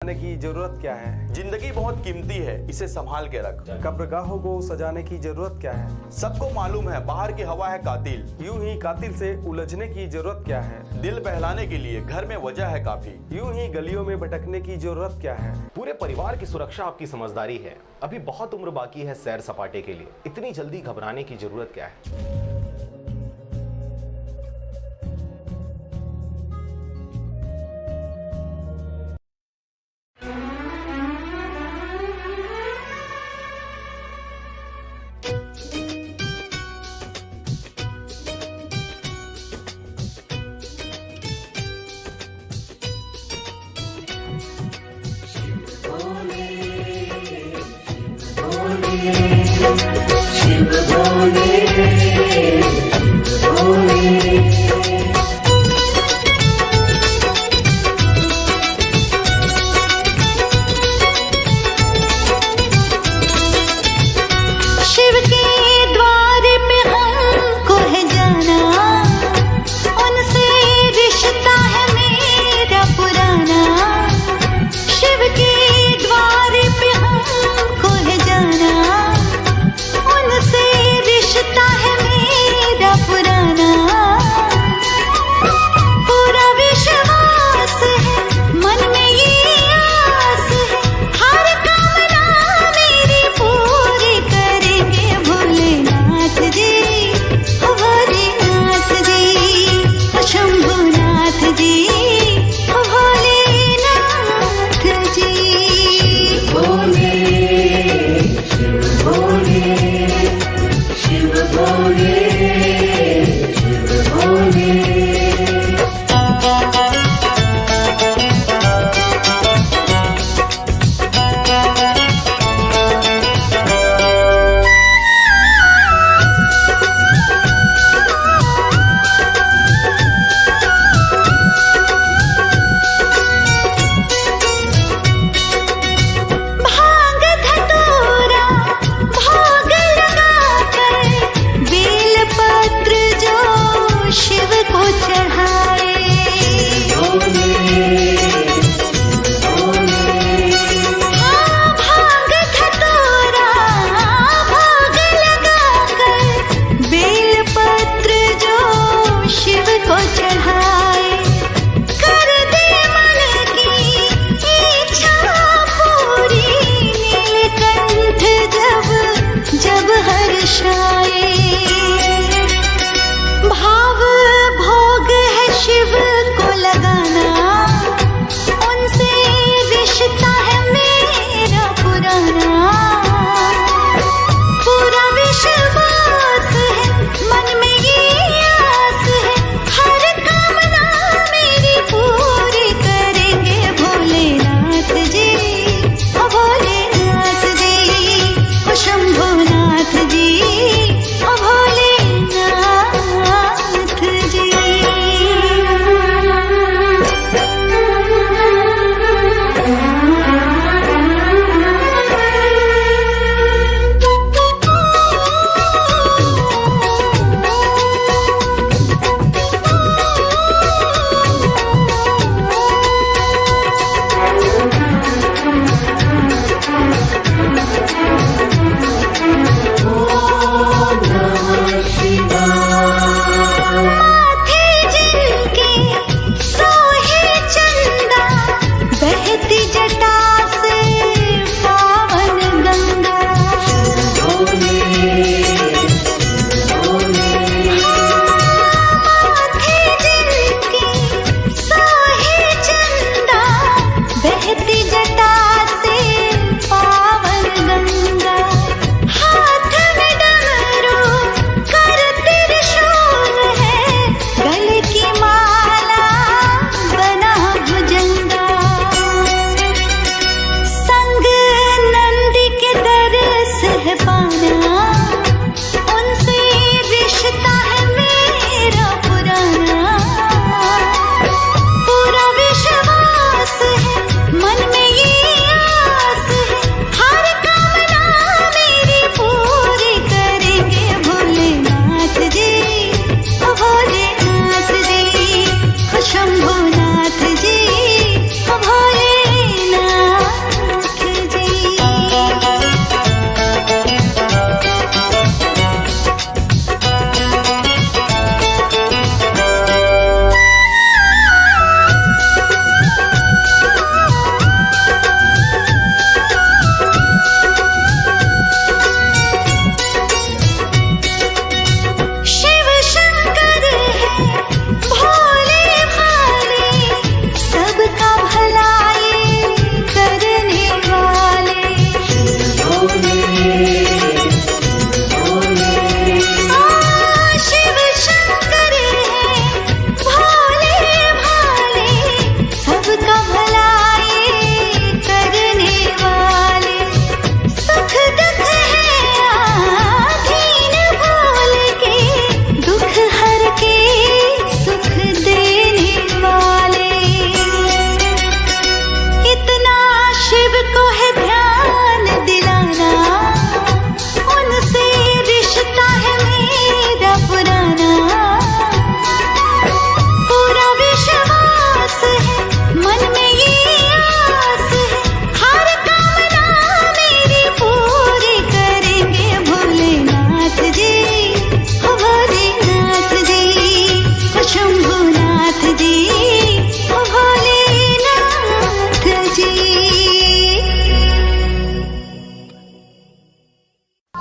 की जरूरत क्या है? जिंदगी बहुत कीमती है, इसे संभाल के रख। कब्रगाहों को सजाने की जरूरत क्या है? सबको मालूम है बाहर की हवा है कातिल। यूं ही कातिल से उलझने की जरूरत क्या है? दिल बहलाने के लिए घर में वजह है काफी। यूं ही गलियों में भटकने की जरूरत क्या है? पूरे परिवार की सुरक्षा आपकी समझदारी है। अभी बहुत उम्र बाकी है सैर सपाटे के लिए, इतनी जल्दी घबराने की जरूरत क्या है? शिव भोले, भोले। शिव के द्वार पे हमको है जाना, उनसे रिश्ता है मेरा पुराना। शिव के द्वार पे हमको है जाना, उनसे रिश्ता है मेरा पुराना। पूरा विश्वास है मन में ये आस है, हर कामना मेरी पूरी करेंगे भोलेनाथ जी, ओ भोलेनाथ जी, ओ शंभुनाथ जी, ओ भोलेनाथ जी। भोले शिव भोले, शिव भोले, शिव भोले। भांग धतूरा भोग लगाकर, बेल पत्र जो शिव को चढ़ाए। हाँ, भांग धतूरा भोग लगाकर, बेल पत्र जो शिव को चढ़ाए। कर दे मन की इच्छा पूरी, नीलकंठ जब हर्षाए। भाव भोग है शिव को लगाना, उनसे रिश्ता है मेरा पुराना। पूरा विश्वास है मन में ये आस है, हर कामना मेरी पूरी करेंगे भोलेनाथ जी, ओ भोलेनाथ जी, ओ शंभुनाथ जी, ओ भोलेनाथ जी। माथे जिनके सोहे चंदा, बहती जटा से पावन गंगा। माथे जिनके सोहे चंदा, बहती जटा से पावन गंगा। हाथ में डमरू कर त्रिशूल है, गले की माला बना भुजंगा।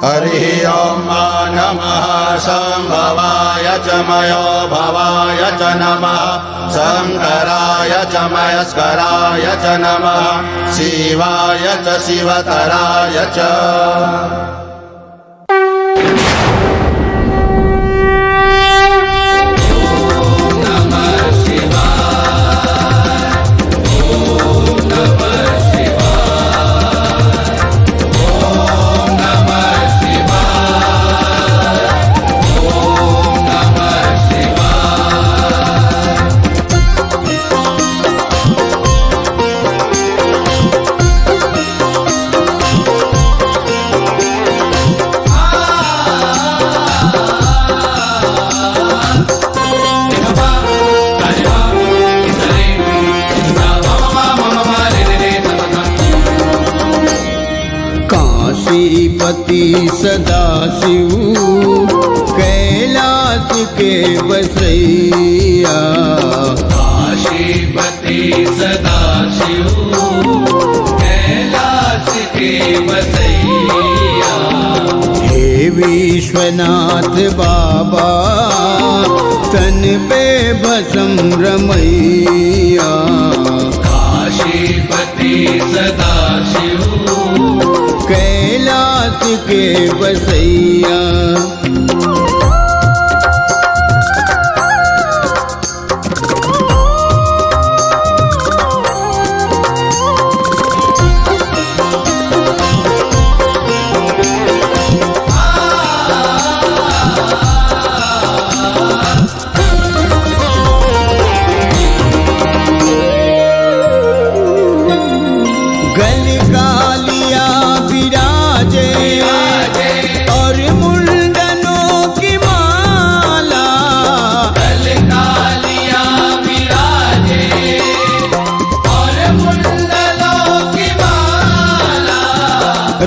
हरि ओम नमः संभवाय च मयो भवाय च नमः शंकराय च मयस्कराय च नमः शिवाय च शिवतराय च। काशीपति सदाशिव कैलाश के बसैया। काशीपति सदाशिव कैलाश के बसैया। हे विश्वनाथ बाबा तन पे भस्म रमैया। काशीपति सदाशिव कैलाश के बसैया।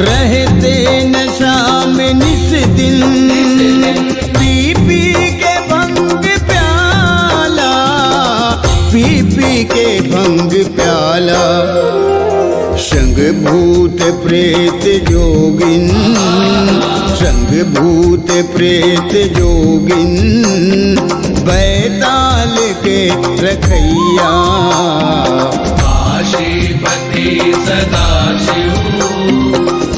रहते नशा में निस दिन पी पी के भंग प्याला। पी पी के भंग प्याला। संग भूत प्रेत जोगिन। संग भूत प्रेत जोगिन बैताल के रखैया। काशीपति सदाशिव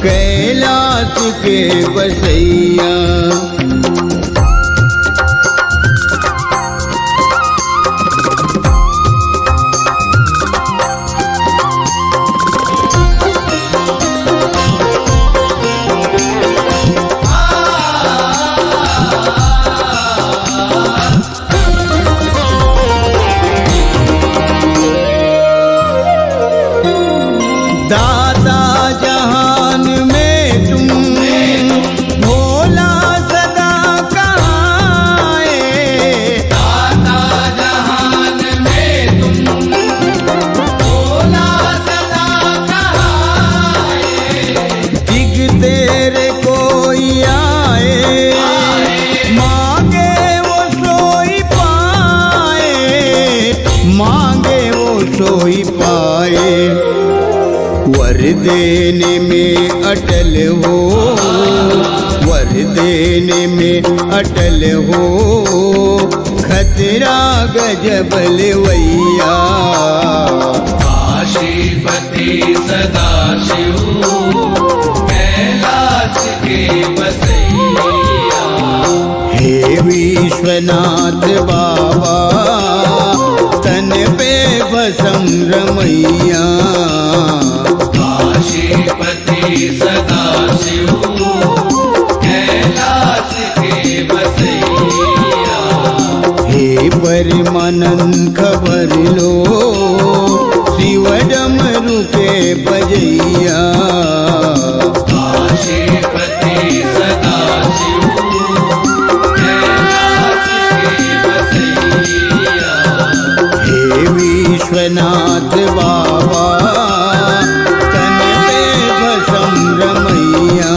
कैलाश के बसैया। दाता जहान में तुम भोला सदा कहाए। दाता जहान में तुम भोला सदा कहाए। दिग तेरे कोई आए मांगे वो सोई पाए। मांगे वो सोई पाए। वर देने में अटल हो। वर देने में अटल हो। खतरा गजब लेवैया। काशीपति सदाशिव कैलाश के बसैया। हे विश्वनाथ बाबा तन पे भस्म रमैया। काशीपति सदाशिव कैलाश के बसैया। हे परमानंद खबर लो शिव डमरू के बजैया। काशीपति सदाशिव कैलाश के बसैया। हे विश्वनाथ बाबा तन पे भस्म रमैया।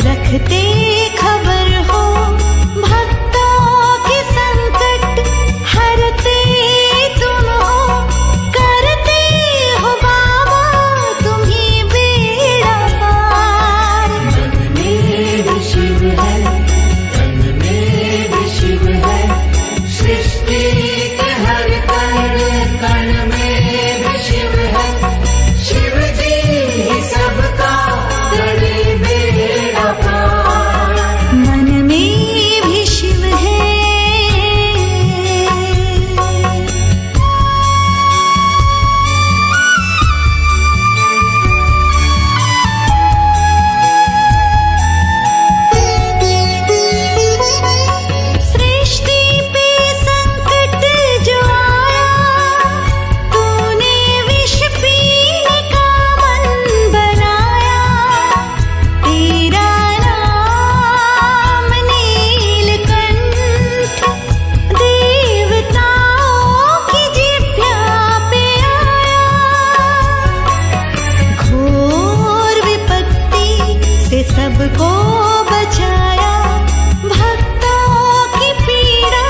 रखते खबर हो भक्तों के संकट हरते तुम हो करते हो बाबा तुम ही बेड़ा पार। मन में भी शिव है तन में भी शिव है सृष्टि के हर कण कण में भी शिव है शिव जी ही सबका करे बेड़ा पार। मन में भी शिव है। सृष्टि पे संकट जो आया तूने विष पीने का मन बनाया। तेरा नाम नीलकंठ देवताओं की जिह्वा पे आया। घोर विपत्ति से सबको बचाया भक्तों की पीड़ा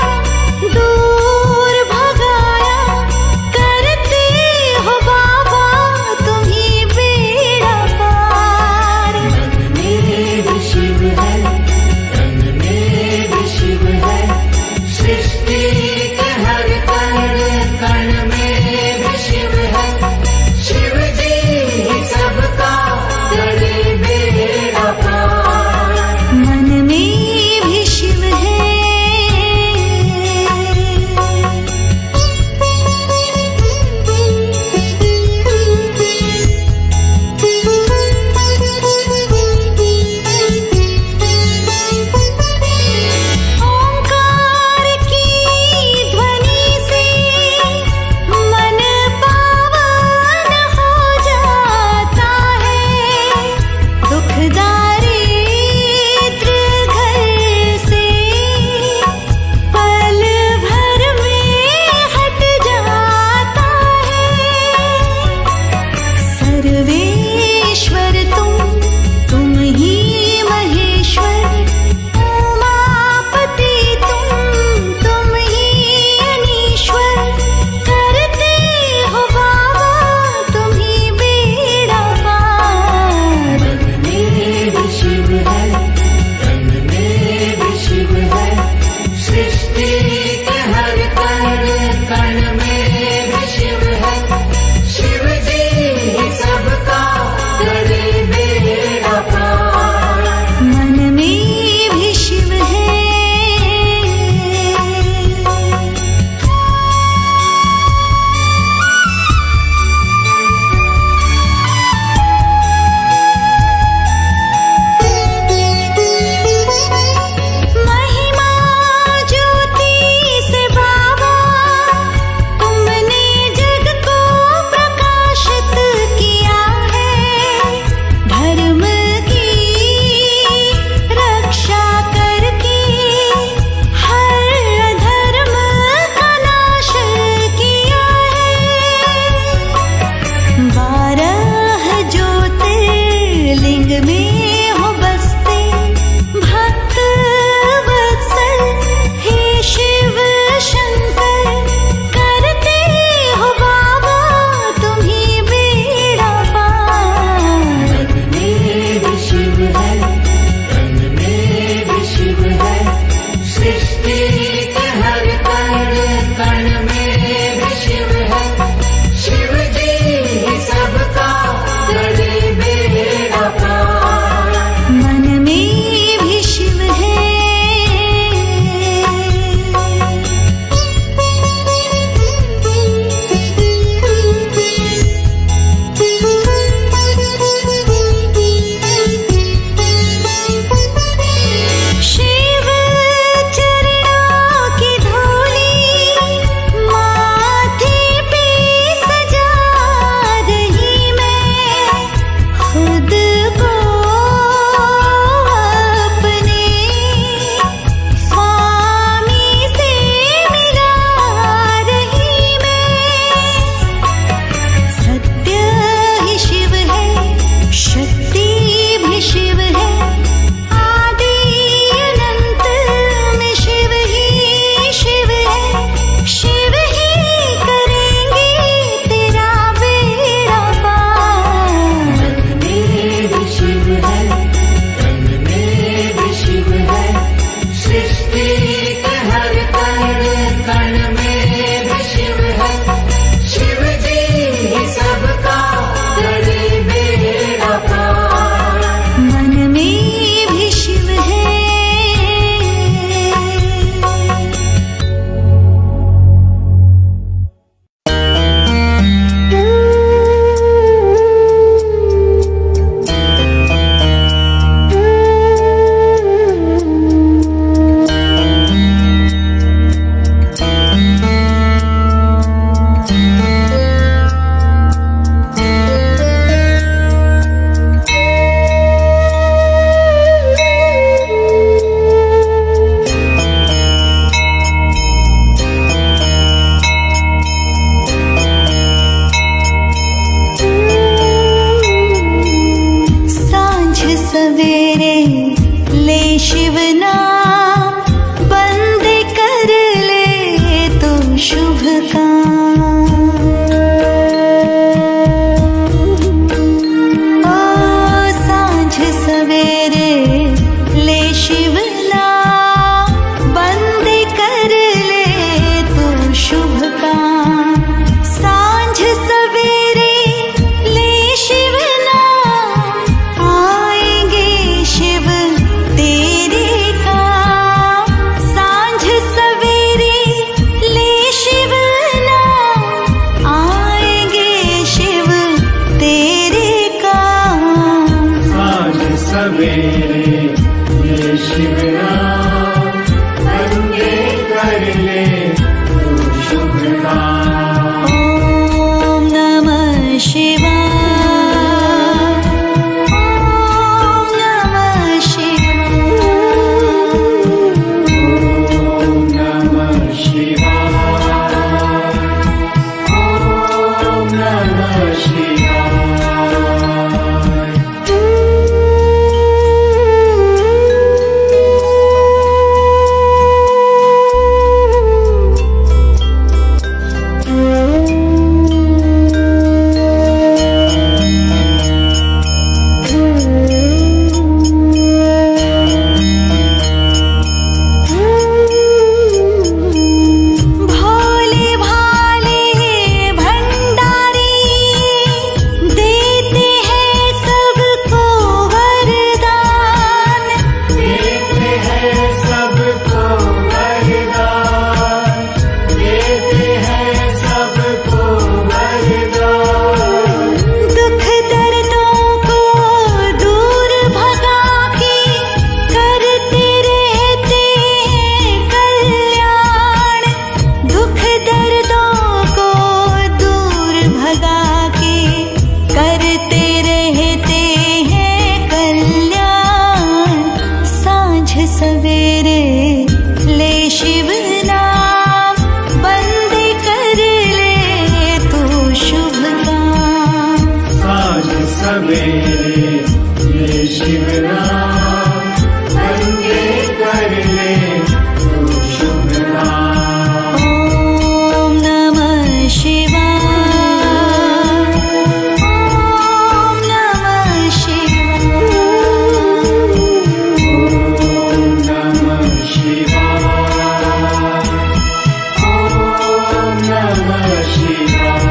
दूर भगाया। करते हो बाबा तुम ही बेड़ा पार। मन में भी शिव है तन में भी शिव है सृष्टि के हर कण कण में भी शिव है शिव जी ही सबका करे बेड़ा पार। सवेरे ले शिव नाम, बंद कर ले तो शुभ काम। ओ सांझ सवेरे ले शिव नाम, बंद कर ले तो शुभ काम। सांझ सवेरे ले शिव नाम, आएंगे शिव तेरे काम। सांझ सवेरे ले शिव नाम, आएंगे शिव तेरे काम। आज सवेरे ये शिव नाम, बंदे कर ले तो शुभ काम। ओम नमः शिवाय, ओम नमः शिवाय। ओम नमः शिवाय, ओम नमः शिवाय। भोले भाले भंडारी देते हैं सबको वरदान। देते हैं सबको वरदान, देते हैं सबको वरदान। दुख दर्दों को दूर भगा के करते रहते हैं कल्याण। दुख दर्दों को दूर भगा के करते रहते हैं कल्याण। सांझ सवेरे ले शिव नाम, बंद कर ले तो शुभ काम। आज सवेरे ये शिव नाम, बंदे कर ले तो शुभ काम। ओम नमः शिवाय, ओम नमः शिवाय। ओम नमः शिवाय, ओम नमः शिवाय।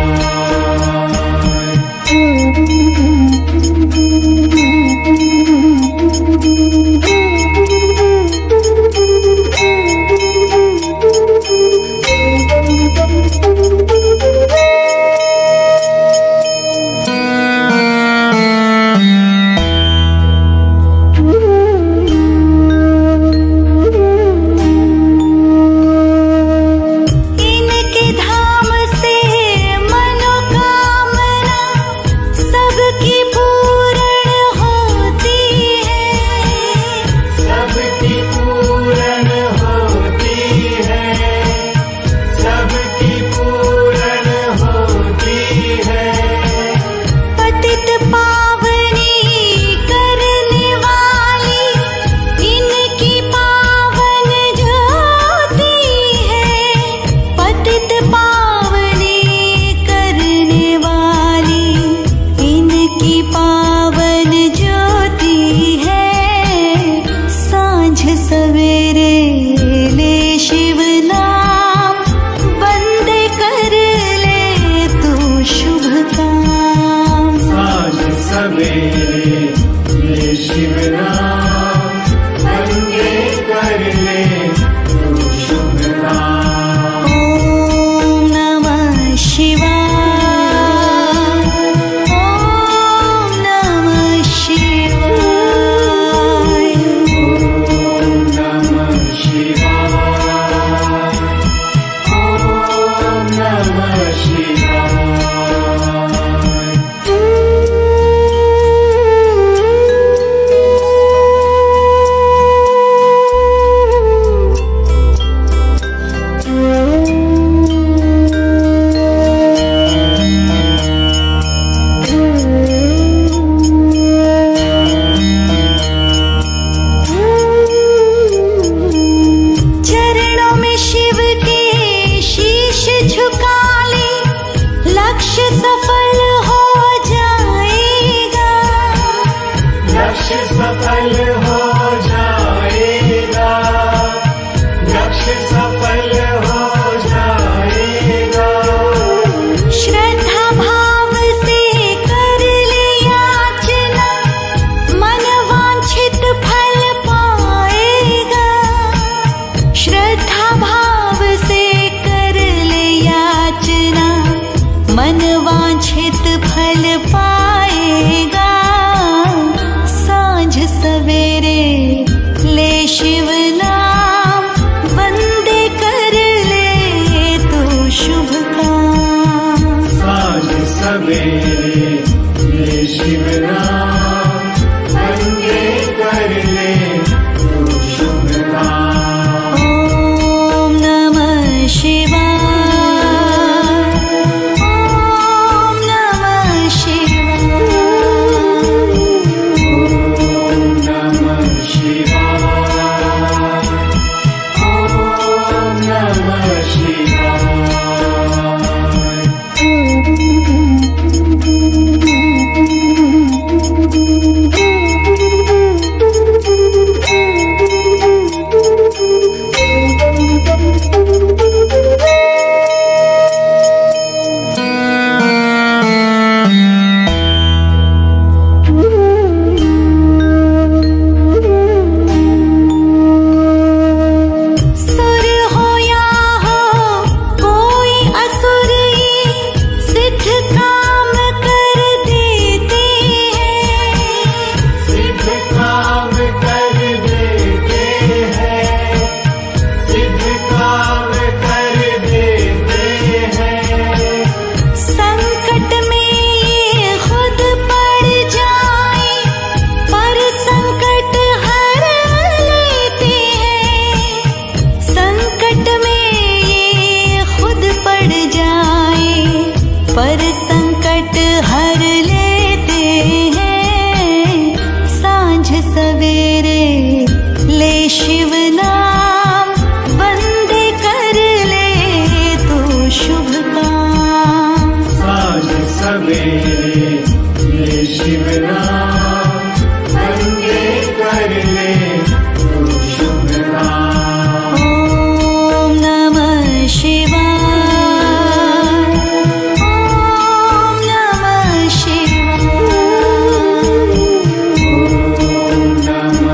सफल हो जाएगा, लक्ष्य सफल हो जाएगा। श्रद्धा भाव से कर ले याचना, मन वांछित फल पाएगा। श्रद्धा भाव से कर ले याचना, मन वांछित फल पाएगा। सांझ सवेरे ले शिव नाम, वंदे कर ले तो शुभ काम। साँझ सवेरे ये शिव नाम, वंदे कर ले तो शुभ काम। ओम नमः शिवाय, ओम नमः शिवाय। ओम नमः शिवाय, ओम नमः शिवाय। सुर हो या हो कोई असुर, ये सिद्ध काम कर देते हैं। सिद्ध काम कर देते हैं, सिद्ध काम कर देते हैं। संकट में ये खुद पड़ जाए, पर संकट हर लेते हैं। संकट में ये खुद पड़ जाए, पर संकट हर लेते हैं। सांझ सवेरे ले शिव नाम, वंदे कर ले तो शुभ काम। साँझ सवेरे ये शिव नाम, वंदे कर ले तो शुभ काम। ओम नमः शिवाय, ओम नमः शिवाय। ओम नमः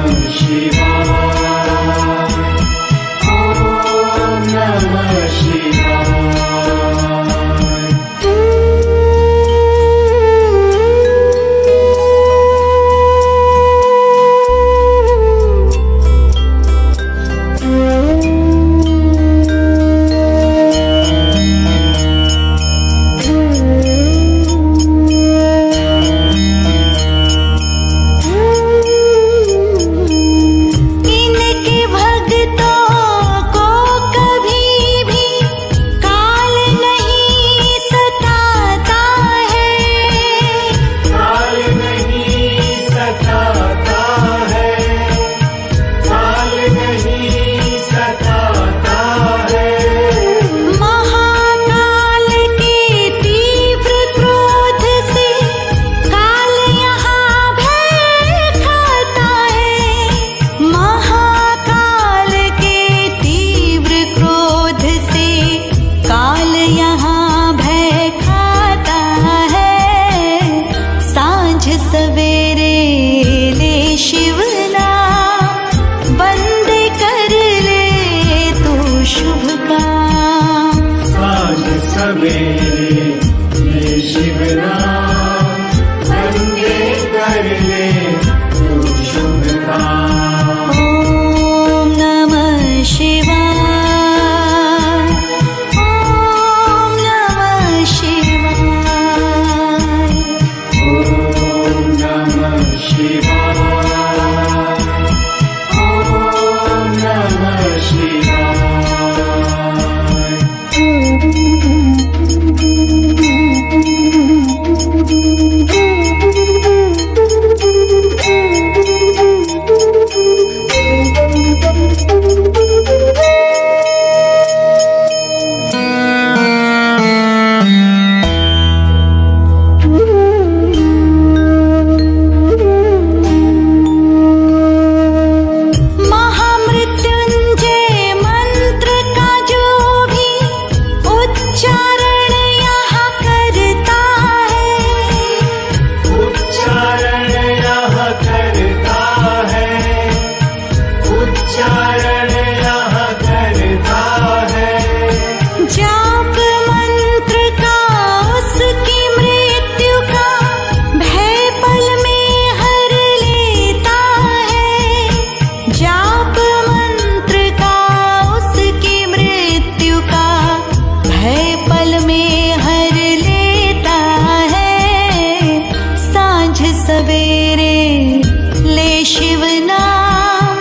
शिव नाम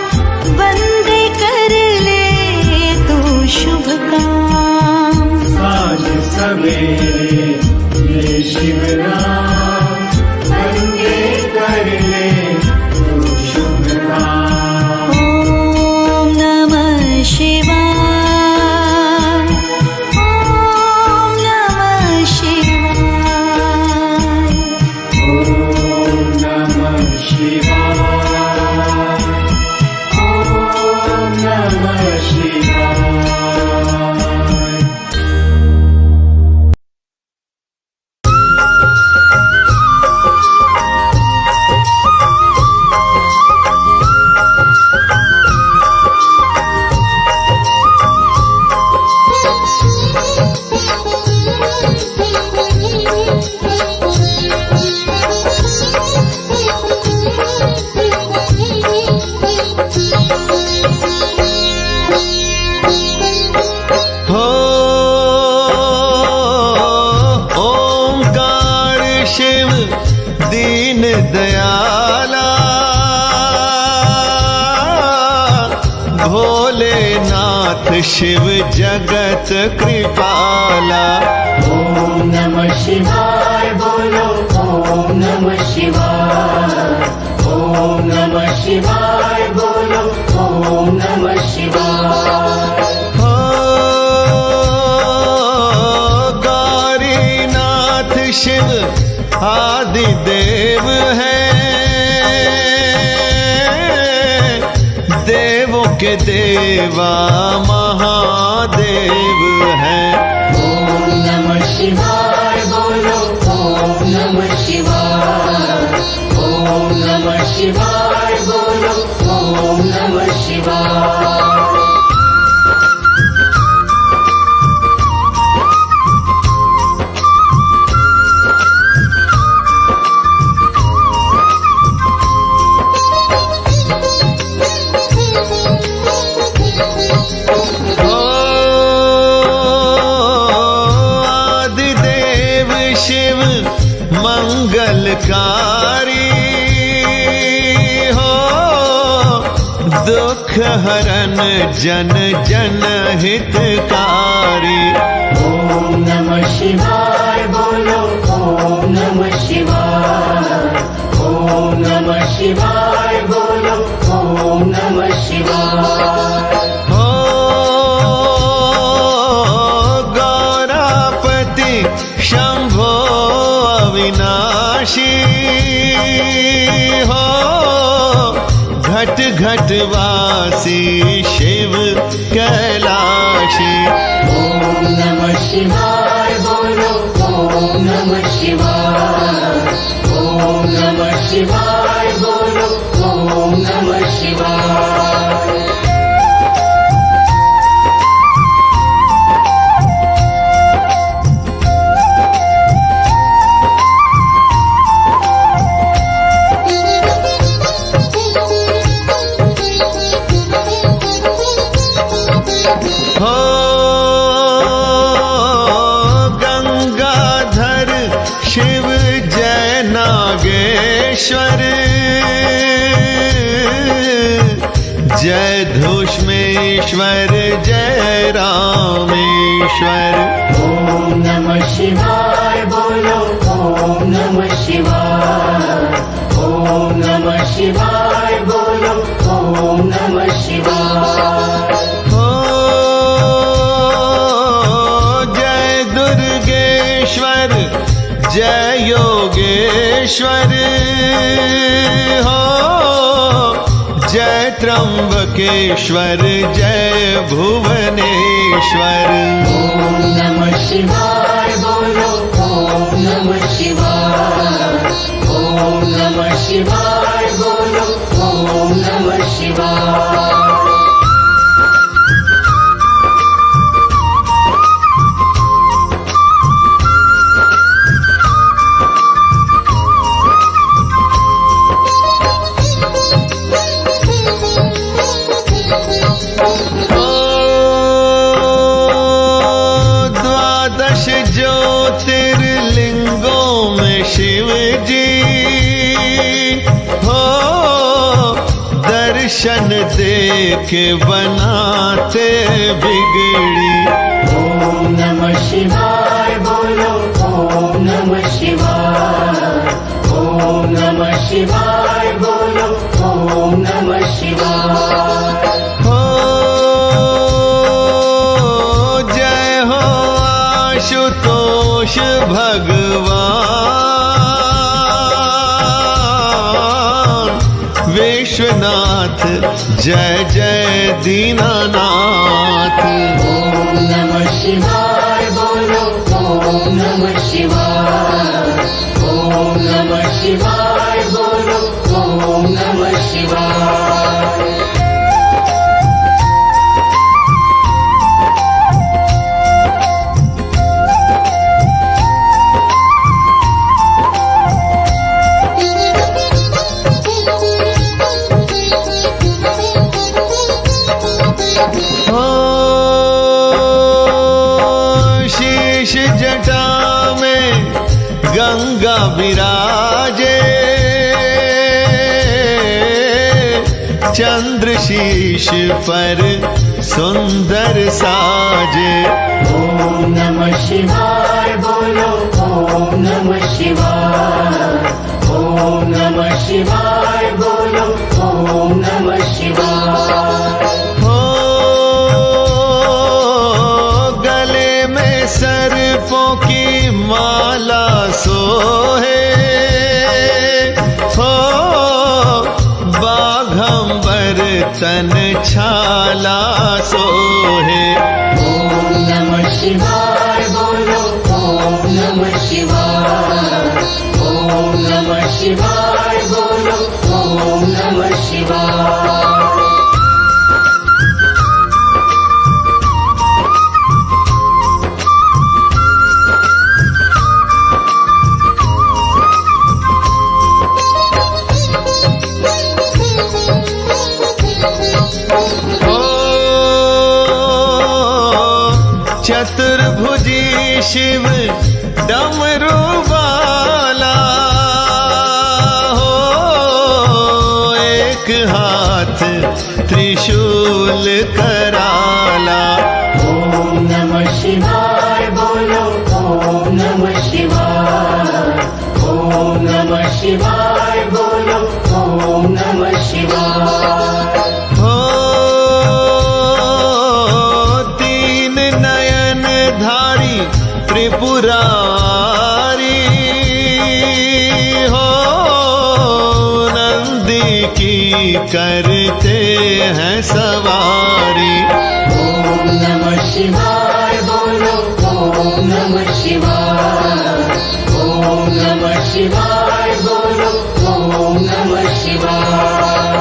वंदे कर ले तू शुभ काम। साँझ सवेरे ये शिव नाम वंदे कर ले तू शुभ काम। ओम नमः शिवाय, ओम नमः शिवाय। ओम नमः शिवाय, ओम नमः शिवाय। हो ओंकार शिव दीन दयाला, भोलेनाथ शिव जगत कृपाला। ओम नमः शिवाय बोलो, ओम नमः शिवाय। ओम नमः शिवाय बोलो, ओम नमः शिवाय। हो गौरीनाथ शिव आदि देव है, देवों के देवा महादेव है। ओम नमः शिवाय बोलो, ओम नमः शिवाय। ओम नमः शिवाय बोलो, ओम नमः शिवाय। हो आदिदेव शिव मंगलकारी, हो दुख हरन जन जन हितकारी। ओम नमः शिवाय बोलो, ओम नमः शिवाय। ओम नमः शिवाय बोलो, ओम नमः शिवाय। हो गौरापति शंभो अविनाशी, हो घट घट वासी शिव कैलाशी। ओम नमः शिवाय बोलो, ओम नमः शिवाय। ओम नमः शिवाय बोलो, ओम नमः शिवाय। हो गंगाधर शिव जय नागेश्वर, जय धूष्मेश्वर जय रामेश्वर। ओम नमः शिवाय बोलो, ओम नमः शिवाय। ओम नमः शिवाय बोलो, ओम नमः शिवाय। हो जय दुर्गेश्वर जय योगेश्वर, हो जय त्र्यंबकेश्वर जय भुवनेश्वर। ओम नमः शिवाय बोलो, ओम नमः शिवाय। ओम नमः शिवाय बोलो, ओम नमः शिवाय। द्वादश ज्योतिर्लिंगों में शिव जी, हो दर्शन देख बनाते बिगड़ी। ओम नमः शिवाय बोलो ओम नमः शिवाय। ओम नमः शिवाय बोलो ओम नमः शिवाय। हो जय हो आशुतोष भगवान, विश्वनाथ जय जय दीनानाथ। ओम नमः शिवाय बोलो ओम नमः शिवाय। ओम नमः शिवाय बोलो ओम नमः शिवाय। हो शीश जटा में गंगा विराजे, चंद्र शीश पर सुंदर साजे। ओम नमः शिवाय बोलो ओम नमः शिवाय। ओम नमः शिवाय बोलो ओम नमः शिवाय। हो गले में सर्पों की माला सोहे, हो बाघंबर तन छाला सोहे। ओम नमः शिवाय बोलो ओम नमः शिवाय। ओम नमः शिवाय बोलो ओम नमः शिवाय। ओ चतुर्भुजी शिव डमरू वाला, हो एक हाथ त्रिशूल कराला। ओम नमः शिवाय बोलो ओम नमः शिवाय। ओम नमः शिवाय बोलो ओम नमः शिवाय। हो तीन नयन धारी त्रिपुरारी, हो नंदी की करते हैं सवारी। ओम नमः शिवाय बोलो ओम नमः शिवाय। ओम नमः शिवाय बोलो ओम नमः शिवाय।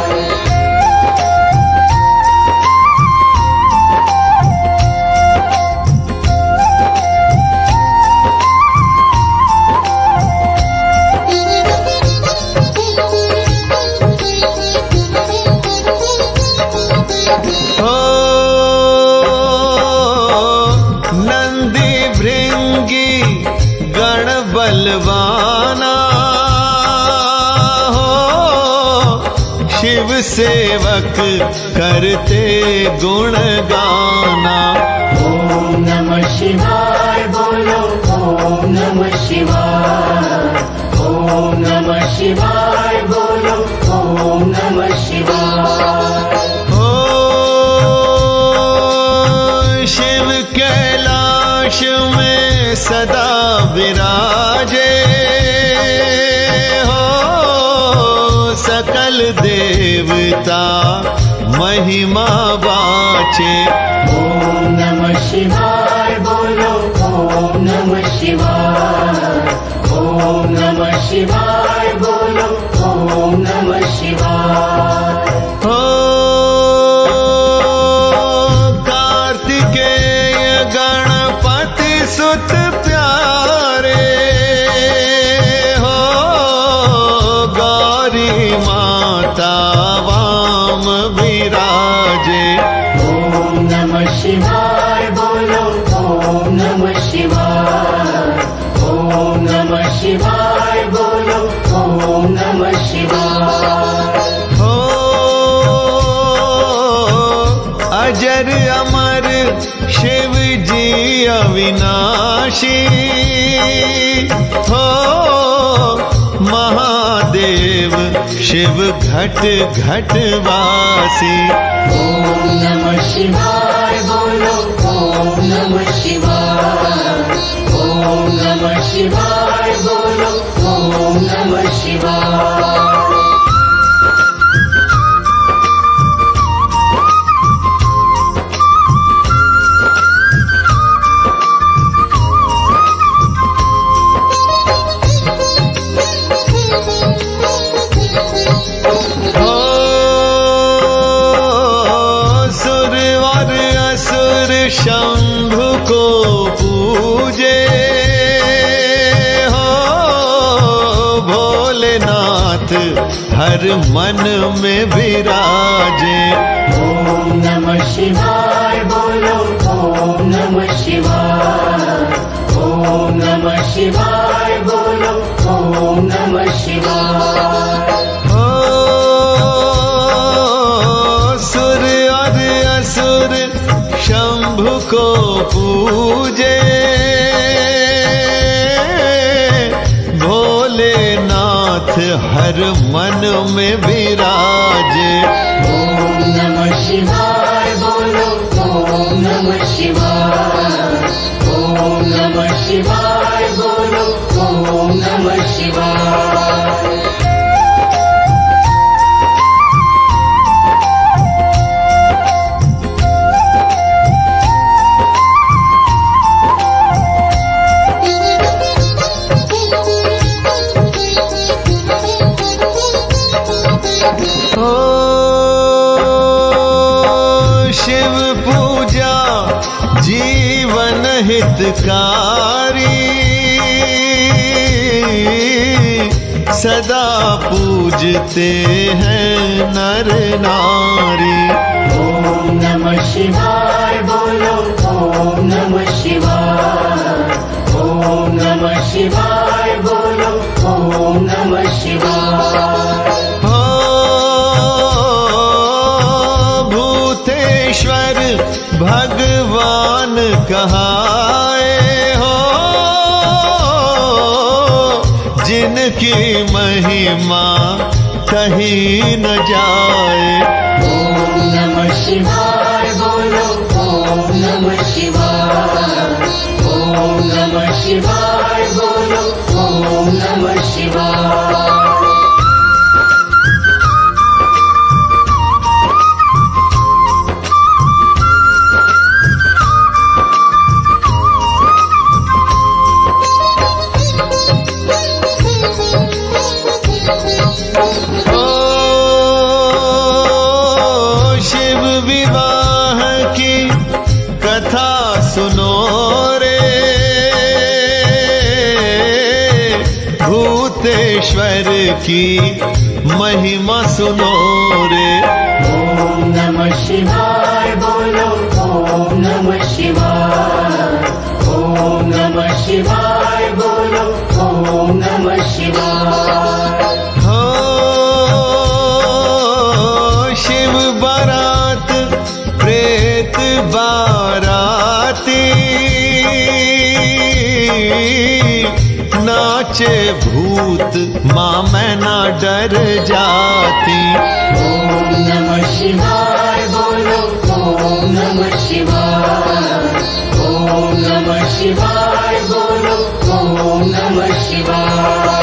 हो नंदी भृंगी गण बलवाना, हो शिव सेवक करते गुण गाना। ओम नमः शिवाय बोलो ओम नमः शिवाय। ओम नमः शिवाय बोलो ओम नमः शिवाय। हो शिव कैलाश में सदा विराजे, हो सकल देवता महिमा वाचे। ओम नमः शिवाय बोलो ओम नमः शिवाय। ओम नमः शिवाय बोलो ओम नमः शिवाय। हो कार्तिकेय गणपति सुत प्यारे, हो गौरी माता वाम विराजे। ओम नमः शिवाय बोलो ओम नमः शिवाय। ओम नमः शिवाय बोलो ओम नमः शिवाय। हो अजर अमर शिव जी अविनाशी हो महादेव शिव घट घट वासी। ओम नमः शिवाय बोलो ओम नमः शिवाय। ओम नमः शिवाय बोलो ओम नमः शिवाय। शंभु को पूजे हो भोलेनाथ हर मन में विराजे। ओम नमः शिवाय बोलो ओम नमः शिवाय। ओम नमः शिवाय बोलो ओम नमः शिवाय। हो सुर और असुर शंभु को पूजे भोलेनाथ हर मन में विराजे। ओम नमः शिवाय बोलो ओम नमः शिवाय। ओम नमः शिवाय बोलो ओम नमः शिवाय। शिव पूजा जीवन हितकारी सदा पूजते हैं नर नारी। ओम नमः शिवाय बोलो ओम नमः शिवाय। ओम नमः शिवाय बोलो ओम नमः शिवाय। भूतेश्वर भगवान कहाए हो जिनकी महिमा कहीं न जाए। ओम नमः शिवाय बोलो ओम नमः शिवाय। ओम नमः शिवाय बोलो ओम नमः शिवाय। शिव विवाह की कथा सुनो रे भूतेश्वर की महिमा सुनो रे। ओम नमः शिवाय बोलो ओम नमः शिवाय। ओम नमः शिवाय बोलो ओम नमः शिवाय। हो शिव बारात प्रेत बाराती नाचे भूत माँ मैं ना डर जाती। ओम नमः शिवाय बोलो ओम नमः शिवाय। ओम नमः शिवाय बोलो ओम नमः शिवाय।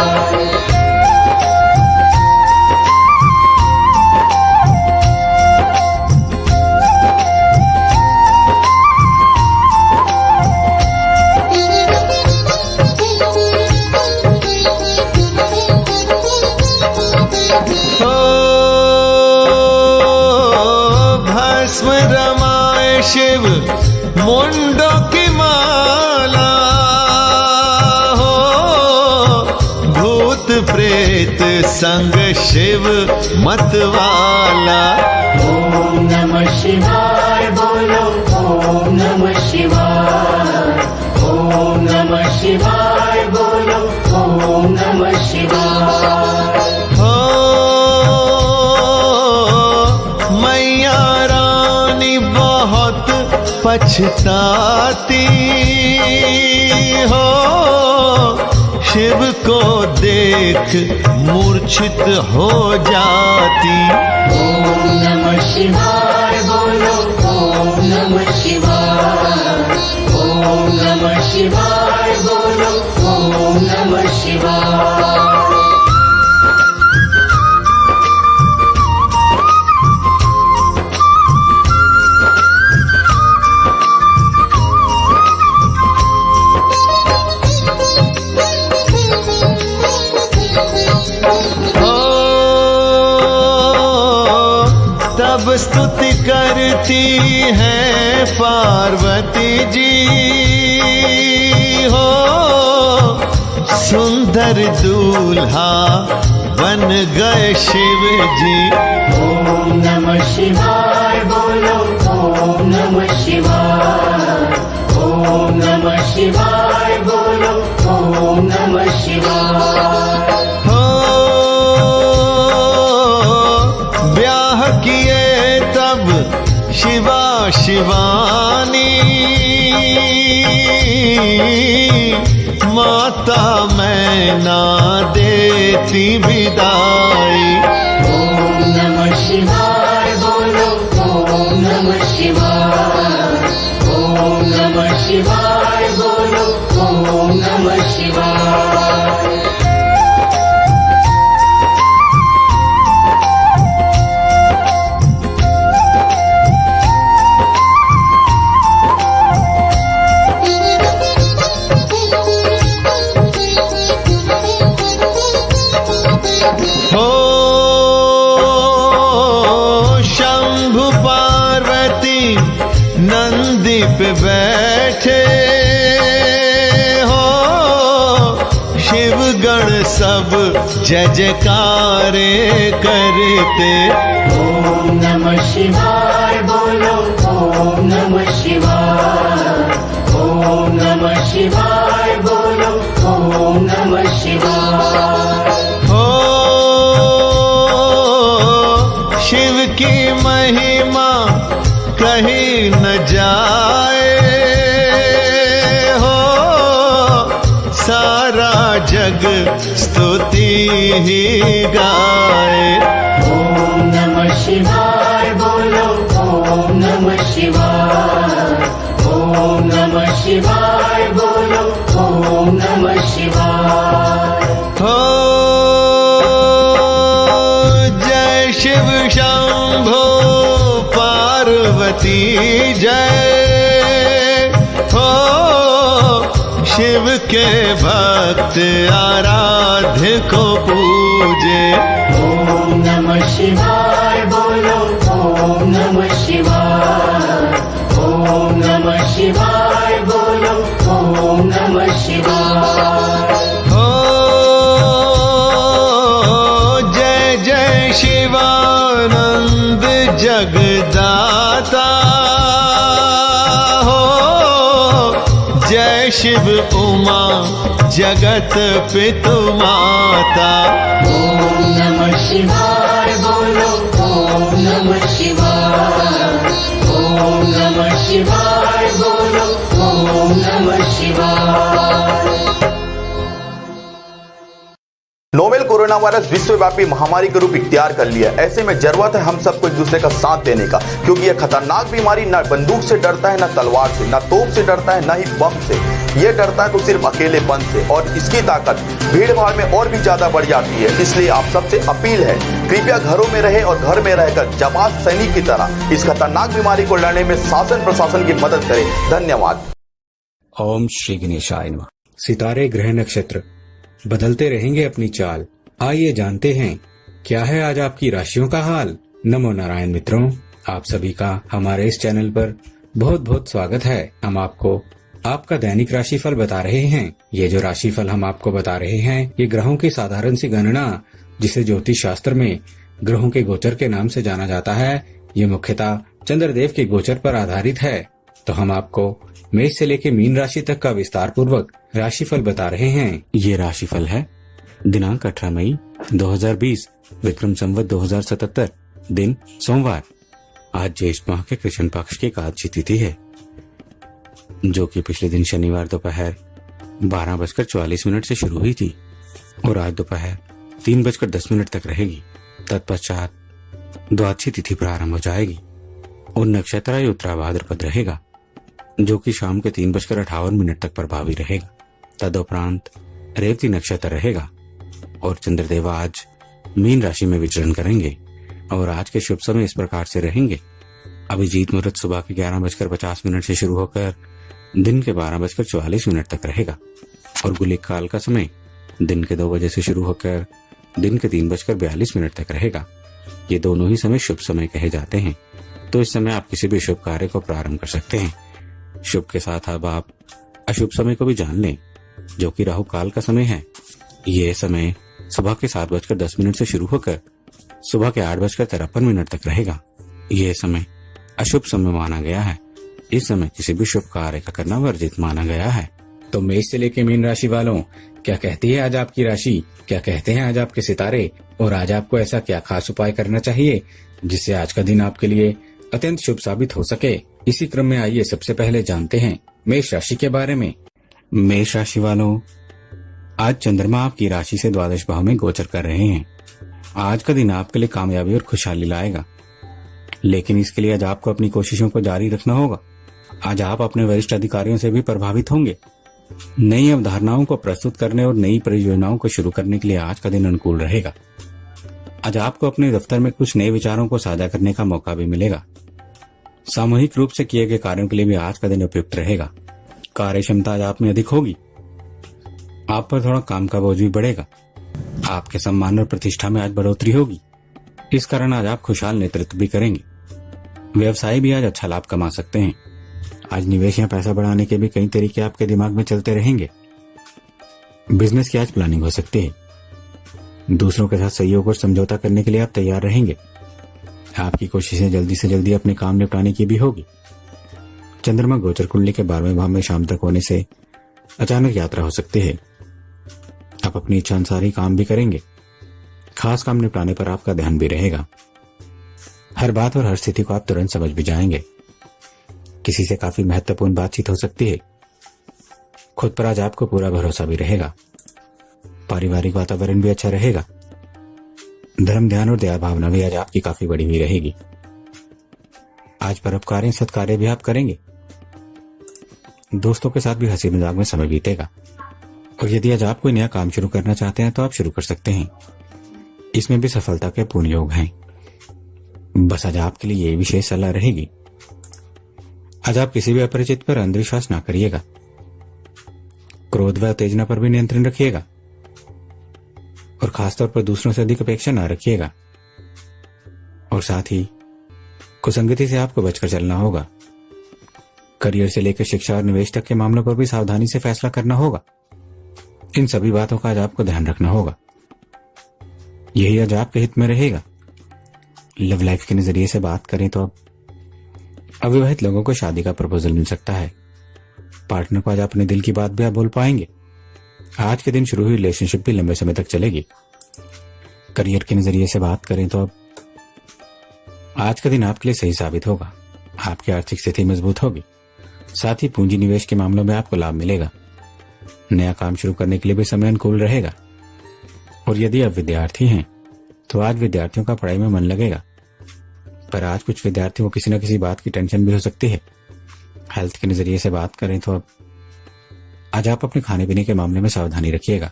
भस्म रमाए शिव मुंडों की माला हो भूत प्रेत संग शिव मतवाला। ओम नमः शिवाय बोलो ओम नमः शिवाय। ओम नमः शिवाय बोलो ओम नमः शिवाय। हो मैया रानी बहुत पछताती हो, शिव को देख मूर्छित हो जाती। ओम नमः शिवाय बोलो, ओम नमः शिवाय, ओम नमः शिवाय बोलो, ओम नमः शिवाय। तब स्तुति करती है पार्वती जी हो, सुंदर दूल्हा बन गए शिव जी। ओम नमः शिवाय बोलो, ओम नमः शिवाय, ओम नमः शिवाय बोलो, ओम नमः शिवाय। हो ब्याह किए तब शिवा शिवानी, माता मैना देती विदाई। ओम नमः शिवाय बोलो, ओम नमः शिवाय, ओम नमः शिवाय बोलो, ओम नमः शिवाय। हो शंभु पार्वती नंदी पे बैठे हो, शिवगण सब जय जयकारे करते। ओम नमः शिवाय बोलो, ओम नमः शिवाय, ओम नमः शिवाय बोलो, ओम नमः शिवाय। हो शिव की महिमा कहीं न जाए हो, सारा जग स्तुति ही गाए। ओम नमः शिवाय बोलो, ओम नमः शिवाय, ओम नमः शिवाय बोलो, ओम नमः शिवाय। हो जय शिव शंभो पार्वती जय हो, शिव के भक्त आराध्य को पूजे। ओम नमः शिवाय बोलो, ओम नमः शिवाय, ओम नमः शिवाय बोलो, ओम नमः शिवाय। हो जय जय शिवानंद जगदाता हो, जय शिव उमा जगत पितु माता। ओम नमः शिवाय बोलो, ओम नमः शिवाय, ओम नमः शिवाय बोलो, ओम नमः शिवाय। नोवेल कोरोना वायरस विश्वव्यापी महामारी का रूप इख्तियार कर लिया। ऐसे में जरूरत है हम सबको एक दूसरे का साथ देने का, क्योंकि यह खतरनाक बीमारी न बंदूक से डरता है, न तलवार से, न तोप से डरता है, न ही बम से। ये डरता है तो सिर्फ अकेलेपन से, और इसकी ताकत भीड़ भाड़ में और भी ज्यादा बढ़ जाती है। इसलिए आप सबसे अपील है, कृपया घरों में रहे और घर में रहकर जाबाज सैनिक की तरह इस खतरनाक बीमारी को लड़ने में शासन प्रशासन की मदद करें। धन्यवाद। ओम श्री गणेशाय नमः। सितारे ग्रह नक्षत्र बदलते रहेंगे अपनी चाल। आइए जानते हैं क्या है आज आपकी राशियों का हाल। नमो नारायण मित्रों, आप सभी का हमारे इस चैनल पर बहुत बहुत स्वागत है। हम आपको आपका दैनिक राशिफल बता रहे हैं। ये जो राशिफल हम आपको बता रहे हैं ये ग्रहों की साधारण सी गणना, जिसे ज्योतिष शास्त्र में ग्रहों के गोचर के नाम से जाना जाता है, ये मुख्यतः चंद्रदेव के गोचर पर आधारित है। तो हम आपको मेष से लेकर मीन राशि तक का विस्तार पूर्वक राशिफल बता रहे हैं। ये राशिफल है दिनांक 18 मई 2020, विक्रम संवत 2077, दिन सोमवार। आज ज्येष्ठ माह के कृष्ण पक्ष की एकादशी तिथि है। जो कि पिछले दिन शनिवार दोपहर 12:44 से शुरू हुई थी और आज दोपहर 3:10 तक रहेगी। तत्पश्चात द्वादशी तिथि प्रारंभ हो जाएगी और नक्षत्र आयु उत्तरा भाद्रपद रहेगा, जो कि शाम के 3:58 तक प्रभावी रहेगा। तदुपरांत रेवती नक्षत्र रहेगा और चंद्रदेवा आज मीन राशि में विचरण करेंगे और आज के शुभ समय इस प्रकार से रहेंगे। अभिजीत मुहूर्त सुबह के 11:50 से शुरू होकर दिन के 12:44 तक रहेगा और गुलिक काल का समय दिन के 2 बजे से शुरू होकर दिन के 3:42 तक रहेगा। ये दोनों ही समय शुभ समय कहे जाते हैं, तो इस समय आप किसी भी शुभ कार्य को प्रारंभ कर सकते हैं। शुभ के साथ अब आप अशुभ समय को भी जान लें, जो कि राहु काल का समय है। ये समय सुबह के 7:10 से शुरू होकर सुबह के 8:53 तक रहेगा। यह समय अशुभ समय माना गया है। इस समय किसी भी शुभ कार्य का करना वर्जित माना गया है। तो मेष से लेकर मीन राशि वालों, क्या कहती है आज आपकी राशि, क्या कहते हैं आज आपके सितारे, और आज आपको ऐसा क्या खास उपाय करना चाहिए जिससे आज का दिन आपके लिए अत्यंत शुभ साबित हो सके। इसी क्रम में आइए सबसे पहले जानते हैं मेष राशि के बारे में। मेष राशि वालों, आज चंद्रमा आपकी राशि से द्वादश भाव में गोचर कर रहे हैं। आज का दिन आपके लिए कामयाबी और खुशहाली लाएगा, लेकिन इसके लिए आज आपको अपनी कोशिशों को जारी रखना होगा। आज आप अपने वरिष्ठ अधिकारियों से भी प्रभावित होंगे। नई अवधारणाओं को प्रस्तुत करने और नई परियोजनाओं को शुरू करने के लिए आज का दिन अनुकूल रहेगा। आज आपको अपने दफ्तर में कुछ नए विचारों को साझा करने का मौका भी मिलेगा। सामूहिक रूप से किए गए कार्यों के लिए भी आज का दिन उपयुक्त रहेगा। कार्य क्षमता आज आप में अधिक होगी। आप पर थोड़ा काम का बोझ भी बढ़ेगा। आपके सम्मान और प्रतिष्ठा में आज बढ़ोतरी होगी। इस कारण आज आप खुशहाल नेतृत्व भी करेंगे। व्यवसाय भी आज अच्छा लाभ कमा सकते हैं। आज निवेश या पैसा बढ़ाने के भी कई तरीके आपके दिमाग में चलते रहेंगे। बिजनेस की आज प्लानिंग हो सकती है। दूसरों के साथ सहयोग और समझौता करने के लिए आप तैयार रहेंगे। आपकी कोशिशें जल्दी से जल्दी अपने काम निपटाने की भी होगी। चंद्रमा गोचर कुंडली के 12वें भाव में शाम तक होने से अचानक यात्रा हो सकती है। आप अपनी इच्छा अनुसार ही काम भी करेंगे। खास काम निपटाने पर आपका ध्यान भी रहेगा। हर बात और हर स्थिति को आप तुरंत समझ भी जाएंगे। किसी से काफी महत्वपूर्ण बातचीत हो सकती है। खुद पर आज आपको पूरा भरोसा भी रहेगा। पारिवारिक वातावरण भी अच्छा रहेगा। धर्म, ध्यान और दया भावना भी आज आपकी काफी बढ़ी हुई रहेगी। आज परोपकार सत्कार्य भी आप करेंगे। दोस्तों के साथ भी हंसी मजाक में समय बीतेगा। और यदि आज आप कोई नया काम शुरू करना चाहते हैं तो आप शुरू कर सकते हैं। इसमें भी सफलता के पूर्ण योग हैं। बस आज आपके लिए ये विशेष सलाह रहेगी। आज आप किसी भी अपरिचित पर अंधविश्वास ना करिएगा। क्रोध व उत्तेजना पर भी नियंत्रण रखिएगा और खासतौर पर दूसरों से अधिक अपेक्षा ना रखिएगा। और साथ ही कुसंगति से आपको बचकर चलना होगा। करियर से लेकर शिक्षा और निवेश तक के मामलों पर भी सावधानी से फैसला करना होगा। इन सभी बातों का आज आपको ध्यान रखना होगा। यही आज आपके हित में रहेगा। लव लाइफ के नजरिए से बात करें तो अब अविवाहित लोगों को शादी का प्रपोजल मिल सकता है। पार्टनर को आज अपने दिल की बात भी आप बोल पाएंगे। आज के दिन शुरू हुई रिलेशनशिप भी लंबे समय तक चलेगी। करियर के नजरिए से बात करें तो अब आज का दिन आपके लिए सही साबित होगा। आपकी आर्थिक स्थिति मजबूत होगी। साथ ही पूंजी निवेश के मामलों में आपको लाभ मिलेगा। नया काम शुरू करने के लिए भी समय अनुकूल रहेगा। और यदि आप विद्यार्थी हैं तो आज विद्यार्थियों का पढ़ाई में मन लगेगा, पर आज कुछ विद्यार्थियों को किसी न किसी बात की टेंशन भी हो सकती है। हेल्थ के नजरिए से बात करें तो अब आज आप अपने खाने पीने के मामले में सावधानी रखिएगा।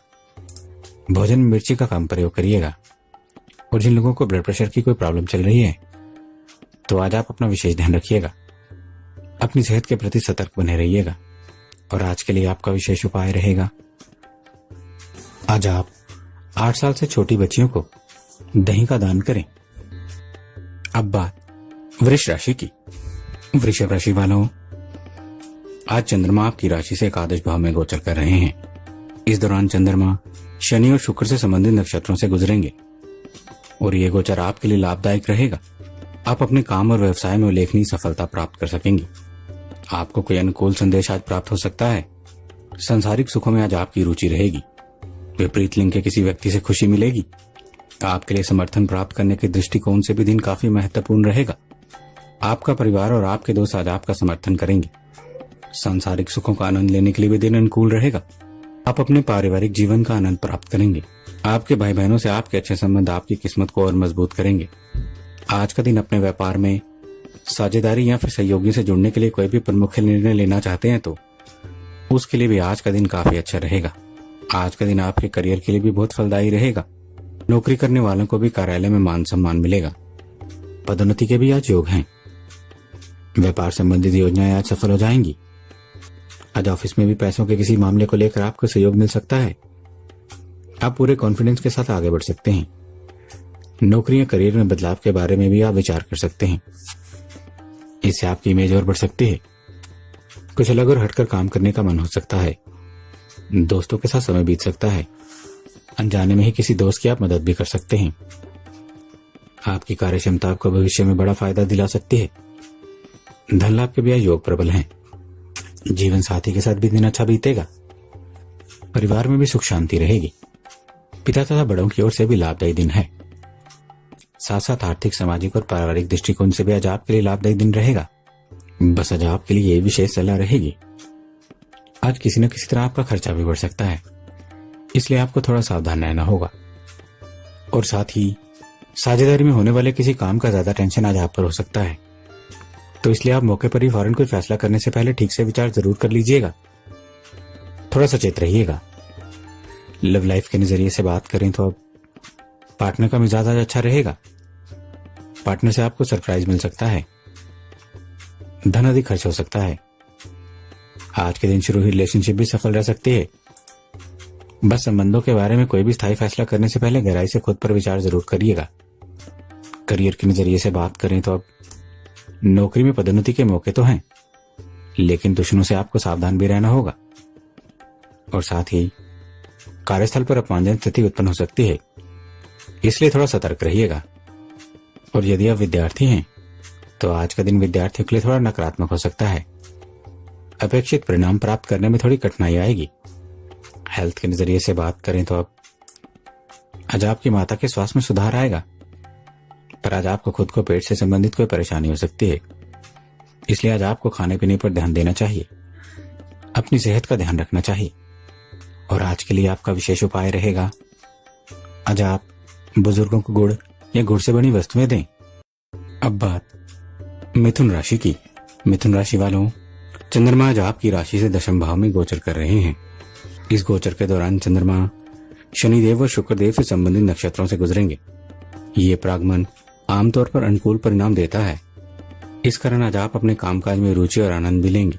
भोजन में मिर्ची का कम प्रयोग करिएगा। और जिन लोगों को ब्लड प्रेशर की कोई प्रॉब्लम चल रही है तो आज आप अपना विशेष ध्यान रखिएगा। अपनी सेहत के प्रति सतर्क बने रहिएगा। और आज के लिए आपका विशेष उपाय रहेगा, आज आप 8 साल से छोटी बच्चियों को दही का दान करें। अब बात वृष राशि की। वृषभ राशि वालों, आज चंद्रमा आपकी राशि से एकादश भाव में गोचर कर रहे हैं। इस दौरान चंद्रमा शनि और शुक्र से संबंधित नक्षत्रों से गुजरेंगे और ये गोचर आपके लिए लाभदायक रहेगा। आप अपने काम और व्यवसाय में उल्लेखनीय सफलता प्राप्त कर सकेंगे। आपको कोई अनुकूल संदेश आज प्राप्त हो सकता है। सांसारिक सुखों में आज आपकी रुचि रहेगी। विपरीत लिंग के किसी व्यक्ति से खुशी मिलेगी। आपके लिए समर्थन प्राप्त करने के दृष्टिकोण से भी दिन काफी महत्वपूर्ण रहेगा। आपका परिवार और आपके दोस्त आज आपका समर्थन करेंगे। सांसारिक सुखों का आनंद लेने के लिए भी दिन अनुकूल रहेगा। आप अपने पारिवारिक जीवन का आनंद प्राप्त करेंगे। आपके भाई बहनों से आपके अच्छे संबंध आपकी किस्मत को और मजबूत करेंगे। आज का दिन अपने व्यापार में साझेदारी या फिर सहयोगी से जुड़ने के लिए कोई भी प्रमुख निर्णय लेना चाहते हैं तो उसके लिए भी आज का दिन काफी अच्छा रहेगा। आज का दिन आपके करियर के लिए भी बहुत फलदायी रहेगा। नौकरी करने वालों को भी कार्यालय में मान सम्मान मिलेगा। पदोन्नति के भी आज योग हैं। व्यापार संबंधित योजनाएं आज सफल हो जाएंगी। आज ऑफिस में भी पैसों के किसी मामले को लेकर आपको सहयोग मिल सकता है। आप पूरे कॉन्फिडेंस के साथ आगे बढ़ सकते हैं। नौकरी या करियर में बदलाव के बारे में भी आप विचार कर सकते हैं। इससे आपकी इमेज और बढ़ सकती है। कुछ अलग और हटकर काम करने का मन हो सकता है। दोस्तों के साथ समय बीत सकता है। अनजाने में ही किसी दोस्त की आप मदद भी कर सकते हैं। आपकी कार्य क्षमता आपको भविष्य में बड़ा फायदा दिला सकती है। धन लाभ के भी योग प्रबल हैं। जीवन साथी के साथ भी दिन अच्छा बीतेगा। परिवार में भी सुख शांति रहेगी। पिता तथा बड़ों की ओर से भी लाभदायी दिन है। साथ साथ आर्थिक, सामाजिक और पारिवारिक दृष्टिकोण से भी आज आपके लिए लाभदायी दिन रहेगा। बस आज आपके लिए यही विशेष सलाह रहेगी। आज किसी न किसी तरह आपका खर्चा भी बढ़ सकता है, इसलिए आपको थोड़ा सावधान रहना होगा। और साथ ही साझेदारी में होने वाले किसी काम का ज्यादा टेंशन आज आप पर हो सकता है, तो इसलिए आप मौके पर ही फौरन कोई फैसला करने से पहले ठीक से विचार जरूर कर लीजिएगा। थोड़ा सचेत रहिएगा। लव लाइफ के नजरिए से बात करें तो अब पार्टनर का मिजाज आज अच्छा रहेगा। पार्टनर से आपको सरप्राइज मिल सकता है। धन अधिक खर्च हो सकता है। आज के दिन शुरू हुई रिलेशनशिप भी सफल रह सकती है। बस संबंधों के बारे में कोई भी स्थायी फैसला करने से पहले गहराई से खुद पर विचार जरूर करिएगा। करियर के नजरिए से बात करें तो अब नौकरी में पदोन्नति के मौके तो हैं, लेकिन दुश्मनों से आपको सावधान भी रहना होगा। और साथ ही कार्यस्थल पर अपमानजनक स्थिति उत्पन्न हो सकती है, इसलिए थोड़ा सतर्क रहिएगा। और यदि आप विद्यार्थी हैं तो आज का दिन विद्यार्थियों के लिए थोड़ा नकारात्मक हो सकता है। अपेक्षित परिणाम प्राप्त करने में थोड़ी कठिनाई आएगी। हेल्थ के नजरिए से बात करें तो अब आज आपकी माता के स्वास्थ्य में सुधार आएगा, पर आज आपको खुद को पेट से संबंधित कोई परेशानी हो सकती है, इसलिए आज आपको खाने पीने पर ध्यान देना चाहिए। अपनी सेहत का ध्यान रखना चाहिए। और आज के लिए आपका विशेष उपाय रहेगा, आज आप बुजुर्गों को गुड़ या गुड़ से बनी वस्तुएं दें। अब बात मिथुन राशि की। मिथुन राशि वालों, चंद्रमा आज आपकी राशि से दशम भाव में गोचर कर रहे हैं। इस गोचर के दौरान चंद्रमा शनिदेव और शुक्रदेव से संबंधित नक्षत्रों से गुजरेंगे। ये प्रागमन आमतौर पर अनुकूल परिणाम देता है। इस कारण आज आप अपने कामकाज में रुचि और आनंद भी लेंगे।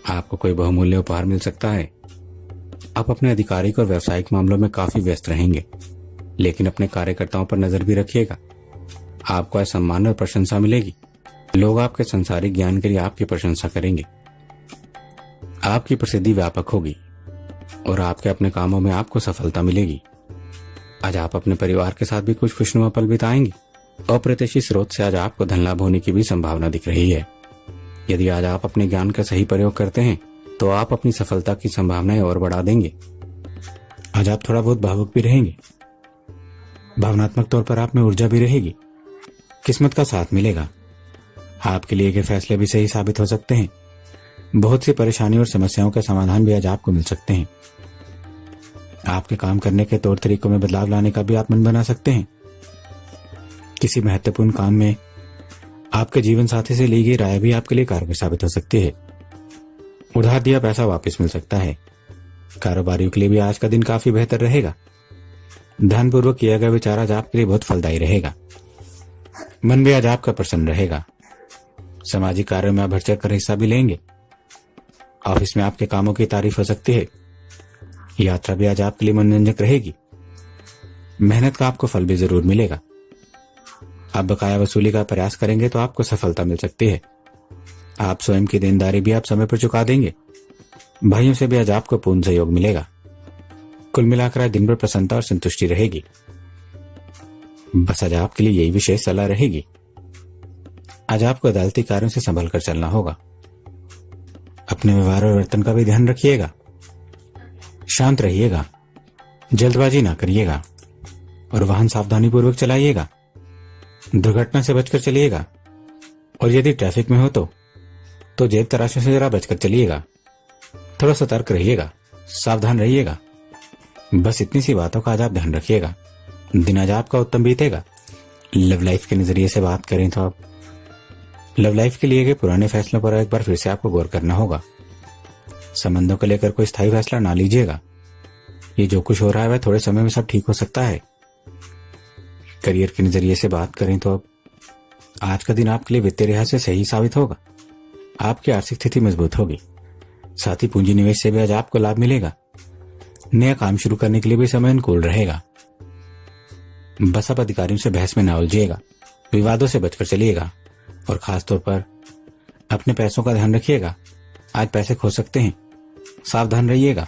आपको कोई बहुमूल्य उपहार मिल सकता है। आप अपने आधिकारिक और व्यावसायिक मामलों में काफी व्यस्त रहेंगे, लेकिन अपने कार्यकर्ताओं पर नजर भी रखिएगा। आपको आज सम्मान और प्रशंसा मिलेगी। लोग आपके सांसारिक ज्ञान के लिए आपकी प्रशंसा करेंगे। आपकी प्रसिद्धि व्यापक होगी और आपके अपने कामों में आपको सफलता मिलेगी। आज आप अपने परिवार के साथ भी कुछ खुशनुमा पल बिताएंगे। अप्रत्याशित स्रोत से आज आपको धन लाभ होने की भी संभावना दिख रही है। यदि आज आप अपने ज्ञान का सही प्रयोग करते हैं तो आप अपनी सफलता की संभावनाएं और बढ़ा देंगे। आज आप थोड़ा बहुत भावुक भी रहेंगे। भावनात्मक तौर पर आप में ऊर्जा भी रहेगी। किस्मत का साथ मिलेगा। आपके लिए के फैसले भी सही साबित हो सकते हैं। बहुत सी परेशानियों और समस्याओं के समाधान भी आज आपको मिल सकते हैं। आपके काम करने के तौर तरीकों में बदलाव लाने का भी आप मन बना सकते हैं। किसी महत्वपूर्ण काम में आपके जीवन साथी से ली गई राय भी आपके लिए कारगर साबित हो सकती है। उधार दिया पैसा वापस मिल सकता है। कारोबारियों के लिए भी आज का दिन काफी बेहतर रहेगा। ध्यानपूर्वक किया गया विचार आज आपके लिए बहुत फलदायी रहेगा। मन भी आज आपका प्रसन्न रहेगा। सामाजिक कार्यों में आप बढ़ चढ़ कर हिस्सा भी लेंगे। ऑफिस में आपके कामों की तारीफ हो सकती है। यात्रा भी आज आपके लिए मनोरंजक रहेगी। मेहनत का आपको फल भी जरूर मिलेगा। आप बकाया वसूली का प्रयास करेंगे तो आपको सफलता मिल सकती है। आप स्वयं की देनदारी भी आप समय पर चुका देंगे। भाइयों से भी आज आपको पूर्ण सहयोग मिलेगा। कुल मिलाकर आज दिन भर प्रसन्नता और संतुष्टि रहेगी। बस आज आपके लिए यही विशेष सलाह रहेगी। आज आपको अदालती कार्यों से संभल कर चलना होगा। अपने व्यवहार और वर्तन का भी ध्यान रखिएगा। शांत रहिएगा। जल्दबाजी ना करिएगा और वाहन सावधानी पूर्वक चलाइएगा। दुर्घटना से बचकर चलिएगा और यदि ट्रैफिक में हो तो तो जेब तराशों से जरा बचकर चलिएगा। थोड़ा सतर्क रहिएगा, सावधान रहिएगा। बस इतनी सी बातों का आज आप ध्यान रखिएगा। दिन आज आपका उत्तम बीतेगा। लव लाइफ के नजरिए से बात करें तो आप लव लाइफ के लिए पुराने फैसलों पर एक बार फिर से आपको गौर करना होगा। संबंधों को लेकर कोई स्थायी फैसला ना लीजिएगा। ये जो कुछ हो रहा है वह थोड़े समय में सब ठीक हो सकता है। करियर के नजरिए से बात करें तो अब आज का दिन आपके लिए वित्तीय लिहाज से सही साबित होगा। आपकी आर्थिक स्थिति मजबूत होगी। साथ ही पूंजी निवेश से भी आज आपको लाभ मिलेगा। नया काम शुरू करने के लिए भी समय अनुकूल रहेगा। बस आप अधिकारियों से बहस में ना उलझिएगा, विवादों से बचकर चलिएगा और खासतौर पर अपने पैसों का ध्यान रखिएगा। आज पैसे खो सकते हैं, सावधान रहिएगा।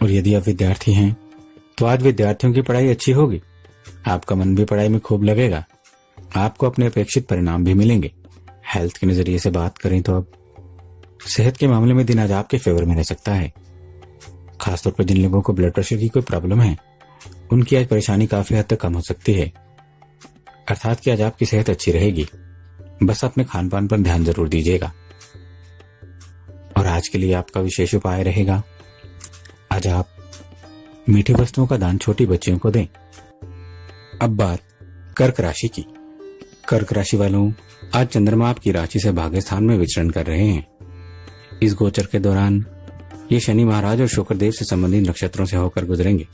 और यदि आप विद्यार्थी हैं तो आज विद्यार्थियों की पढ़ाई अच्छी होगी। आपका मन भी पढ़ाई में खूब लगेगा। आपको अपने अपेक्षित परिणाम भी मिलेंगे। हेल्थ के नजरिए से बात करें तो अब सेहत के मामले में दिन आज आपके फेवर में रह सकता है। खासतौर पर जिन लोगों को ब्लड प्रेशर की कोई प्रॉब्लम है उनकी आज परेशानी काफी हद तक कम हो सकती है। अर्थात कि आज आपकी सेहत अच्छी रहेगी। बस अपने खान पान पर ध्यान जरूर दीजिएगा। और आज के लिए आपका विशेष उपाय रहेगा, आज आप मीठी वस्तुओं का दान छोटी बच्चियों को दें। अब बात कर्क राशि की। कर्क राशि वालों, आज चंद्रमा आपकी राशि से भाग्य स्थान में विचरण कर रहे हैं। इस गोचर के दौरान ये शनि महाराज और शुक्रदेव से संबंधित नक्षत्रों से होकर गुजरेंगे।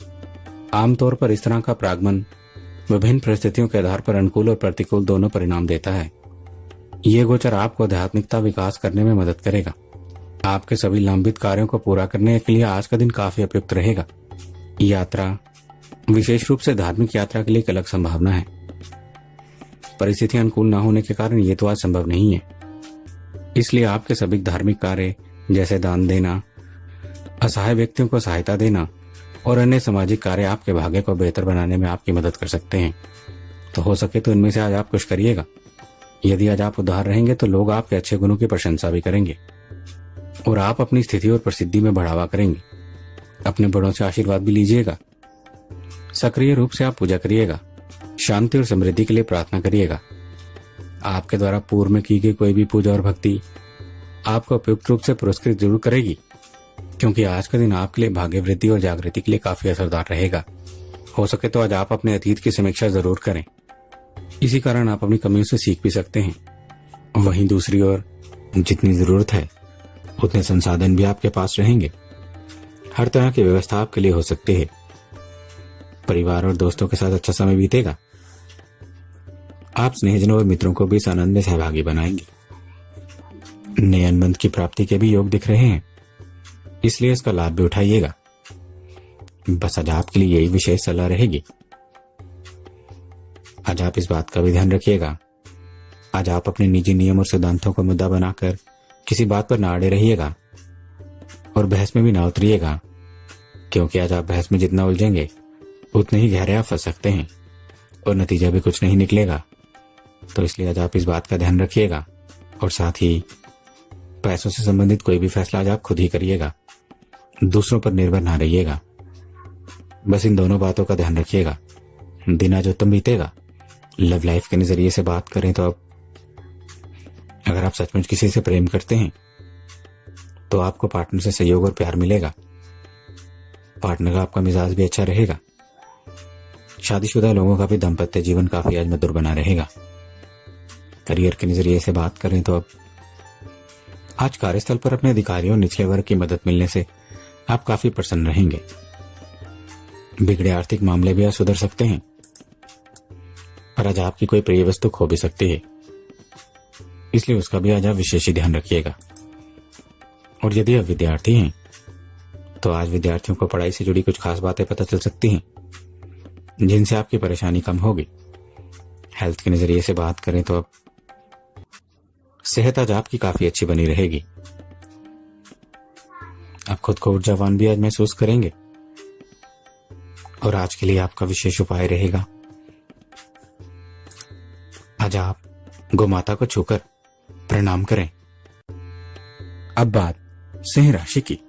आमतौर पर इस तरह का प्रागमन विभिन्न परिस्थितियों के आधार पर अनुकूल और प्रतिकूल दोनों परिणाम देता है। ये गोचर आपको आध्यात्मिकता विकास करने में मदद करेगा। आपके सभी लंबित कार्यों को पूरा करने के लिए आज का दिन काफी उपयुक्त रहेगा। यात्रा, विशेष रूप से धार्मिक यात्रा के लिए एक अलग संभावना है। परिस्थितियां अनुकूल न होने के कारण ये तो आज संभव नहीं है। इसलिए आपके सभी धार्मिक कार्य जैसे दान देना, असहाय व्यक्तियों को सहायता देना और अन्य सामाजिक कार्य आपके भाग्य को बेहतर बनाने में आपकी मदद कर सकते हैं। तो हो सके तो इनमें से आज आप कुछ करिएगा। यदि आज आप उदार रहेंगे तो लोग आपके अच्छे गुणों की प्रशंसा भी करेंगे और आप अपनी स्थिति और प्रसिद्धि में बढ़ावा करेंगे। अपने बड़ों से आशीर्वाद भी लीजिएगा। सक्रिय रूप से आप पूजा करिएगा। शांति और समृद्धि के लिए प्रार्थना करिएगा। आपके द्वारा पूर्व में की गई कोई भी पूजा और भक्ति आपको उपयुक्त रूप से पुरस्कृत जरूर करेगी, क्योंकि आज का दिन आपके लिए भाग्य वृद्धि और जागृति के लिए काफी असरदार रहेगा। हो सके तो आज आप अपने अतीत की समीक्षा जरूर करें। इसी कारण आप अपनी कमियों से सीख भी सकते हैं। वहीं दूसरी ओर जितनी जरूरत है उतने संसाधन भी आपके पास रहेंगे। हर तरह की व्यवस्था आपके लिए हो सकती है। परिवार और दोस्तों के साथ अच्छा समय बीतेगा। आप स्नेहजनों और मित्रों को भी इस आनंद में सहभागी बनाएंगे। नए अनुबंध की प्राप्ति के भी योग दिख रहे हैं, इसलिए इसका लाभ भी उठाइएगा। बस आज आपके लिए यही विशेष सलाह रहेगी। आज आप इस बात का भी ध्यान रखिएगा। आज आप अपने निजी नियम और सिद्धांतों को मुद्दा बनाकर किसी बात पर ना अड़े रहिएगा और बहस में भी ना उतरिएगा, क्योंकि आज आप बहस में जितना उलझेंगे उतने ही गहरे आप फंस सकते हैं और नतीजा भी कुछ नहीं निकलेगा। तो इसलिए आज आप इस बात का ध्यान रखिएगा और साथ ही पैसों से संबंधित कोई भी फैसला आज आप खुद ही करिएगा। दूसरों पर निर्भर ना रहिएगा। बस इन दोनों बातों का ध्यान रखिएगा। दिन आज उत्तम बीतेगा। लव लाइफ के नजरिए से बात करें तो अब अगर आप सचमुच किसी से प्रेम करते हैं तो आपको पार्टनर से सहयोग और प्यार मिलेगा। पार्टनर का आपका मिजाज भी अच्छा रहेगा। शादीशुदा लोगों का भी दाम्पत्य जीवन काफी आज मधुर बना रहेगा। करियर के नजरिए से बात करें तो अब आज कार्यस्थल पर अपने अधिकारियों और निचले वर्ग की मदद मिलने से आप काफी प्रसन्न रहेंगे। बिगड़े आर्थिक मामले भी आज सुधर सकते हैं, पर आज आपकी कोई प्रिय वस्तु खो भी सकती है, इसलिए उसका भी आज आप विशेष ही ध्यान रखिएगा। और यदि आप विद्यार्थी हैं तो आज विद्यार्थियों को पढ़ाई से जुड़ी कुछ खास बातें पता चल सकती हैं, जिनसे आपकी परेशानी कम होगी। हेल्थ के नजरिए से बात करें तो अब सेहत आज आपकी काफी अच्छी बनी रहेगी। आप खुद को ऊर्जावान भी आज महसूस करेंगे। और आज के लिए आपका विशेष उपाय रहेगा, आज आप गोमाता को छूकर प्रणाम करें। अब बात सिंह राशि की।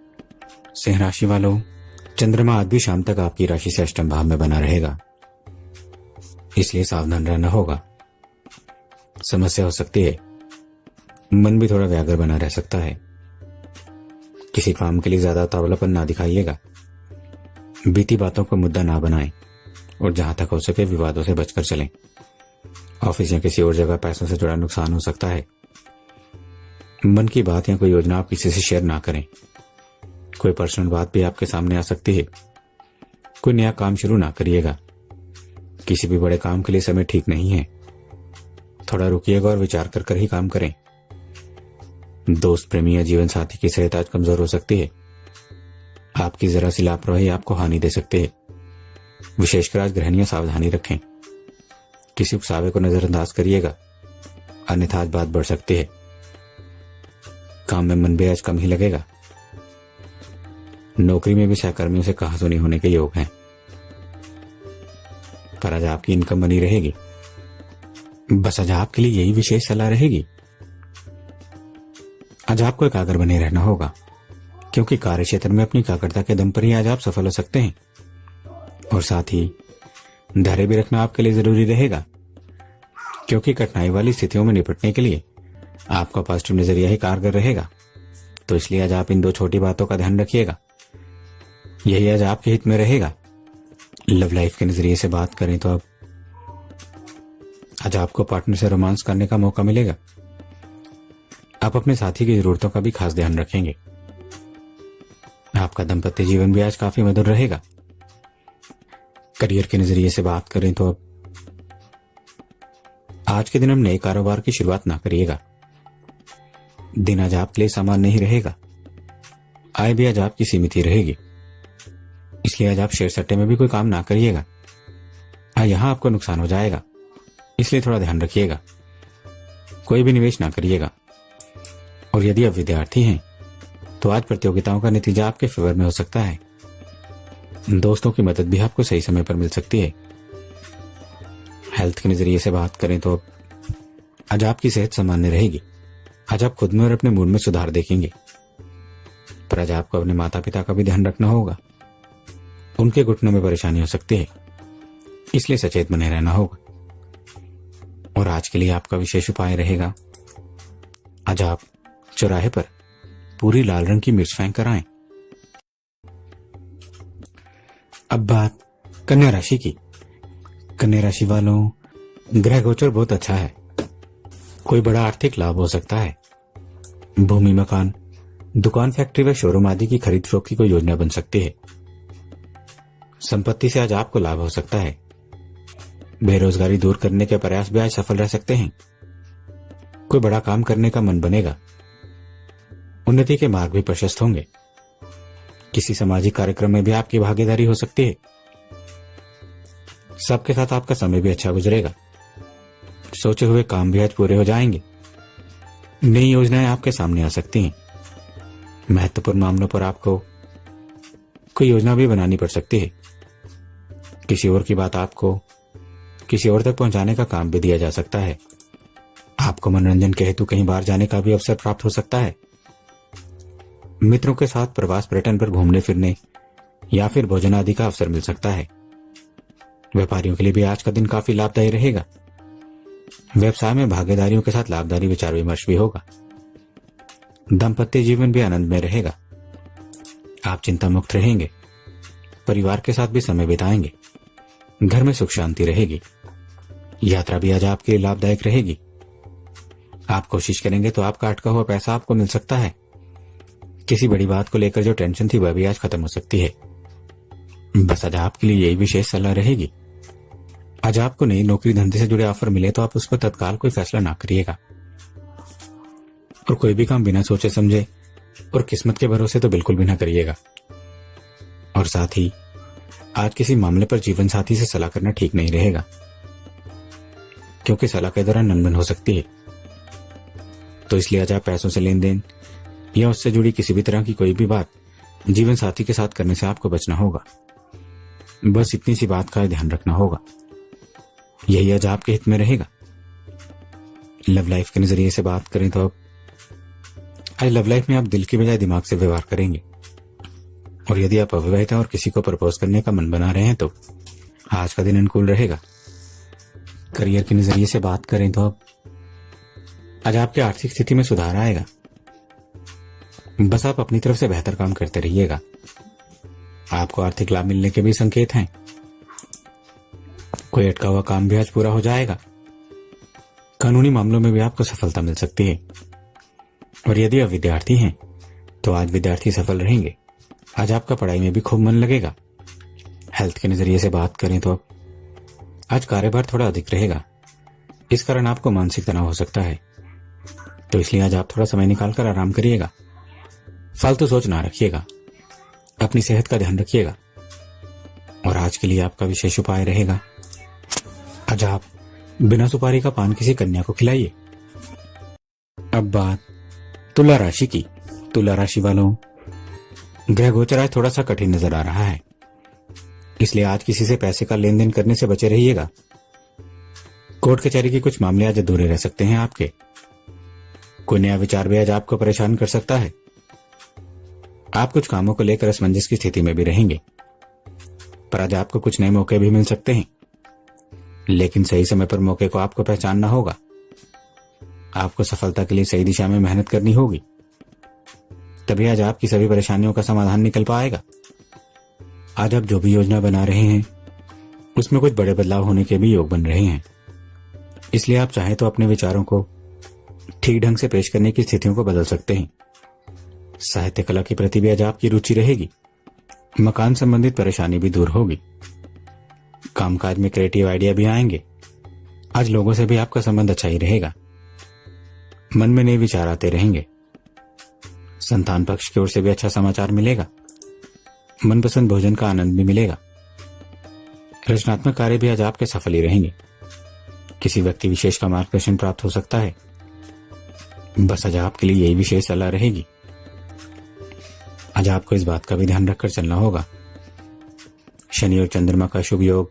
सिंह राशि वालों, चंद्रमा आज भी शाम तक आपकी राशि से अष्टम भाव में बना रहेगा, इसलिए सावधान रहना होगा। समस्या हो सकती है, मन भी थोड़ा व्याकुल बना रह सकता है। किसी काम के लिए ज्यादा तावलापन ना दिखाइएगा। बीती बातों को मुद्दा ना बनाएं और जहां तक हो सके विवादों से बचकर चलें। ऑफिस या किसी और जगह पैसों से जुड़ा नुकसान हो सकता है। मन की बात या कोई योजना आप किसी से शेयर ना करें। कोई पर्सनल बात भी आपके सामने आ सकती है। कोई नया काम शुरू ना करिएगा। किसी भी बड़े काम के लिए समय ठीक नहीं है। थोड़ा रुकिएगा और विचार कर कर ही काम करें। दोस्त, प्रेमी या जीवन साथी की सेहत आज कमजोर हो सकती है। आपकी जरा सी लापरवाही आपको हानि दे सकते हैं। विशेषकर आज गृहिणियां सावधानी रखें। किसी उकसावे को नजरअंदाज करिएगा, अन्यथा आज बात बढ़ सकती है। काम में मन भी आज कम ही लगेगा। नौकरी में भी सहकर्मियों से कहासुनी होने के योग हैं, पर आज आपकी इनकम बनी रहेगी। बस आज आपके लिए यही विशेष सलाह रहेगी। आज आपको एकाग्र बने रहना होगा, क्योंकि कार्य क्षेत्र में अपनी एकाग्रता के दम पर ही आज आप सफल हो सकते हैं। और साथ ही धैर्य भी रखना आपके लिए जरूरी रहेगा, क्योंकि कठिनाई वाली स्थितियों में निपटने के लिए आपका पॉजिटिव नजरिया ही कारगर रहेगा। तो इसलिए आज आप इन 2 छोटी बातों का ध्यान रखिएगा। यही आज आपके हित में रहेगा। लव लाइफ के नजरिए से बात करें तो अब आज आपको पार्टनर से रोमांस करने का मौका मिलेगा। आप अपने साथी की जरूरतों का भी खास ध्यान रखेंगे। आपका दाम्पत्य जीवन भी आज काफी मधुर रहेगा। करियर के नजरिए से बात करें तो अब आज के दिन हम नए कारोबार की शुरुआत ना करिएगा। दिन आज आपके लिए सामान्य नहीं रहेगा। आय भी आज आपकी सीमित ही रहेगी। इसलिए आज आप शेयर सट्टे में भी कोई काम ना करिएगा। यहां आपको नुकसान हो जाएगा, इसलिए थोड़ा ध्यान रखिएगा। कोई भी निवेश ना करिएगा। और यदि आप विद्यार्थी हैं तो आज प्रतियोगिताओं का नतीजा आपके फेवर में हो सकता है। दोस्तों की मदद भी आपको सही समय पर मिल सकती है। हेल्थ के नजरिए से बात करें तो आज आपकी सेहत सामान्य रहेगी। आज आप खुद में और अपने मूड में सुधार देखेंगे। पर आज आपको अपने माता पिता का भी ध्यान रखना होगा। उनके घुटनों में परेशानी हो सकती है, इसलिए सचेत बने रहना होगा। और आज के लिए आपका विशेष उपाय रहेगा, आज आप चौराहे पर पूरी लाल रंग की मिर्च फेंक कर आएं। अब बात कन्या राशि की। कन्या राशि वालों, ग्रह गोचर बहुत अच्छा है। कोई बड़ा आर्थिक लाभ हो सकता है। भूमि, मकान, दुकान, फैक्ट्री व शोरूम आदि की खरीद फरोख्त की कोई योजना बन सकती है। संपत्ति से आज आपको लाभ हो सकता है। बेरोजगारी दूर करने के प्रयास भी आज सफल रह सकते हैं। कोई बड़ा काम करने का मन बनेगा। उन्नति के मार्ग भी प्रशस्त होंगे। किसी सामाजिक कार्यक्रम में भी आपकी भागीदारी हो सकती है। सबके साथ आपका समय भी अच्छा गुजरेगा। सोचे हुए काम भी आज पूरे हो जाएंगे। नई योजनाएं आपके सामने आ सकती हैं। महत्वपूर्ण मामलों पर आपको कोई योजना भी बनानी पड़ सकती है। किसी और की बात आपको किसी और तक पहुंचाने का काम भी दिया जा सकता है। आपको मनोरंजन के हेतु कहीं बाहर जाने का भी अवसर प्राप्त हो सकता है। मित्रों के साथ प्रवास पर्यटन पर घूमने फिरने या फिर भोजन आदि का अवसर मिल सकता है। व्यापारियों के लिए भी आज का दिन काफी लाभदायी रहेगा। व्यवसाय में भागीदारियों के साथ लाभदायी विचार विमर्श भी होगा। दाम्पत्य जीवन भी आनंद में रहेगा। आप चिंता मुक्त रहेंगे। परिवार के साथ भी समय बिताएंगे। घर में सुख शांति रहेगी। यात्रा भी आज आपके लिए लाभदायक रहेगी। आप कोशिश करेंगे तो आपका अटका हुआ पैसा आपको मिल सकता है। किसी बड़ी बात को लेकर जो टेंशन थी वह भी आज खत्म हो सकती है। बस आज आपके लिए यही विशेष सलाह रहेगी। आज आपको नई नौकरी धंधे से जुड़े ऑफर मिले तो आप उस पर तत्काल कोई फैसला ना करिएगा। और कोई भी काम बिना सोचे समझे और किस्मत के भरोसे तो बिल्कुल भी ना करिएगा। और साथ ही आज किसी मामले पर जीवन साथी से सलाह करना ठीक नहीं रहेगा, क्योंकि सलाह के दौरान अनबन हो सकती है। तो इसलिए आज आप पैसों से लेन देन या उससे जुड़ी किसी भी तरह की कोई भी बात जीवन साथी के साथ करने से आपको बचना होगा। बस इतनी सी बात का ध्यान रखना होगा। यही आज आपके हित में रहेगा। लव लाइफ के नजरिए से बात करें तो अब आज लव लाइफ में आप दिल की बजाय दिमाग से व्यवहार करेंगे। और यदि आप अविवाहित हैं और किसी को प्रपोज करने का मन बना रहे हैं तो आज का दिन अनुकूल रहेगा। करियर के नजरिए से बात करें तो अब आज आपकी आर्थिक स्थिति में सुधार आएगा। बस आप अपनी तरफ से बेहतर काम करते रहिएगा। आपको आर्थिक लाभ मिलने के भी संकेत हैं। कोई अटका हुआ काम भी आज पूरा हो जाएगा। कानूनी मामलों में भी आपको सफलता मिल सकती है। और यदि आप विद्यार्थी हैं तो आज विद्यार्थी सफल रहेंगे। आज आपका पढ़ाई में भी खूब मन लगेगा। हेल्थ के नजरिए से बात करें तो आज कार्यभार थोड़ा अधिक रहेगा। इस कारण आपको मानसिक तनाव हो सकता है, तो इसलिए आज आप थोड़ा समय निकालकर आराम करिएगा। फालतू सोच ना रखिएगा, अपनी सेहत का ध्यान रखिएगा। और आज के लिए आपका विशेष उपाय रहेगा, आज आप बिना सुपारी का पान किसी कन्या को खिलाइए। अब बात तुला राशि की। तुला राशि वालों, ग्रह गोचर आज थोड़ा सा कठिन नजर आ रहा है, इसलिए आज किसी से पैसे का लेन देन करने से बचे रहिएगा। कोर्ट कचहरी के कुछ मामले आज अधूरे रह सकते हैं आपके। कोई नया विचार भी आज आपको परेशान कर सकता है। आप कुछ कामों को लेकर असमंजस की स्थिति में भी रहेंगे, पर आज आपको कुछ नए मौके भी मिल सकते हैं, लेकिन सही समय पर मौके को आपको पहचानना होगा। आपको सफलता के लिए सही दिशा में मेहनत करनी होगी, तभी आज आपकी सभी परेशानियों का समाधान निकल पाएगा। आज आप जो भी योजना बना रहे हैं उसमें कुछ बड़े बदलाव होने के भी योग बन रहे हैं, इसलिए आप चाहें तो अपने विचारों को ठीक ढंग से पेश करने की स्थितियों को बदल सकते हैं। साहित्य कला के प्रति भी आज आपकी रुचि रहेगी। मकान संबंधित परेशानी भी दूर होगी। कामकाज में क्रिएटिव आइडिया भी आएंगे। आज लोगों से भी आपका संबंध अच्छा ही रहेगा। मन में नए विचार आते रहेंगे। संतान पक्ष की ओर से भी अच्छा समाचार मिलेगा। मनपसंद भोजन का आनंद भी मिलेगा। रचनात्मक कार्य भी आज आपके सफल ही रहेंगे। किसी व्यक्ति विशेष का मार्गदर्शन प्राप्त हो सकता है। बस आज आपके लिए यही विशेष सलाह रहेगी। आज आपको इस बात का भी ध्यान रखकर चलना होगा। शनि और चंद्रमा का शुभ योग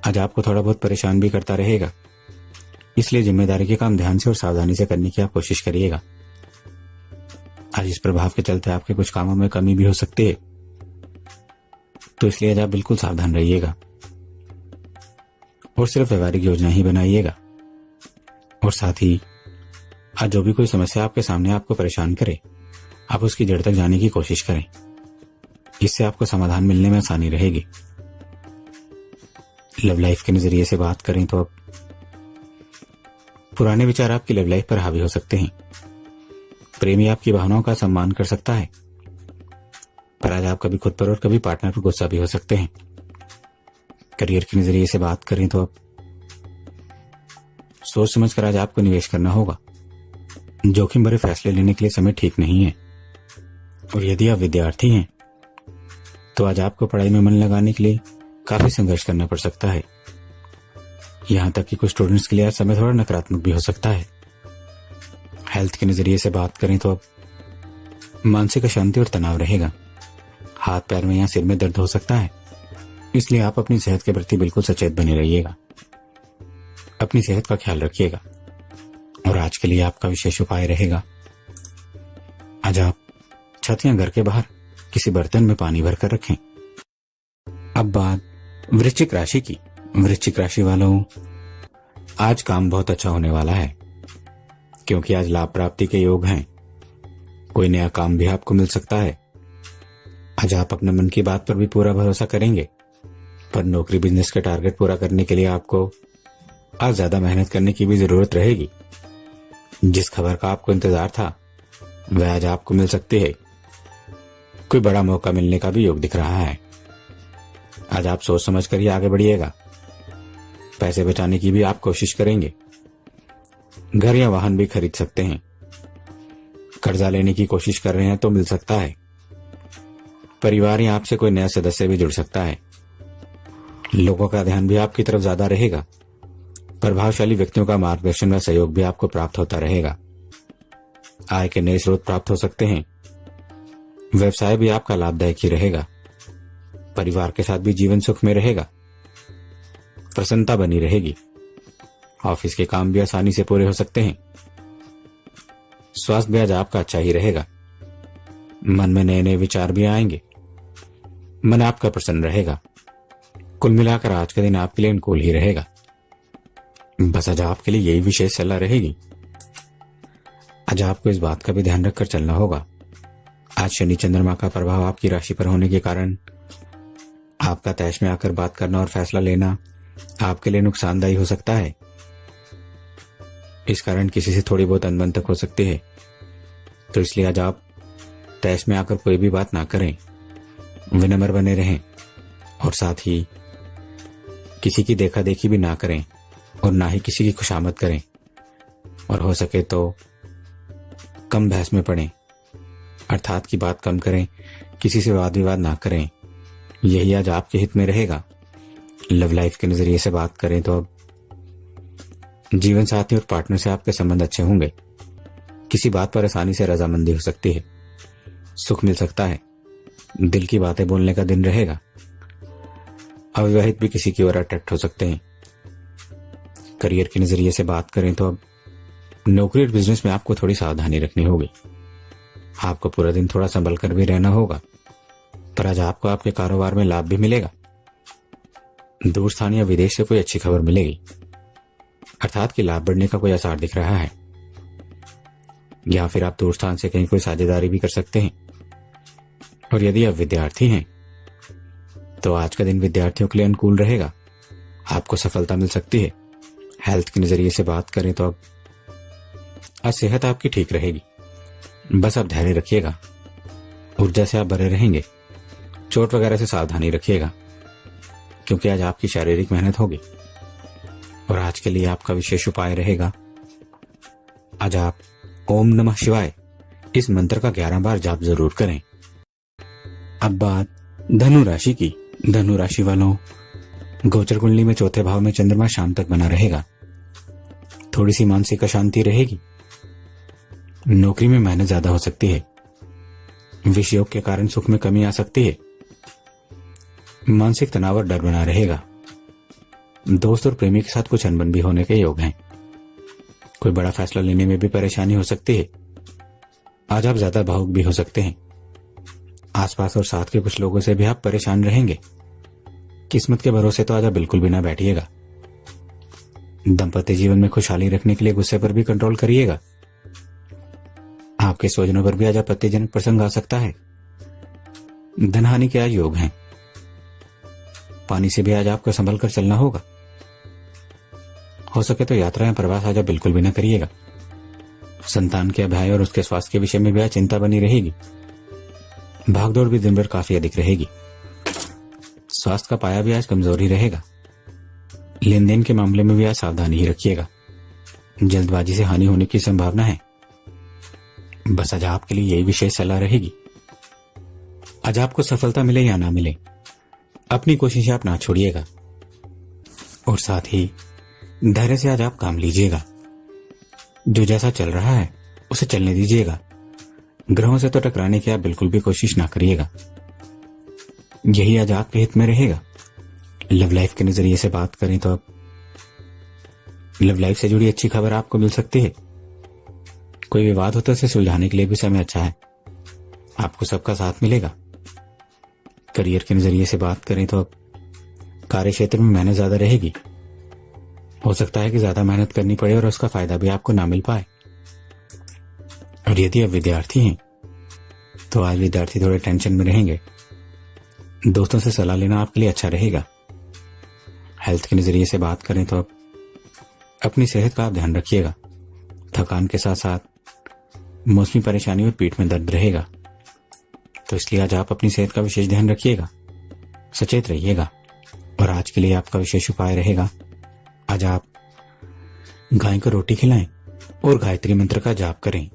आज आपको थोड़ा बहुत परेशान भी करता रहेगा, इसलिए जिम्मेदारी के काम ध्यान से और सावधानी से करने की आप कोशिश करिएगा। आज इस प्रभाव के चलते आपके कुछ कामों में कमी भी हो सकती है, तो इसलिए आज आप बिल्कुल सावधान रहिएगा और सिर्फ व्यवहारिक योजना ही बनाइएगा। और साथ ही आज जो भी कोई समस्या आपके सामने आपको परेशान करे, आप उसकी जड़ तक जाने की कोशिश करें। इससे आपको समाधान मिलने में आसानी रहेगी। लव लाइफ के नजरिए से बात करें तो अब पुराने विचार आपकी लव लाइफ पर हावी हो सकते हैं। प्रेमी आपकी भावनाओं का सम्मान कर सकता है, पर आज आप कभी खुद पर और कभी पार्टनर पर गुस्सा भी हो सकते हैं। करियर के नजरिए से बात करें तो अब सोच समझकर आज आपको निवेश करना होगा। जोखिम भरे फैसले लेने के लिए समय ठीक नहीं है। और यदि आप विद्यार्थी हैं तो आज आपको पढ़ाई में मन लगाने के लिए काफी संघर्ष करना पड़ सकता है। यहां तक कि कुछ स्टूडेंट्स के लिए आज समय थोड़ा नकारात्मक भी हो सकता है। हेल्थ के नजरिए से बात करें तो अब मानसिक अशांति और तनाव रहेगा। हाथ पैर में या सिर में दर्द हो सकता है, इसलिए आप अपनी सेहत के प्रति बिल्कुल सचेत बने रहिएगा। अपनी सेहत का ख्याल रखिएगा। और आज के लिए आपका विशेष उपाय रहेगा, आज आप छत या घर के बाहर किसी बर्तन में पानी भरकर रखें। अब बात वृश्चिक राशि की। वृश्चिक राशि वालों, आज काम बहुत अच्छा होने वाला है, क्योंकि आज लाभ प्राप्ति के योग हैं। कोई नया काम भी आपको मिल सकता है। आज आप अपने मन की बात पर भी पूरा भरोसा करेंगे, पर नौकरी बिजनेस के टारगेट पूरा करने के लिए आपको आज ज्यादा मेहनत करने की भी जरूरत रहेगी। जिस खबर का आपको इंतजार था वह आज आपको मिल सकती है। कोई बड़ा मौका मिलने का भी योग दिख रहा है। आज आप सोच समझ कर ही आगे बढ़िएगा। पैसे बचाने की भी आप कोशिश करेंगे। घर या वाहन भी खरीद सकते हैं। कर्जा लेने की कोशिश कर रहे हैं तो मिल सकता है। परिवार या आपसे कोई नया सदस्य भी जुड़ सकता है। लोगों का ध्यान भी आपकी तरफ ज्यादा रहेगा। प्रभावशाली व्यक्तियों का मार्गदर्शन व सहयोग भी आपको प्राप्त होता रहेगा। आय के नए स्रोत प्राप्त हो सकते हैं। व्यवसाय भी आपका लाभदायक ही रहेगा। परिवार के साथ भी जीवन सुख में रहेगा। प्रसन्नता बनी रहेगी। ऑफिस के काम भी आसानी से पूरे हो सकते हैं। स्वास्थ्य भी आज आपका अच्छा ही रहेगा। मन में नए नए विचार भी आएंगे। मन आपका प्रसन्न रहेगा। कुल मिलाकर आज का दिन आपके लिए अनुकूल ही रहेगा। बस आज आपके लिए यही विशेष सलाह रहेगी। आज आपको इस बात का भी ध्यान रखकर चलना होगा। आज शनि चंद्रमा का प्रभाव आपकी राशि पर होने के कारण आपका तैश में आकर बात करना और फैसला लेना आपके लिए नुकसानदायी हो सकता है। इस कारण किसी से थोड़ी बहुत अनबन तक हो सकती है। तो इसलिए आज आप तैश में आकर कोई भी बात ना करें, विनम्र बने रहें और साथ ही किसी की देखा देखी भी ना करें और ना ही किसी की खुशामद करें, और हो सके तो कम बहस में पड़ें, अर्थात की बात कम करें, किसी से वाद विवाद ना करें। यही आज आपके हित में रहेगा। लव लाइफ के नजरिए से बात करें तो अब जीवन साथी और पार्टनर से आपके संबंध अच्छे होंगे। किसी बात पर आसानी से रजामंदी हो सकती है, सुख मिल सकता है, दिल की बातें बोलने का दिन रहेगा। अविवाहित भी किसी की ओर अट्रैक्ट हो सकते हैं। करियर के नजरिए से बात करें तो अब नौकरी और बिजनेस में आपको थोड़ी सावधानी रखनी होगी। आपको पूरा दिन थोड़ा संभल कर भी रहना होगा, पर आज आपको आपके कारोबार में लाभ भी मिलेगा। दूर स्थान या विदेश से कोई अच्छी खबर मिलेगी, अर्थात कि लाभ बढ़ने का कोई आसार दिख रहा है। या फिर आप दूर स्थान से कहीं कोई साझेदारी भी कर सकते हैं। और यदि आप विद्यार्थी हैं तो आज का दिन विद्यार्थियों के लिए अनुकूल रहेगा, आपको सफलता मिल सकती है। हेल्थ के नजरिए से बात करें तो अब आज सेहत आपकी ठीक रहेगी, बस आप धैर्य रखिएगा, ऊर्जा से आप भरे रहेंगे। चोट वगैरह से सावधानी रखिएगा, क्योंकि आज आपकी शारीरिक मेहनत होगी। और आज के लिए आपका विशेष उपाय रहेगा, आज आप ओम नमः शिवाय इस मंत्र का 11 बार जाप जरूर करें। अब बात धनु राशि की। धनु राशि वालों, गोचर कुंडली में चौथे भाव में चंद्रमा शाम तक बना रहेगा। थोड़ी सी मानसिक अशांति रहेगी। नौकरी में मेहनत ज्यादा हो सकती है। विष योग के कारण सुख में कमी आ सकती है। मानसिक तनाव और डर बना रहेगा। दोस्त और प्रेमी के साथ कुछ अनबन भी होने के योग हैं। कोई बड़ा फैसला लेने में भी परेशानी हो सकती है। आज आप ज्यादा भावुक भी हो सकते हैं। आसपास और साथ के कुछ लोगों से भी आप परेशान रहेंगे। किस्मत के भरोसे तो आज आप बिल्कुल भी ना बैठिएगा। दाम्पत्य जीवन में खुशहाली रखने के लिए गुस्से पर भी कंट्रोल करिएगा। आपके स्वजनों पर भी आज आपत्तिजनक प्रसंग आ सकता है। धन हानि के आज योग हैं। पानी से भी आज आपको संभल कर चलना होगा। हो सके तो यात्रा या प्रवास आज आप बिल्कुल भी ना करिएगा। संतान के अभाव और उसके स्वास्थ्य के विषय में भी आज चिंता बनी रहेगी। भागदौड़ भी दिन भर काफी अधिक रहेगी। स्वास्थ्य का पाया भी आज कमजोर ही रहेगा। लेन देन के मामले में भी आज सावधानी ही रखिएगा। जल्दबाजी से हानि होने की संभावना है। बस आज आपके लिए यही विशेष सलाह रहेगी। आज आपको सफलता मिले या ना मिले, अपनी कोशिशें आप ना छोड़िएगा और साथ ही धैर्य से आज आप काम लीजिएगा। जो जैसा चल रहा है उसे चलने दीजिएगा। ग्रहों से तो टकराने की आप बिल्कुल भी कोशिश ना करिएगा। यही आज आपके हित में रहेगा। लव लाइफ के नजरिए से बात करें तो अब लव लाइफ से जुड़ी अच्छी खबर आपको मिल सकती है। कोई विवाद हो तो उसे सुलझाने के लिए भी समय अच्छा है। आपको सबका साथ मिलेगा। करियर के नजरिए से बात करें तो अब कार्य क्षेत्र में मेहनत ज्यादा रहेगी। हो सकता है कि ज्यादा मेहनत करनी पड़े और उसका फायदा भी आपको ना मिल पाए। और यदि आप विद्यार्थी हैं तो आज विद्यार्थी थोड़े टेंशन में रहेंगे। दोस्तों से सलाह लेना आपके लिए अच्छा रहेगा। हेल्थ के नजरिए से बात करें तो अब अपनी सेहत का आप ध्यान रखिएगा। थकान के साथ साथ मौसमी परेशानी और पीठ में दर्द रहेगा, तो इसलिए आज आप अपनी सेहत का विशेष ध्यान रखिएगा, सचेत रहिएगा। और आज के लिए आपका विशेष उपाय रहेगा, आज आप गाय को रोटी खिलाएं और गायत्री मंत्र का जाप करें।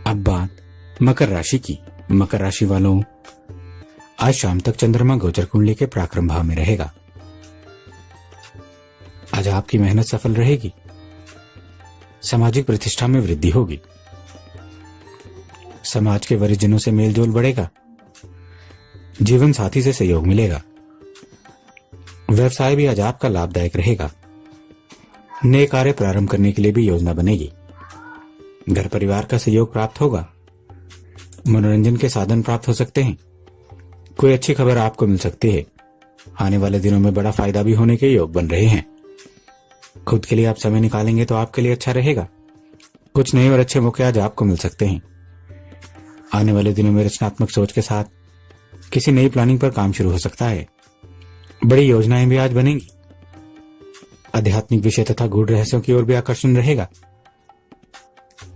अब बात मकर राशि की। मकर राशि वालों, आज शाम तक चंद्रमा गोचर कुंडली के पराक्रम भाव में रहेगा। आज आपकी मेहनत सफल रहेगी। सामाजिक प्रतिष्ठा में वृद्धि होगी। समाज के वरिष्ठजनों से मेलजोल बढ़ेगा। जीवन साथी से सहयोग मिलेगा। व्यवसाय भी आज आपका लाभदायक रहेगा। नए कार्य प्रारंभ करने के लिए भी योजना बनेगी। घर परिवार का सहयोग प्राप्त होगा। मनोरंजन के साधन प्राप्त हो सकते हैं। कोई अच्छी खबर आपको मिल सकती है। आने वाले दिनों में बड़ा फायदा भी होने के योग बन रहे हैं। खुद के लिए आप समय निकालेंगे तो आपके लिए अच्छा रहेगा। कुछ नए और अच्छे मौके आज आपको मिल सकते हैं। आने वाले दिनों में रचनात्मक सोच के साथ किसी नई प्लानिंग पर काम शुरू हो सकता है। बड़ी योजनाएं भी आज बनेंगी। आध्यात्मिक विषय तथा गूढ़ रहस्यों की ओर भी आकर्षण रहेगा।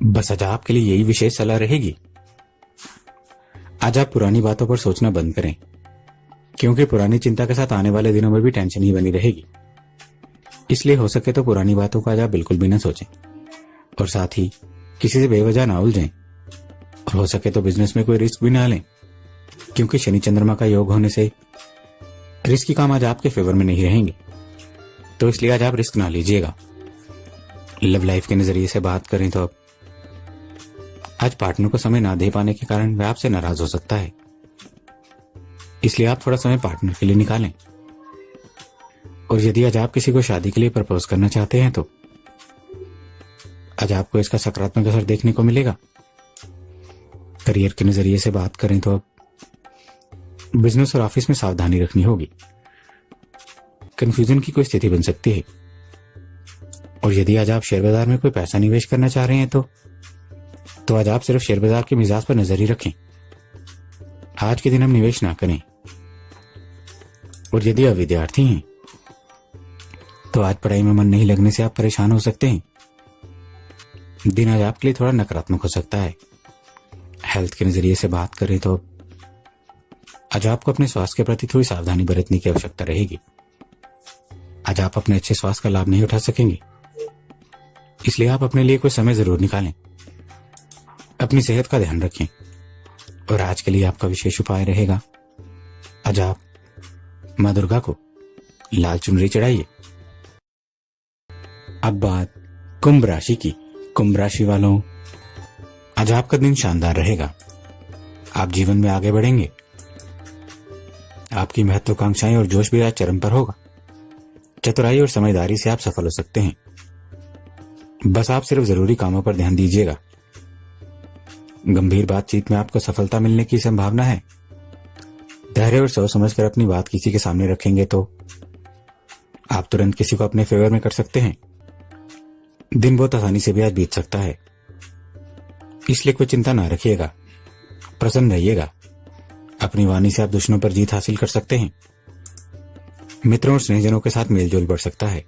बस आज आपके लिए यही विशेष सलाह रहेगी। आज आप पुरानी बातों पर सोचना बंद करें, क्योंकि पुरानी चिंता के साथ आने वाले दिनों में भी टेंशन ही बनी रहेगी। इसलिए हो सके तो पुरानी बातों का आज आप बिल्कुल भी ना सोचें और साथ ही किसी से बेवजह ना उलझें और हो सके तो बिजनेस में कोई रिस्क भी ना लें, क्योंकि शनि चंद्रमा का योग होने से रिस्क काम आज आपके फेवर में नहीं रहेंगे। तो इसलिए आज आप रिस्क ना लीजिएगा। लव लाइफ के नजरिए से बात करें तो अब आज पार्टनर को समय ना दे पाने के कारण वह आपसे नाराज हो सकता है। इसलिए आप थोड़ा समय पार्टनर के लिए निकालें। और यदि आज आप किसी को शादी के लिए प्रपोज करना चाहते हैं तो आज आपको इसका सकारात्मक असर देखने को मिलेगा। करियर के नजरिए से बात करें तो अब बिजनेस और ऑफिस में सावधानी रखनी होगी। कंफ्यूजन की कोई स्थिति बन सकती है। और यदि आज आप शेयर बाजार में कोई पैसा निवेश करना चाह रहे हैं तो आज आप सिर्फ शेयर बाजार के मिजाज पर नजर ही रखें। आज के दिन हम निवेश ना करें। और यदि आप विद्यार्थी हैं तो आज पढ़ाई में मन नहीं लगने से आप परेशान हो सकते हैं। दिन आज आपके लिए थोड़ा नकारात्मक हो सकता है। हेल्थ के नजरिए से बात करें तो आज आपको अपने स्वास्थ्य के प्रति थोड़ी सावधानी बरतने की आवश्यकता रहेगी। आज आप अपने अच्छे स्वास्थ्य का लाभ नहीं उठा सकेंगे, इसलिए आप अपने लिए कोई समय जरूर निकालें। अपनी सेहत का ध्यान रखें। और आज के लिए आपका विशेष उपाय रहेगा, आज आप मां दुर्गा को लाल चुनरी चढ़ाइए। अब बात कुंभ राशि की। कुंभ राशि वालों, आज आपका दिन शानदार रहेगा। आप जीवन में आगे बढ़ेंगे। आपकी महत्वाकांक्षाएं और जोश भी आज चरम पर होगा। चतुराई और समझदारी से आप सफल हो सकते हैं। बस आप सिर्फ जरूरी कामों पर ध्यान दीजिएगा। गंभीर बातचीत में आपको सफलता मिलने की संभावना है। धैर्य और सोच समझकर अपनी बात किसी के सामने रखेंगे तो आप तुरंत किसी को अपने फेवर में कर सकते हैं। दिन बहुत आसानी से भी आज बीत सकता है, इसलिए कोई चिंता ना रखिएगा। प्रसन्न रहिएगा। अपनी वाणी से आप दुश्मनों पर जीत हासिल कर सकते हैं। मित्रों और स्नेहजनों के साथ मेलजोल बढ़ सकता है।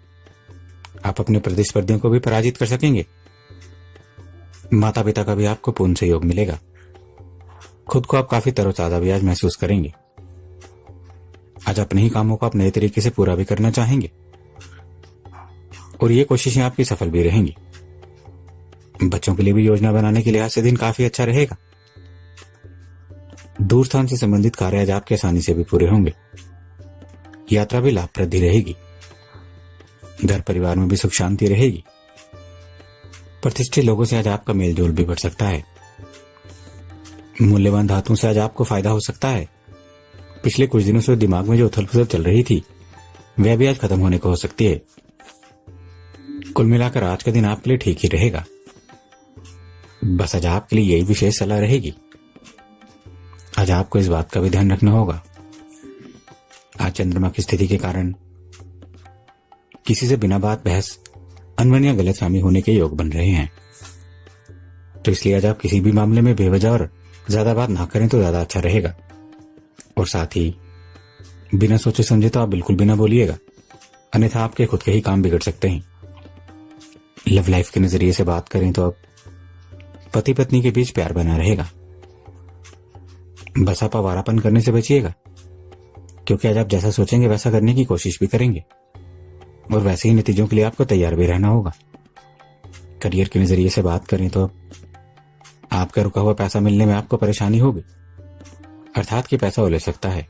आप अपने प्रतिस्पर्धियों को भी पराजित कर सकेंगे। माता पिता का भी आपको पूर्ण सहयोग मिलेगा। खुद को आप काफी तरोताजा भी आज महसूस करेंगे। आज अपने ही कामों को आप नए तरीके से पूरा भी करना चाहेंगे और ये कोशिशें आपकी सफल भी रहेंगी। बच्चों के लिए भी योजना बनाने के लिहाज से दिन काफी अच्छा रहेगा। दूर स्थान से संबंधित कार्य आज आपके आसानी से भी पूरे होंगे। यात्रा भी लाभप्रद रहेगी। घर परिवार में भी सुख शांति रहेगी। प्रतिष्ठित लोगों से आज आपका मेलजोल भी बढ़ सकता है। मूल्यवान धातुओं से आज आपको फायदा हो सकता है। पिछले कुछ दिनों से दिमाग में जो उथल पुथल चल रही थी वह भी आज खत्म होने को हो सकती है। कुल मिलाकर आज का दिन आपके लिए ठीक ही रहेगा। बस आज आपके लिए यही विशेष सलाह रहेगी। आज आपको इस बात का भी ध्यान रखना होगा, आज चंद्रमा की स्थिति के कारण किसी से बिना बात बहस, अनबन या गलतफहमी होने के योग बन रहे हैं। तो इसलिए आज आप किसी भी मामले में बेवजह और ज्यादा बात ना करें तो ज्यादा अच्छा रहेगा। और साथ ही बिना सोचे समझे तो आप बिल्कुल भी ना बोलिएगा, अन्यथा आपके खुद के ही काम बिगड़ सकते हैं। लव लाइफ के नजरिए से बात करें तो अब पति पत्नी के बीच प्यार बना रहेगा। बस आप आवारापन करने से बचिएगा, क्योंकि आज आप जैसा सोचेंगे वैसा करने की कोशिश भी करेंगे और वैसे ही नतीजों के लिए आपको तैयार भी रहना होगा। करियर के नजरिए से बात करें तो आपका रुका हुआ पैसा मिलने में आपको परेशानी होगी, अर्थात कि पैसा उलझ सकता है।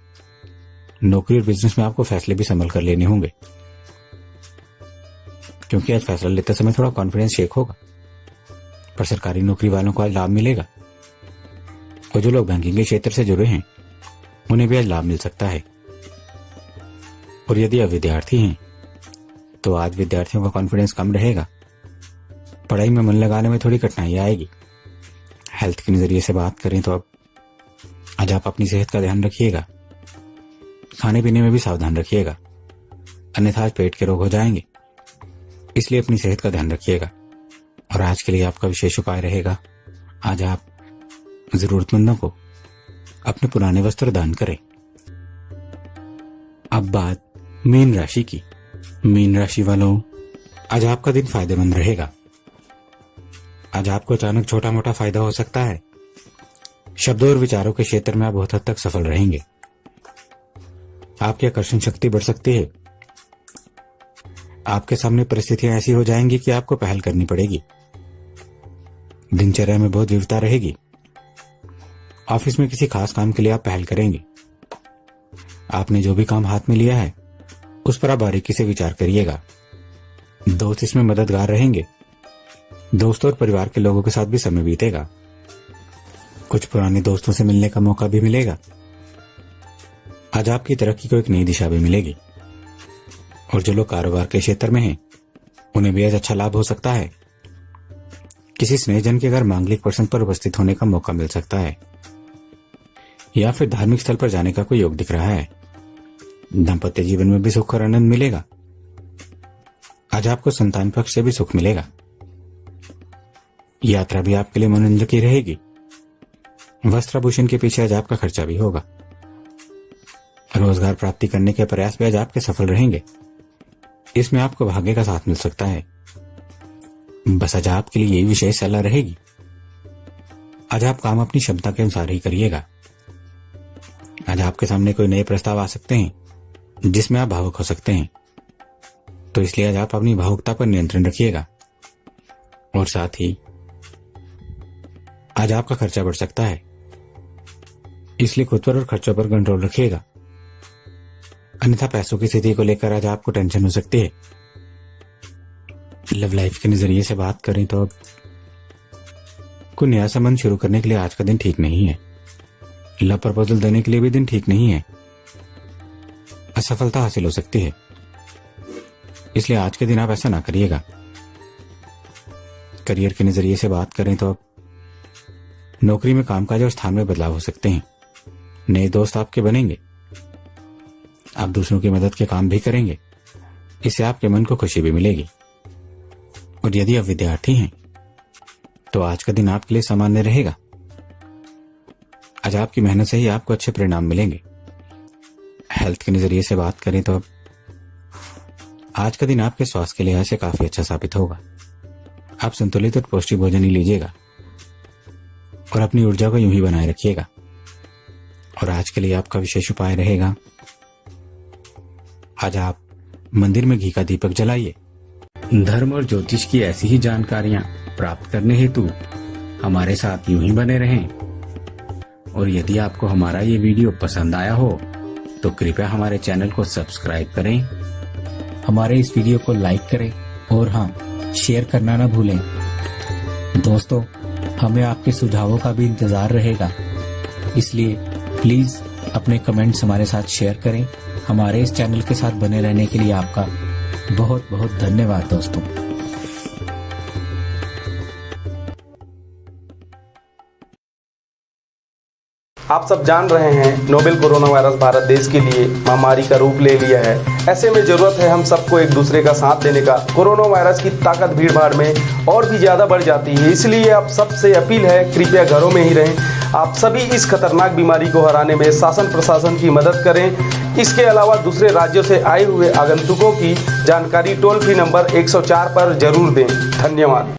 नौकरी और बिजनेस में आपको फैसले भी संभल कर लेने होंगे, क्योंकि आज फैसला लेते समय थोड़ा कॉन्फिडेंस शेक होगा। पर सरकारी नौकरी वालों को आज लाभ मिलेगा और जो लोग बैंकिंग के क्षेत्र से जुड़े हैं उन्हें भी आज लाभ मिल सकता है। और यदि आप विद्यार्थी हैं तो आज विद्यार्थियों का कॉन्फिडेंस कम रहेगा। पढ़ाई में मन लगाने में थोड़ी कठिनाई आएगी। हेल्थ के नजरिए से बात करें तो अब आज आप अपनी सेहत का ध्यान रखिएगा। खाने पीने में भी सावधान रखिएगा, अन्यथा आज पेट के रोग हो जाएंगे। इसलिए अपनी सेहत का ध्यान रखिएगा और आज के लिए आपका विशेष उपाय रहेगा, आज आप जरूरतमंदों को अपने पुराने वस्त्र दान करें। अब बात मीन राशि की। मीन राशि वालों, आज आपका दिन फायदेमंद रहेगा। आज आपको अचानक छोटा मोटा फायदा हो सकता है। शब्दों और विचारों के क्षेत्र में आप बहुत हद तक सफल रहेंगे। आपकी आकर्षण शक्ति बढ़ सकती है। आपके सामने परिस्थितियां ऐसी हो जाएंगी कि आपको पहल करनी पड़ेगी। दिनचर्या में बहुत विविधता रहेगी। ऑफिस में किसी खास काम के लिए आप पहल करेंगे। आपने जो भी काम हाथ में लिया है उस पर आप बारीकी से विचार करिएगा। दोस्त इसमें मददगार रहेंगे। दोस्तों और परिवार के लोगों के साथ भी समय बीतेगा। कुछ पुराने दोस्तों से मिलने का मौका भी मिलेगा। आज आपकी तरक्की को एक नई दिशा भी मिलेगी। और जो लोग कारोबार के क्षेत्र में हैं, उन्हें भी आज अच्छा लाभ हो सकता है। किसी स्नेहजन के घर मांगलिक प्रसंग पर उपस्थित होने का मौका मिल सकता है, या फिर धार्मिक स्थल पर जाने का कोई योग दिख रहा है। दाम्पत्य जीवन में भी सुख और आनंद मिलेगा। आज आपको संतान पक्ष से भी सुख मिलेगा। यात्रा भी आपके लिए मनोरंजक की रहेगी। वस्त्राभूषण के पीछे आज आपका खर्चा भी होगा। रोजगार प्राप्ति करने के प्रयास भी आज आपके सफल रहेंगे। इसमें आपको भाग्य का साथ मिल सकता है। बस आज आपके लिए यही विशेष सलाह रहेगी, आज आप काम अपनी क्षमता के अनुसार ही करिएगा। आज आपके सामने कोई नए प्रस्ताव आ सकते हैं जिसमें आप भावुक हो सकते हैं, तो इसलिए आज आप अपनी भावुकता पर नियंत्रण रखिएगा। और साथ ही आज आपका खर्चा बढ़ सकता है, इसलिए खुद पर और खर्चों पर कंट्रोल रखिएगा। अन्यथा पैसों की स्थिति को लेकर आज आपको टेंशन हो सकती है। लव लाइफ के नजरिए से बात करें तो अब कोई नया संबंध शुरू करने के लिए आज का दिन ठीक नहीं है। लव प्रपोजल देने के लिए भी दिन ठीक नहीं है। असफलता हासिल हो सकती है, इसलिए आज के दिन आप ऐसा ना करिएगा। करियर के नजरिए से बात करें तो अब नौकरी में कामकाज और स्थान में बदलाव हो सकते हैं। नए दोस्त आपके बनेंगे। आप दूसरों की मदद के काम भी करेंगे, इससे आपके मन को खुशी भी मिलेगी। और यदि आप विद्यार्थी हैं तो आज का दिन आपके लिए सामान्य रहेगा। आज आपकी मेहनत से ही आपको अच्छे परिणाम मिलेंगे। हेल्थ के नजरिए से बात करें तो अब आज का दिन आपके स्वास्थ्य के लिहाज से काफी अच्छा साबित होगा। आप संतुलित और पौष्टिक भोजन ही लीजिएगा और अपनी ऊर्जा को यूं ही बनाए रखिएगा। और आज के लिए आपका विशेष उपाय रहेगा, आज आप मंदिर में घी का दीपक जलाइए। धर्म और ज्योतिष की ऐसी ही जानकारियां प्राप्त करने हेतु हमारे साथ यूं ही बने रहें। और यदि आपको हमारा ये वीडियो पसंद आया हो तो कृपया हमारे चैनल को सब्सक्राइब करें, हमारे इस वीडियो को लाइक करें और हाँ, शेयर करना ना भूलें। दोस्तों, हमें आपके सुझावों का भी इंतजार रहेगा, इसलिए प्लीज अपने कमेंट्स हमारे साथ शेयर करें। हमारे इस चैनल के साथ बने रहने के लिए आपका बहुत बहुत धन्यवाद दोस्तों। आप सब जान रहे हैं नोवेल कोरोना वायरस भारत देश के लिए महामारी का रूप ले लिया है। ऐसे में जरूरत है हम सबको एक दूसरे का साथ देने का। कोरोना वायरस की ताकत भीड़ भाड़ में और भी ज़्यादा बढ़ जाती है, इसलिए आप सबसे अपील है कृपया घरों में ही रहें। आप सभी इस खतरनाक बीमारी को हराने में शासन प्रशासन की मदद करें। इसके अलावा दूसरे राज्यों से आए हुए आगंतुकों की जानकारी टोल फ्री नंबर 104 पर जरूर दें। धन्यवाद।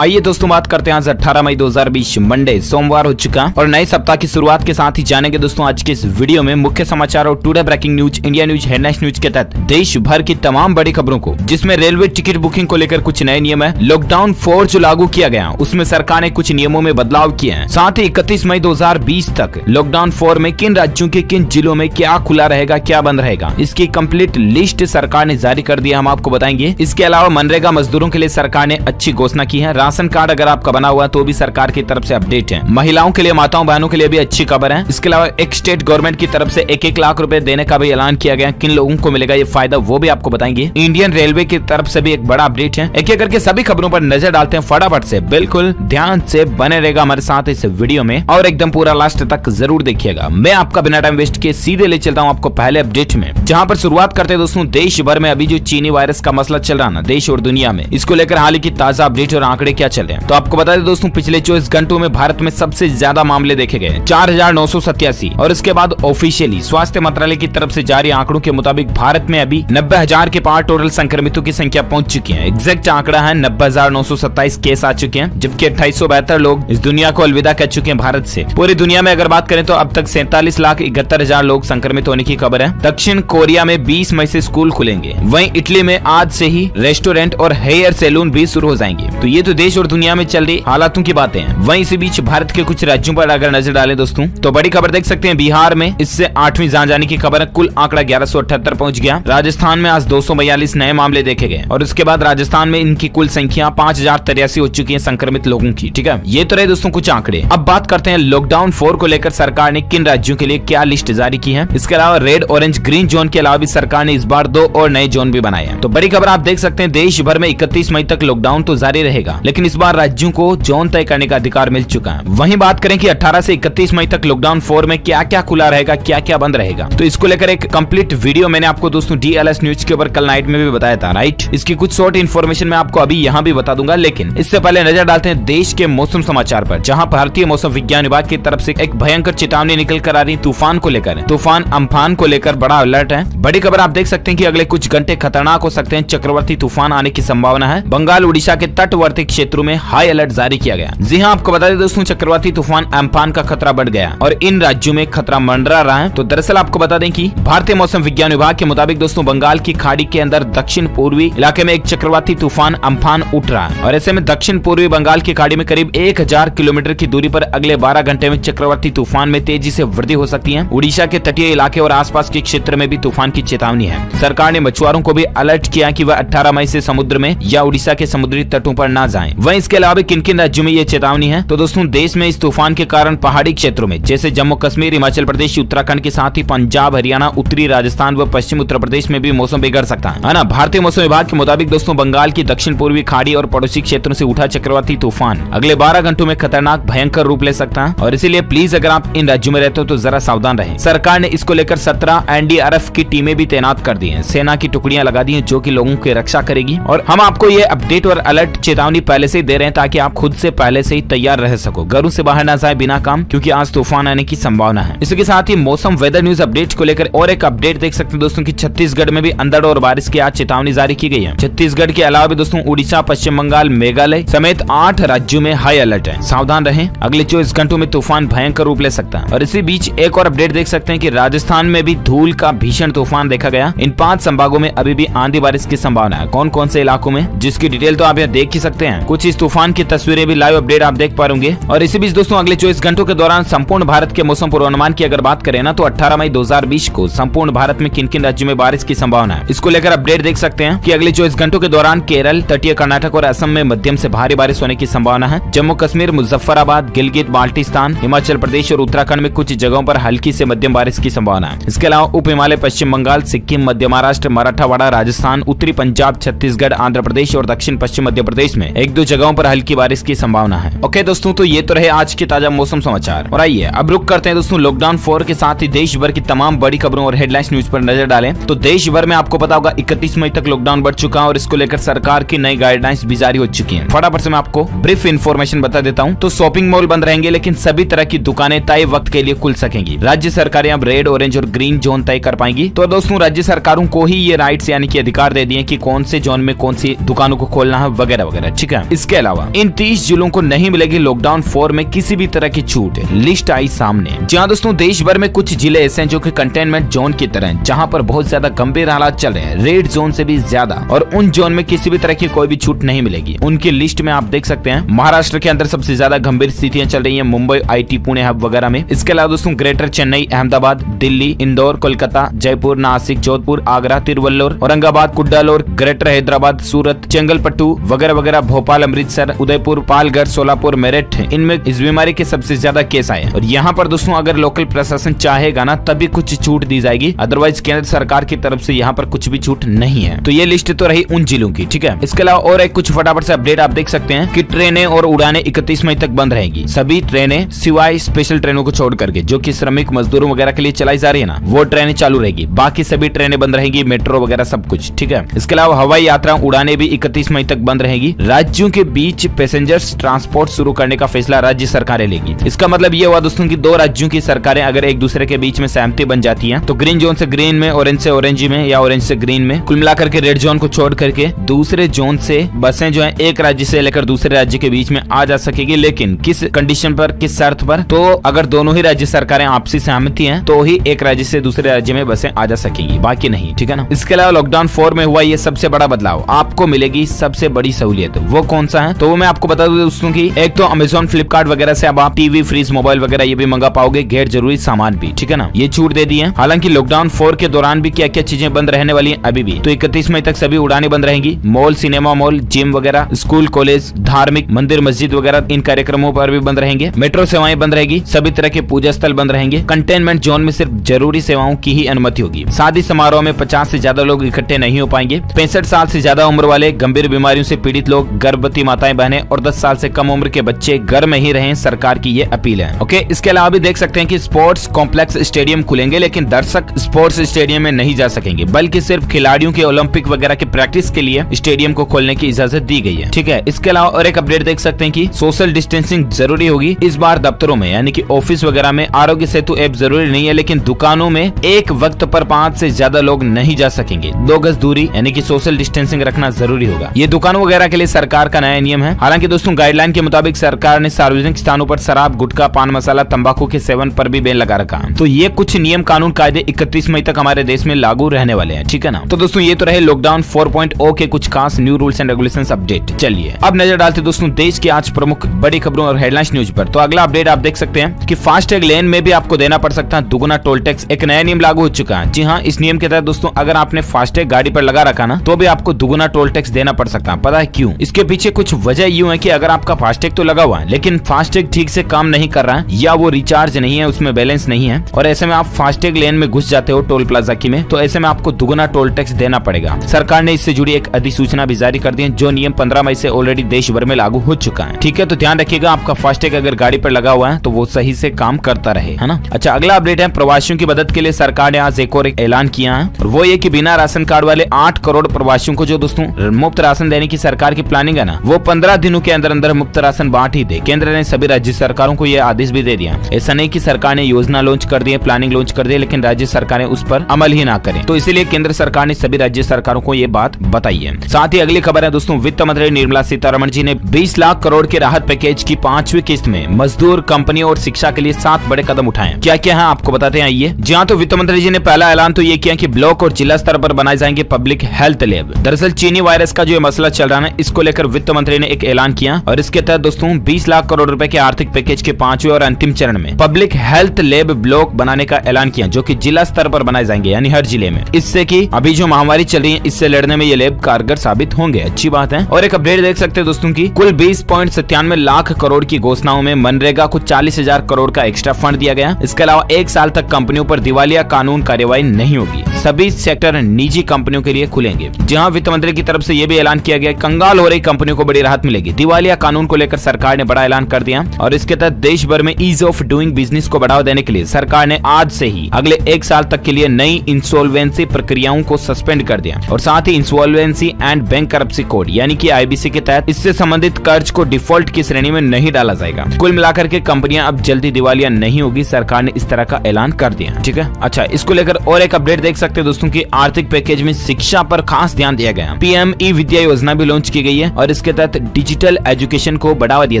आइए दोस्तों, बात करते हैं आज 18 मई 2020 मंडे सोमवार हो चुका और नए सप्ताह की शुरुआत के साथ ही जानेंगे दोस्तों आज के इस वीडियो में मुख्य समाचार और today breaking news, India news, headlines news के तहत देश भर की तमाम बड़ी खबरों को, जिसमें रेलवे टिकट बुकिंग को लेकर कुछ नए नियम है। लॉकडाउन 4 जो लागू किया गया उसमें सरकार ने कुछ नियमों में बदलाव किए हैं। साथ ही 31 मई 2020 तक लॉकडाउन 4 में किन राज्यों के किन जिलों में क्या खुला रहेगा, क्या बंद रहेगा, इसकी कंप्लीट लिस्ट सरकार ने जारी कर दी है, हम आपको बताएंगे। इसके अलावा मनरेगा मजदूरों के लिए सरकार ने अच्छी घोषणा की है। राशन कार्ड अगर आपका बना हुआ है तो भी सरकार की तरफ से अपडेट है। महिलाओं के लिए, माताओं बहनों के लिए भी अच्छी खबर है। इसके अलावा एक स्टेट गवर्नमेंट की तरफ से 1-1 लाख रुपए देने का भी ऐलान किया गया। किन लोगों को मिलेगा ये फायदा वो भी आपको बताएंगे। इंडियन रेलवे की तरफ से भी एक बड़ा अपडेट है। एक एक करके सभी खबरों पर नजर डालते हैं फटाफट से। बिल्कुल ध्यान से बने रहेगा हमारे साथ इस वीडियो में और एकदम पूरा लास्ट तक जरूर देखिएगा। मैं आपका बिना टाइम वेस्ट किए सीधे ले चलता हूँ आपको पहले अपडेट में, जहाँ पर शुरुआत करते हैं दोस्तों देश भर में अभी जो चीनी वायरस का मसला चल रहा है ना देश और दुनिया में, इसको लेकर हाल ही की ताजा अपडेट और आंकड़े क्या चल रहे हैं। तो आपको बता दें दोस्तों पिछले 24 घंटों में भारत में सबसे ज्यादा मामले देखे गए 4987 और इसके बाद ऑफिशियली स्वास्थ्य मंत्रालय की तरफ से जारी आंकड़ों के मुताबिक भारत में अभी 90,000 के पार टोटल संक्रमितों की संख्या पहुंच चुकी है। एग्जैक्ट आंकड़ा है 90,927 केस आ चुके हैं, जबकि 2872 लोग इस दुनिया को अलविदा कर चुके हैं भारत से। पूरी दुनिया में अगर बात करें तो अब तक 47,71,000 लोग संक्रमित होने की खबर है। दक्षिण कोरिया में 20 मई से स्कूल खुलेंगे। वहीं इटली में आज से ही रेस्टोरेंट और हेयर सैलून भी शुरू हो जाएंगे। तो ये तो देश और दुनिया में चल रही हालातों की बातें हैं। वहीं इसी बीच भारत के कुछ राज्यों पर अगर नजर डालें दोस्तों तो बड़ी खबर देख सकते हैं। बिहार में इससे 8वीं जान जाने की खबर है। कुल आंकड़ा 1178 पहुंच गया। राजस्थान में आज 242 नए मामले देखे गए और उसके बाद राजस्थान में इनकी कुल संख्या 5083 हो चुकी है संक्रमित लोगों की। ठीक है, ये तो रहे दोस्तों कुछ आंकड़े। अब बात करते हैं लॉकडाउन 4 को लेकर सरकार ने किन राज्यों के लिए क्या लिस्ट जारी की है। इसके अलावा रेड, ऑरेंज, ग्रीन जोन के अलावा भी सरकार ने इस बार 2 और नए जोन भी बनाए हैं। तो बड़ी खबर आप देख सकते हैं देश भर में 31 मई तक लॉकडाउन तो जारी रहेगा, लेकिन इस बार राज्यों को जोन तय करने का अधिकार मिल चुका है। वहीं बात करें कि 18 से 31 मई तक लॉकडाउन 4 में क्या क्या खुला रहेगा, क्या क्या बंद रहेगा, तो इसको लेकर एक कंप्लीट वीडियो मैंने आपको दोस्तों DLS न्यूज के ऊपर कल नाइट में भी बताया था। राइट, इसकी कुछ शॉर्ट इन्फॉर्मेशन मैं आपको अभी यहाँ भी बता दूंगा, लेकिन इससे पहले नजर डालते हैं देश के मौसम समाचार पर, जहाँ भारतीय मौसम विज्ञान विभाग की तरफ से एक भयंकर चेतावनी निकल कर आ रही तूफान को लेकर। तूफान अम्फान को लेकर बड़ा अलर्ट है। बड़ी खबर आप देख सकते हैं कि अगले कुछ घंटे खतरनाक हो सकते हैं। चक्रवाती तूफान आने की संभावना है। बंगाल उड़ीसा के तटवर्ती क्षेत्रों में हाई अलर्ट जारी किया गया। जी हाँ, आपको बता दें दोस्तों चक्रवाती तूफान अम्फान का खतरा बढ़ गया और इन राज्यों में खतरा मंडरा रहा है। तो दरअसल आपको बता दें कि भारतीय मौसम विज्ञान विभाग के मुताबिक दोस्तों बंगाल की खाड़ी के अंदर दक्षिण पूर्वी इलाके में एक चक्रवाती तूफान अम्फान उठ रहा है और ऐसे में दक्षिण पूर्वी बंगाल की खाड़ी में करीब 1000 किलोमीटर की दूरी पर अगले 12 घंटे में चक्रवाती तूफान में तेजी से वृद्धि हो सकती है। उड़ीसा के तटीय इलाके और आसपास के क्षेत्र में भी तूफान की चेतावनी है। सरकार ने मछुआरों को भी अलर्ट किया कि वह 18 मई से समुद्र में या उड़ीसा के समुद्री तटों पर न जाएं। वहीं इसके अलावा किन किन राज्यों में ये चेतावनी है, तो दोस्तों देश में इस तूफान के कारण पहाड़ी क्षेत्रों में जैसे जम्मू कश्मीर, हिमाचल प्रदेश, उत्तराखंड के साथ ही पंजाब, हरियाणा, उत्तरी राजस्थान व पश्चिम उत्तर प्रदेश में भी मौसम बिगड़ सकता है ना। भारतीय मौसम विभाग के मुताबिक दोस्तों बंगाल की दक्षिण पूर्वी खाड़ी और पड़ोसी क्षेत्रों से उठा चक्रवाती तूफान अगले 12 घंटों में खतरनाक भयंकर रूप ले सकता है और इसीलिए प्लीज अगर आप इन राज्यों में रहते हो तो जरा सावधान रहें। सरकार ने इसको लेकर 17 NDRF की टीमें भी तैनात कर दी हैं। सेना की टुकड़ियां लगा दी हैं जो कि लोगों की रक्षा करेगी और हम आपको ये अपडेट और अलर्ट चेतावनी पहले से ही दे रहे हैं ताकि आप खुद से पहले से ही तैयार रह सको, घरों से बाहर ना जाए बिना काम, क्योंकि आज तूफान आने की संभावना है। इसके साथ ही मौसम वेदर न्यूज अपडेट को लेकर और एक अपडेट देख सकते हैं दोस्तों की छत्तीसगढ़ में भी अंधड़ और बारिश की आज चेतावनी जारी की गई है। छत्तीसगढ़ के अलावा भी दोस्तों उड़ीसा, पश्चिम बंगाल, मेघालय समेत 8 राज्यों में हाई अलर्ट है। सावधान रहें, अगले 24 घंटों में तूफान भयंकर रूप ले सकता है। और इसी बीच एक और अपडेट देख सकते हैं कि राजस्थान में भी धूल का भीषण तूफान देखा गया। इन 5 संभागों में अभी भी आंधी बारिश की संभावना है। कौन कौन से इलाकों में, जिसकी डिटेल तो आप यहाँ देख ही सकते हैं। कुछ इस तूफान की तस्वीरें भी लाइव अपडेट आप देख पा रहे। और इसी बीच दोस्तों अगले 24 घंटों के दौरान संपूर्ण भारत के मौसम पूर्वानुमान की अगर बात करें ना तो 18 मई 2020 को संपूर्ण भारत में किन किन राज्यों में बारिश की संभावना है, इसको लेकर अपडेट देख सकते हैं कि अगले 24 घंटों के दौरान केरल, तटीय कर्नाटक और असम में मध्यम से भारी बारिश होने की संभावना है। जम्मू कश्मीर, मुजफ्फराबाद, गिलगित बाल्टिस्तान, हिमाचल प्रदेश और उत्तराखंड में कुछ जगहों पर हल्की से मध्यम बारिश की संभावना है। इसके अलावा उप हिमालय, पश्चिम बंगाल, सिक्किम, मध्य महाराष्ट्र, मराठवाड़ा, राजस्थान, उत्तरी पंजाब, छत्तीसगढ़, आंध्र प्रदेश और दक्षिण पश्चिम मध्य प्रदेश में 1-2 जगहों पर हल्की बारिश की संभावना है। ओके दोस्तों, तो ये तो रहे आज के ताजा मौसम समाचार और आइए अब रुक करते हैं दोस्तों लॉकडाउन 4 के साथ ही देश भर की तमाम बड़ी खबरों और हेडलाइंस न्यूज पर नजर डालें। तो देश भर में आपको पता होगा 31 मई तक लॉकडाउन बढ़ चुका है और इसको लेकर सरकार की नई गाइडलाइंस भी जारी हो चुकी हैं। फटाफट से मैं आपको ब्रीफ इन्फॉर्मेशन बता देता हूं। तो शॉपिंग मॉल बंद रहेंगे लेकिन सभी तरह की दुकानें तय वक्त के लिए खुल सकेंगी। राज्य सरकारें अब रेड, ऑरेंज और ग्रीन जोन तय कर पाएंगी। तो दोस्तों राज्य सरकारों को ही ये राइट्स यानी कि अधिकार दे दिए कि कौन से जोन में कौन सी दुकानों को खोलना है वगैरह वगैरह। ठीक है, इसके अलावा इन 30 जिलों को नहीं मिलेगी लॉकडाउन 4 में किसी भी तरह की छूट। लिस्ट आई सामने। जहां दोस्तों देश भर में कुछ जिले ऐसे हैं जो कि कंटेनमेंट जोन की तरह हैं, जहां पर बहुत ज्यादा गंभीर हालात चल रहे हैं, रेड जोन से भी ज्यादा, और उन जोन में किसी भी तरह की कोई भी छूट नहीं मिलेगी। उनकी लिस्ट में आप देख सकते हैं महाराष्ट्र के अंदर सबसे ज्यादा गंभीर स्थितियां चल रही है, मुंबई, IT, पुणे हब वगैरह में। इसके अलावा दोस्तों ग्रेटर चेन्नई, अहमदाबाद, दिल्ली, इंदौर, कोलकाता, जयपुर, नासिक, जोधपुर, आगरा, तिरुवल्लोर, औरंगाबाद, कुड्डालोर, ग्रेटर हैदराबाद, सूरत, चेंगलपट्टू वगैरह वगैरह, भोपाल भोपाल, अमृतसर, उदयपुर, पालघर, सोलापुर, मेरठ, इनमें इस बीमारी के सबसे ज्यादा केस आए। और यहाँ पर दोस्तों अगर लोकल प्रशासन चाहेगा ना तभी कुछ छूट दी जाएगी, अदरवाइज केंद्र सरकार की तरफ से यहाँ पर कुछ भी छूट नहीं है। तो ये लिस्ट तो रही उन जिलों की, ठीक है। इसके अलावा और एक कुछ फटाफट से अपडेट आप देख सकते हैं कि ट्रेनें और उड़ानें 31 मई तक बंद रहेगी। सभी ट्रेनें सिवाय स्पेशल ट्रेनों को छोड़ करके, जो कि श्रमिक मजदूरों वगैरह के लिए चलाई जा रही है ना, वो ट्रेनें चालू रहेगी। बाकी सभी ट्रेनें बंद रहेगी, मेट्रो वगैरह सब कुछ, ठीक है। इसके अलावा हवाई यात्रा उड़ानें भी 31 मई तक बंद रहेगी। राज्यों के बीच पैसेंजर्स ट्रांसपोर्ट शुरू करने का फैसला राज्य सरकारें लेगी। इसका मतलब ये हुआ दोस्तों कि दो राज्यों की सरकारें अगर एक दूसरे के बीच में सहमति बन जाती है तो ग्रीन जोन से ग्रीन में, ऑरेंज से ऑरेंज में या ऑरेंज से ग्रीन में, कुल मिलाकर के रेड जोन को छोड़ करके दूसरे जोन से बसें जो है एक राज्य से लेकर दूसरे राज्य के बीच में आ जा सकेगी। लेकिन किस कंडीशन पर, किस शर्त पर? तो अगर दोनों ही राज्य सरकारें आपसी सहमति हैं तो ही एक राज्य से दूसरे राज्य में बसें आ जा सकेगी, बाकी नहीं, ठीक है ना। इसके अलावा लॉकडाउन 4 में हुआ ये सबसे बड़ा बदलाव, आपको मिलेगी सबसे बड़ी सहूलियत। वो कौन सा है? तो वो मैं आपको बता दूं दोस्तों की एक तो अमेजोन, फ्लिपकार्ट वगैरह से अब आप टीवी, फ्रिज, मोबाइल वगैरह ये भी मंगा पाओगे, गैर जरूरी सामान भी, ठीक है ना। ये छूट दे दी है। हालांकि लॉकडाउन 4 के दौरान भी क्या क्या चीजें बंद रहने वाली है अभी भी। तो 31 मई तक सभी उड़ानें बंद रहेंगी। मॉल, सिनेमा मॉल, जिम वगैरह, स्कूल, कॉलेज, धार्मिक मंदिर, मस्जिद वगैरह इन कार्यक्रमों पर भी बंद रहेंगे। मेट्रो सेवाएं बंद रहेगी। सभी तरह के पूजा स्थल बंद रहेंगे। कंटेनमेंट जोन में सिर्फ जरूरी सेवाओं की ही अनुमति होगी। शादी समारोह में 50 से ज्यादा लोग इकट्ठे नहीं हो पाएंगे। 65 साल से ज्यादा उम्र वाले, गंभीर बीमारियों से पीड़ित लोग, गर्भवती माताएं बहनें और 10 साल से कम उम्र के बच्चे घर में ही रहें, सरकार की ये अपील है। ओके, इसके अलावा भी देख सकते हैं कि स्पोर्ट्स कॉम्प्लेक्स स्टेडियम खुलेंगे, लेकिन दर्शक स्पोर्ट्स स्टेडियम में नहीं जा सकेंगे, बल्कि सिर्फ खिलाड़ियों के ओलंपिक वगैरह के प्रैक्टिस के लिए स्टेडियम को खोलने की इजाजत दी गई है, ठीक है। इसके अलावा और एक अपडेट देख सकते हैं कि सोशल डिस्टेंसिंग जरूरी होगी इस बार दफ्तरों में, यानी कि ऑफिस वगैरह में आरोग्य सेतु ऐप जरूरी नहीं है, लेकिन दुकानों में एक वक्त पर 5 से ज्यादा लोग नहीं जा सकेंगे। 2 गज दूरी यानी कि सोशल डिस्टेंसिंग रखना जरूरी होगा। ये दुकानों वगैरह के लिए सरकार का नया नियम है। हालांकि दोस्तों गाइडलाइन के मुताबिक सरकार ने सार्वजनिक स्थानों पर शराब, गुटखा, पान मसाला, तंबाकू के सेवन पर भी बैन लगा रखा है। तो ये कुछ नियम, कानून, कायदे 31 मई तक हमारे देश में लागू रहने वाले हैं, ठीक है ना। तो दोस्तों ये तो रहे लॉकडाउन 4.0 के कुछ खास new rules and regulations update. चलिए अब नजर डालते दोस्तों देश की आज प्रमुख बड़ी खबरों और हेडलाइंस न्यूज पर। तो अगला अपडेट आप देख सकते हैं कि फास्टैग लेन में भी आपको देना पड़ सकता है दुगुना टोल टैक्स। एक नया नियम लागू हो चुका है। जी हाँ, इस नियम के तहत दोस्तों अगर आपने फास्टैग गाड़ी पर लगा रखा ना तो भी आपको दुगुना टोल टैक्स देना पड़ सकता है। पता है क्यों? इसके पीछे कुछ वजह यूं है कि अगर आपका फास्टैग तो लगा हुआ है लेकिन फास्टैग ठीक से काम नहीं कर रहा है या वो रिचार्ज नहीं है, उसमें बैलेंस नहीं है और ऐसे में आप फास्टैग लेन में घुस जाते हो टोल प्लाजा की में, तो ऐसे में आपको दुगुना टोल टैक्स देना पड़ेगा। सरकार ने इससे जुड़ी एक अधिसूचना भी जारी कर दी है, जो नियम 15 मई से ऑलरेडी देश भर में लागू हो चुका है, ठीक है। तो ध्यान रखिएगा, आपका फास्टैग अगर गाड़ी पर लगा हुआ है तो वो सही से काम करता रहे, है ना। अच्छा, अगला अपडेट है प्रवासियों की मदद के लिए सरकार ने आज एक और ऐलान किया है और वो ये कि बिना राशन कार्ड वाले 8 करोड़ प्रवासियों को जो दोस्तों मुफ्त राशन देने की सरकार की प्लानिंग है ना, वो 15 दिनों के अंदर अंदर मुफ्त राशन बांट ही दे। केंद्र ने सभी राज्य सरकारों को यह आदेश भी दे दिया। ऐसा नहीं कि सरकार ने योजना लॉन्च कर दी है, प्लानिंग लॉन्च कर दी है, लेकिन राज्य सरकारें उस पर अमल ही ना करें। तो इसीलिए केंद्र सरकार ने सभी राज्य सरकारों को ये बात बताई है। साथ ही अगली खबर है दोस्तों, वित्त मंत्री निर्मला सीतारमण जी ने 20 लाख करोड़ के राहत पैकेज की 5वीं किस्त में मजदूर, कंपनियों और शिक्षा के लिए 7 बड़े कदम उठाए। क्या क्या है आपको बताते हैं आइए। जी हाँ, तो वित्त मंत्री जी ने पहला ऐलान तो ये किया कि ब्लॉक और जिला स्तर पर बनाए जाएंगे पब्लिक हेल्थ लैब। दरअसल चीनी वायरस का जो मसला चल रहा है, इसको लेकर वित्त मंत्री ने एक ऐलान किया और इसके तहत दोस्तों 20 लाख करोड़ रुपए के आर्थिक पैकेज के 5वें और अंतिम चरण में पब्लिक हेल्थ लैब ब्लॉक बनाने का ऐलान किया, जो कि जिला स्तर पर बनाए जाएंगे, यानी हर जिले में। इससे कि अभी जो महामारी चल रही है इससे लड़ने में ये लैब कारगर साबित होंगे। अच्छी बात है। और एक अपडेट देख सकते हैं दोस्तों की कुल 20.97 लाख करोड़ की घोषणाओं में मनरेगा को 40,000 करोड़ का एक्स्ट्रा फंड दिया गया। इसके अलावा 1 साल तक कंपनियों पर दिवालिया कानून कार्यवाही नहीं होगी। सभी सेक्टर निजी कंपनियों के लिए खुलेंगे। जहां वित्त मंत्री की तरफ से यह भी ऐलान किया गया, कंगाल हो रही कंपनियों को बड़ी राहत मिलेगी। दिवालिया कानून को लेकर सरकार ने बड़ा ऐलान कर दिया और इसके तहत देश भर में ईज ऑफ डूइंग बिजनेस को बढ़ावा देने के लिए सरकार ने आज से ही अगले 1 साल तक के लिए नई इंसॉल्वेंसी प्रक्रियाओं को सस्पेंड कर दिया और साथ ही इंसॉल्वेंसी एंड बैंकरप्सी कोड यानी कि आईबीसी के तहत इससे संबंधित कर्ज को डिफॉल्ट की श्रेणी में नहीं डाला जाएगा। कुल मिलाकर के कंपनियां अब जल्दी दिवालिया नहीं होगी, सरकार ने इस तरह का ऐलान कर दिया, ठीक है। अच्छा, इसको लेकर और एक अपडेट देख सकते हैं दोस्तों की आर्थिक पैकेज में शिक्षा पर खास ध्यान दिया गया। पीएम ई विद्या योजना भी लॉन्च की गई है और इसके तहत डिजिटल एजुकेशन को बढ़ावा दिया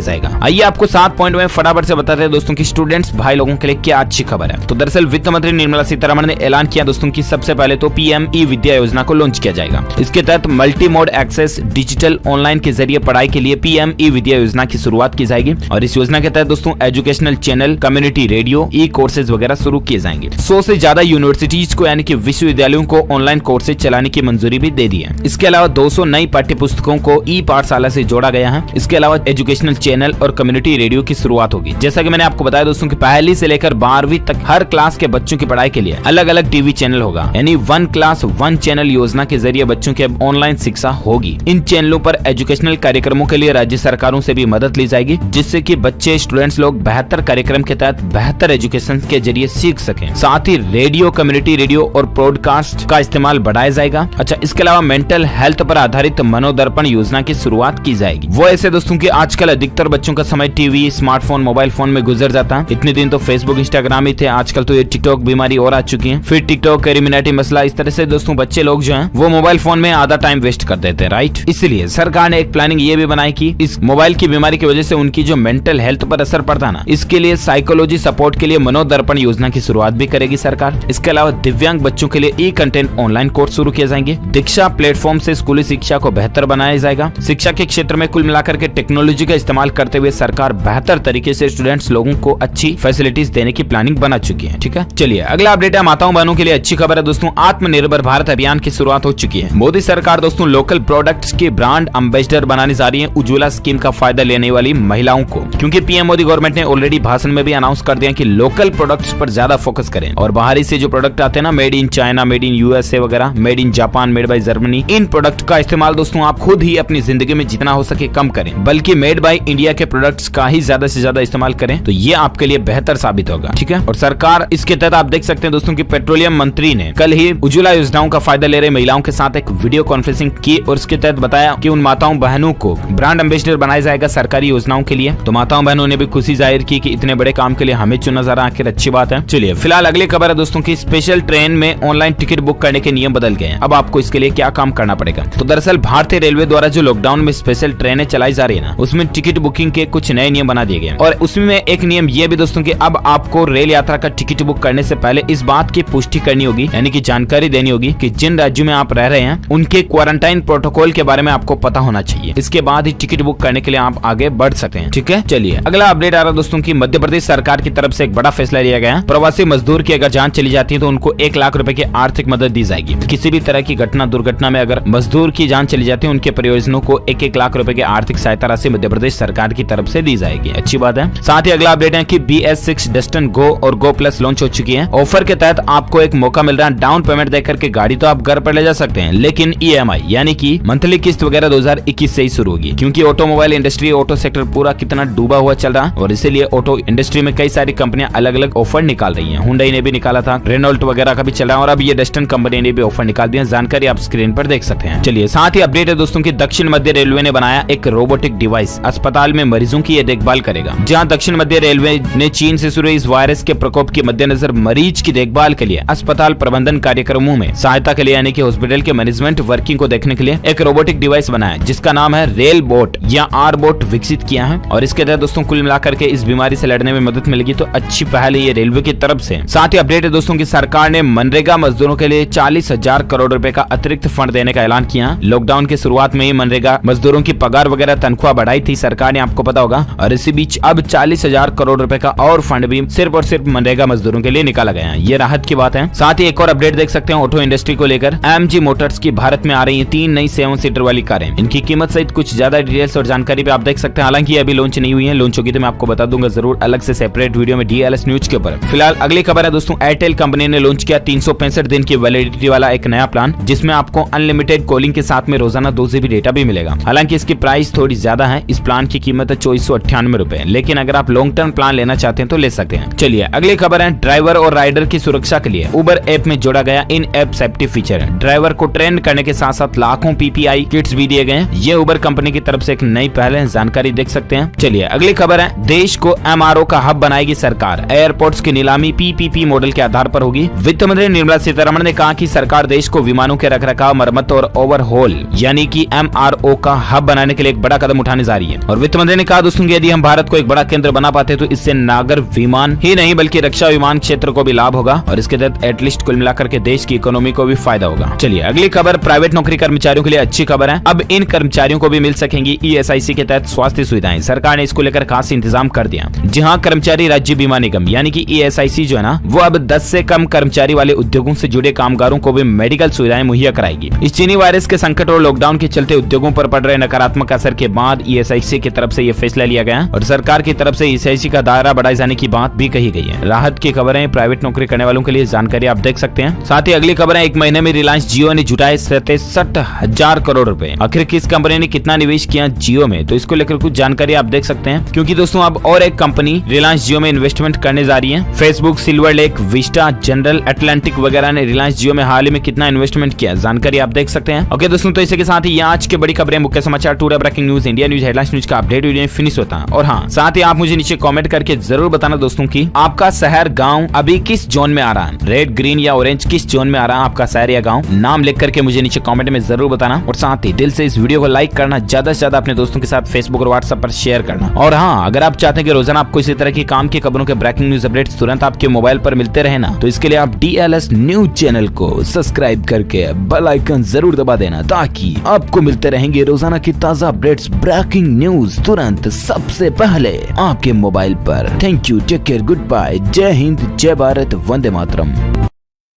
जाएगा। आइए आपको 7 पॉइंट में फटाफट से बताते हैं दोस्तों की स्टूडेंट्स भाई लोगों के लिए क्या अच्छी खबर है। तो दरअसल वित्त मंत्री निर्मला सीतारमण ने ऐलान किया दोस्तों की सबसे पहले तो पीएम ई विद्या योजना को लॉन्च किया जाएगा। इसके तहत multi mode access digital online के जरिए पढ़ाई के लिए पीएम ई विद्या योजना की शुरुआत की जाएगी और इस योजना के तहत दोस्तों एजुकेशनल चैनल, कम्युनिटी रेडियो, ई कोर्सेज वगैरह शुरू किए जाएंगे। 100 से ज्यादा यूनिवर्सिटीज को यानी कि विश्वविद्यालयों को ऑनलाइन कोर्सेज चलाने की मंजूरी भी दे दी है। इसके अलावा 200 नई पाठ्य पुस्तकों को ई प्रयोगशाला से जोड़ा गया है। इसके अलावा एजुकेशनल चैनल और कम्युनिटी रेडियो की शुरुआत होगी। जैसा कि मैंने आपको बताया दोस्तों कि पहली से लेकर 12वीं तक हर क्लास के बच्चों की पढ़ाई के लिए अलग अलग टीवी चैनल होगा, यानी 1 क्लास 1 चैनल योजना के जरिए बच्चों की अब ऑनलाइन शिक्षा होगी। इन चैनलों पर एजुकेशनल कार्यक्रमों के लिए राज्य सरकारों से भी मदद ली जाएगी, जिससे कि बच्चे स्टूडेंट्स लोग बेहतर कार्यक्रम के तहत बेहतर एजुकेशन के जरिए सीख सकें। साथ ही रेडियो, कम्युनिटी रेडियो और ब्रॉडकास्ट का इस्तेमाल बढ़ाया जाएगा। अच्छा, इसके अलावा मेंटल हेल्थ पर आधारित मनोदर्पण योजना की शुरुआत की जाएगी। वो ऐसे दोस्तों की आजकल अधिकतर बच्चों का समय टीवी, स्मार्टफोन, मोबाइल फोन में गुजर जाता है। इतने दिन तो फेसबुक, इंस्टाग्राम ही थे, आजकल तो ये टिकटॉक बीमारी और आ चुकी है। फिर टिकटॉक, एलिमिनेटी मसला, इस तरह से दोस्तों बच्चे लोग जो हैं वो मोबाइल फोन में आधा टाइम वेस्ट कर देते हैं, राइट। इसलिए सरकार ने एक प्लानिंग ये भी बनाई कि इस मोबाइल की बीमारी की वजह से उनकी जो मेंटल हेल्थ पर असर पड़ता ना, इसके लिए साइकोलॉजी सपोर्ट के लिए मनोदर्पण योजना की शुरुआत भी करेगी सरकार। इसके अलावा दिव्यांग बच्चों के लिए ई कंटेंट ऑनलाइन कोर्स शुरू किए जाएंगे। दीक्षा प्लेटफॉर्म से स्कूली शिक्षा को बेहतर बनाया जाएगा। शिक्षा के क्षेत्र में कुल मिलाकर के टेक्नोलॉजी का इस्तेमाल करते हुए सरकार बेहतर तरीके से स्टूडेंट्स लोगों को अच्छी फैसिलिटीज देने की प्लानिंग बना चुकी है। ठीक है, चलिए अगला अपडेट है माताओं बहनों के लिए अच्छी खबर है दोस्तों। आत्मनिर्भर भारत अभियान की शुरुआत हो चुकी है। मोदी सरकार दोस्तों लोकल प्रोडक्ट्स के ब्रांड एम्बेसडर बनाने जा रही है उज्ज्वला स्कीम का फायदा लेने वाली महिलाओं को, क्योंकि पीएम मोदी गवर्नमेंट ने ऑलरेडी भाषण में भी अनाउंस कर दिया कि लोकल प्रोडक्ट्स पर ज्यादा फोकस करें और बाहरी से जो प्रोडक्ट आते हैं ना, made in China, made in USA वगैरह, made in Japan, made by Germany, इन प्रोडक्ट का इस्तेमाल दोस्तों आप खुद ही अपनी जिंदगी में जितना हो सके कम करें, बल्कि मेड बाय इंडिया के प्रोडक्ट्स का ही ज्यादा से ज्यादा इस्तेमाल करें, तो ये आपके लिए बेहतर साबित होगा। ठीक है, और सरकार इसके तहत आप देख सकते हैं दोस्तों की पेट्रोलियम मंत्री ने कल ही उज्ज्वला योजनाओं का फायदा ले रहे महिलाओं के साथ एक वीडियो कॉन्फ्रेंसिंग की और इसके तहत बताया कि उन माताओं बहनों को ब्रांड एम्बेसडर बनाया जाएगा सरकारी योजनाओं के लिए। तो माताओं बहनों ने भी खुशी जाहिर की कि इतने बड़े काम के लिए हमें चुना जा रहा, आखिर अच्छी बात है। चलिए फिलहाल अगली खबर है दोस्तों की स्पेशल ट्रेन में ऑनलाइन टिकट बुक करने के नियम बदल गए हैं। अब आपको इसके लिए क्या काम करना पड़ेगा? तो दरअसल भारतीय रेलवे द्वारा जो लॉकडाउन में स्पेशल ट्रेनें चलाई जा रही है ना, उसमें टिकट बुकिंग के कुछ नए नियम बना दिए गए और उसमें एक नियम ये भी दोस्तों कि अब आपको रेल यात्रा का टिकट बुक करने से पहले इस बात की पुष्टि करनी होगी, यानी कि जानकारी देनी होगी कि जिन राज्यों में आप रह रहे हैं उनके क्वारंटाइन प्रोटोकॉल के बारे में आपको पता होना चाहिए। इसके बाद ही टिकट बुक करने के लिए आप आगे बढ़ सकते हैं। ठीक है, चलिए अगला अपडेट आ रहा है दोस्तों की मध्य प्रदेश सरकार की तरफ से एक बड़ा फैसला लिया गया। प्रवासी मजदूर की अगर जान चली जाती है तो उनको 1 लाख रुपए की आर्थिक मदद दी जाएगी। किसी भी तरह की घटना दुर्घटना में अगर मजदूर की जान चली जाती है, उनके परियोजनों को 1-1 लाख रुपए की आर्थिक सहायता राशि मध्य प्रदेश सरकार की तरफ से दी जाएगी। अच्छी बात है। साथ ही अगला अपडेट है कि BS6 डस्टन गो और गो प्लस लॉन्च हो चुकी है। ऑफर के तहत आपको एक मौका मिल रहा है, डाउन पेमेंट देकर के गाड़ी तो आप घर पर ले जा सकते हैं, लेकिन EMI यानी कि मंथली किस्त वगैरह 2021 से ही शुरू होगी, क्योंकि ऑटोमोबाइल इंडस्ट्री, ऑटो सेक्टर पूरा कितना डूबा हुआ चल रहा है और इसीलिए ऑटो इंडस्ट्री में कई सारी कंपनियां अलग अलग ऑफर निकाल रही हैं। हुंडई ने भी निकाला था, रेनॉल्ट वगैरह का भी चल रहा है और अब ये डस्टन कंपनी ने भी ऑफर निकाल दिया। जानकारी आप स्क्रीन पर देख सकते हैं। चलिए साथ ही अपडेट है दोस्तों की दक्षिण मध्य रेलवे ने बनाया एक रोबोटिक डिवाइस, अस्पताल में मरीजों की ये देखभाल करेगा। जहां दक्षिण मध्य रेलवे ने चीन से शुरू इस वायरस के प्रकोप के मद्देनजर मरीज की देखभाल के लिए अस्पताल प्रबंधन कार्यक्रमों में सहायता के लिए, यानी कि हॉस्पिटल के मैनेजमेंट वर्किंग को देखने के लिए एक रोबोटिक डिवाइस बनाया, जिसका नाम है रेल बोट या R-बोट विकसित किया है। और इसके तहत दोस्तों कुल मिलाकर के इस बीमारी से लड़ने में मदद मिलेगी, तो अच्छी पहल है ये रेलवे की तरफ से। साथ ही अपडेट है दोस्तों की सरकार ने मनरेगा मजदूरों के लिए 40,000 करोड़ रुपए का अतिरिक्त फंड देने का ऐलान किया। लॉकडाउन के शुरुआत में ही मनरेगा मजदूरों की पगार वगैरह तनख्वाह बढ़ाई थी सरकार ने, आपको पता होगा, और इसी बीच अब 40,000 करोड़ रुपए का और फंड भी सिर्फ और सिर्फ मनरेगा मजदूरों के लिए निकाला गया है। ये राहत की बात है। साथ ही एक और अपडेट देख सकते हैं ऑटो इंडस्ट्री को लेकर। MG मोटर्स की भारत में आ रही है 3 नई 7 सीटर वाली कारें। इनकी कीमत सहित कुछ ज्यादा डिटेल्स और जानकारी भी आप देख सकते हैं। हालांकि अभी लॉन्च नहीं हुई है, लॉन्च होगी तो मैं आपको बता दूंगा जरूर अलग से सेपरेट वीडियो में DLS न्यूज के ऊपर। फिलहाल अगली खबर है दोस्तों, एयरटेल कंपनी ने लॉन्च किया 365 दिन की वैलिडिटी वाला एक नया प्लान, जिसमें आपको अनलिमिटेड कॉलिंग के साथ में रोजाना 2 GB डेटा भी मिलेगा। हालांकि इसकी प्राइस थोड़ी ज्यादा है, इस प्लान की कीमत है 2498 रुपए, लेकिन अगर आप लॉन्ग टर्म प्लान लेना चाहते हैं तो ले सकते हैं। चलिए अगली खबर है, ड्राइवर और राइडर की सुरक्षा के लिए उबर ऐप में जोड़ा गया इन ऐप सेफ्टी फीचर है। ड्राइवर को ट्रेन करने के साथ साथ लाखों PPI किट्स भी दिए गए हैं। ये उबर कंपनी की तरफ से एक नई पहल है, जानकारी देख सकते हैं। चलिए अगली खबर है, देश को MRO का हब बनाएगी सरकार। एयरपोर्ट्स की नीलामी PPP मॉडल के आधार पर होगी। वित्त मंत्री निर्मला सीतारमण ने कहा कि सरकार देश को विमानों के रखरखाव, मरम्मत और ओवरहॉल यानी कि MRO का हब बनाने के लिए एक बड़ा कदम उठाने जा रही है। और वित्त मंत्री ने कहा दोस्तों कि यदि हम भारत को एक बड़ा केंद्र बना पाते तो इससे नागर विमान ही नहीं बल्कि रक्षा विमान क्षेत्र को भी लाभ होगा और इसके तहत एटलीस्ट कुल मिलाकर के देश की इकोनॉमी को भी फायदा होगा। चलिए अगली खबर, प्राइवेट नौकरी कर्मचारियों के लिए अच्छी खबर है। अब इन कर्मचारियों को भी मिल सकेंगी ESIC के तहत स्वास्थ्य सुविधाएं। सरकार ने इसको लेकर खास इंतजाम कर दिया। जहां कर्मचारी राज्य बीमा निगम यानी कि ESIC जो है ना, वो अब 10 से कम कर्मचारी वाले उद्योगों से जुड़े कामगारों को भी मेडिकल सुविधाएं मुहैया कराएगी। इस चीनी वायरस के संकट और लॉकडाउन के चलते उद्योगों पर पड़ रहे नकारात्मक असर के बाद ईएसआईसी की तरफ से ये फैसला लिया गया और सरकार की तरफ से ईएसआईसी का दायरा बढ़ाए जाने की बात भी कही गई है। राहत की खबरें प्राइवेट नौकरी करने वालों के लिए जानकारी आप देख सकते हैं। साथ ही अगली खबर है, एक महीने में रिलायंस जियो ने जुटाए 67,000 करोड़ रुपए। आखिर किस कंपनी ने कितना निवेश किया जियो में, तो इसको लेकर कुछ जानकारी आप देख सकते हैं, क्योंकि दोस्तों अब और एक कंपनी रिलायंस जियो में इन्वेस्टमेंट करने जा रही है। Facebook, silver lake, Vista, general Atlantic वगैरह ने रिलायंस जियो में हाल ही में कितना इन्वेस्टमेंट किया, जानकारी आप देख सकते हैं। ओके दोस्तों, तो इसी के साथ ही आज की बड़ी खबरें, मुख्य समाचार, today breaking news, India news, headlines news का अपडेट वीडियो फिनिश होता है। और हाँ, साथ ही आप मुझे नीचे कमेंट करके जरूर बताना दोस्तों की आपका शहर गांव अभी किस जोन में आ रहा है, रेड, ग्रीन या ऑरेंज, किस जोन में आ रहा है आपका शहर या गांव। नाम लिख करके मुझे नीचे कमेंट में जरूर बताना और साथ ही दिल से इस वीडियो को लाइक करना, ज्यादा से ज्यादा अपने दोस्तों के साथ फेसबुक और व्हाट्सएप पर शेयर करना। और हाँ, अगर आप चाहते हैं कि रोजाना आपको इसी तरह की काम की खबरों के ब्रेकिंग न्यूज अपडेट्स तुरंत आपके मोबाइल पर मिलते रहे ना, तो इसके लिए आप DLS न्यूज चैनल को सब्सक्राइब करके बेल आइकन जरूर दबा देना, ताकि आपको मिलते रहेंगे रोजाना की ताजा अपडेट्स, ब्रेकिंग न्यूज तुरंत सबसे पहले आपके मोबाइल पर। Thank you, take care, goodbye, जय हिंद, जय भारत, वंदे मातरम।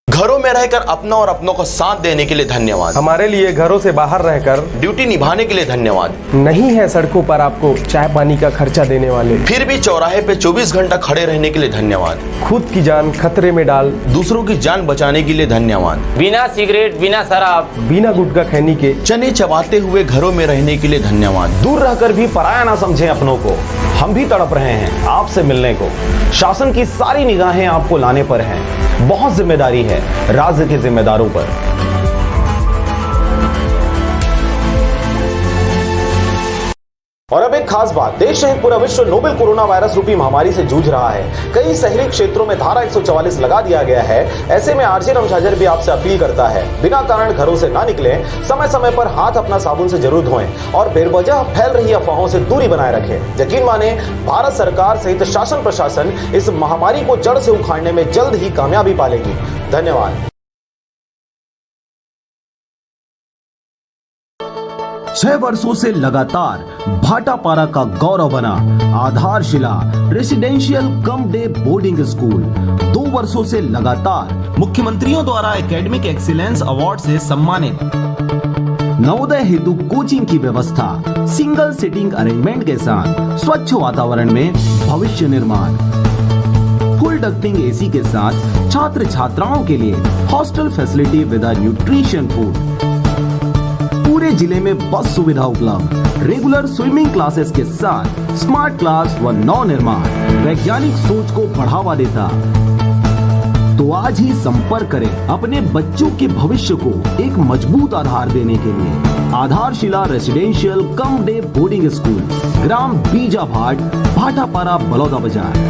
घरों में रहकर अपना और अपनों का साथ देने के लिए धन्यवाद। हमारे लिए घरों से बाहर रहकर ड्यूटी निभाने के लिए धन्यवाद। नहीं है सड़कों पर आपको चाय पानी का खर्चा देने वाले, फिर भी चौराहे पे 24 घंटा खड़े रहने के लिए धन्यवाद। खुद की जान खतरे में डाल दूसरों की जान बचाने के लिए धन्यवाद। बिना सिगरेट, बिना शराब, बिना गुटखा खैनी के चने चबाते हुए घरों में रहने के लिए धन्यवाद। दूर रहकर भी पराया ना समझें अपनों को, हम भी तड़प रहे हैं आपसे मिलने को। शासन की सारी निगाहें आपको लाने पर हैं, बहुत जिम्मेदारी है राज्य के जिम्मेदारों पर। और अब एक खास बात, देश सहित पूरा विश्व नोवेल कोरोना वायरस रूपी महामारी से जूझ रहा है। कई शहरी क्षेत्रों में धारा 144 लगा दिया गया है। ऐसे में आरजे रमझाझर भी आपसे अपील करता है, बिना कारण घरों से ना निकलें, समय समय पर हाथ अपना साबुन से जरूर धोएं और बेवजह फैल रही अफवाहों से दूरी बनाए रखें। यकीन माने, भारत सरकार सहित शासन प्रशासन इस महामारी को जड़ से उखाड़ने में जल्द ही कामयाबी पालेगी। धन्यवाद। 6 वर्षों से लगातार भाटापारा का गौरव बना आधारशिला residential cum day boarding school 2 वर्षों से लगातार मुख्यमंत्रियों द्वारा एकेडमिक एक्सीलेंस अवार्ड से सम्मानित। नवोदय हेतु कोचिंग की व्यवस्था, सिंगल सिटिंग अरेंजमेंट के साथ स्वच्छ वातावरण में भविष्य निर्माण। फुल डक्टिंग एसी के साथ छात्र छात्राओं के लिए hostel facility with nutrition food. पूरे जिले में बस सुविधा उपलब्ध, रेगुलर स्विमिंग क्लासेस के साथ स्मार्ट क्लास व नव निर्माण वैज्ञानिक सोच को बढ़ावा देता। तो आज ही संपर्क करें अपने बच्चों के भविष्य को एक मजबूत आधार देने के लिए। Aadharshila residential cum day boarding school, ग्राम बीजाभाट, भाटापारा, बलौदा बाजार।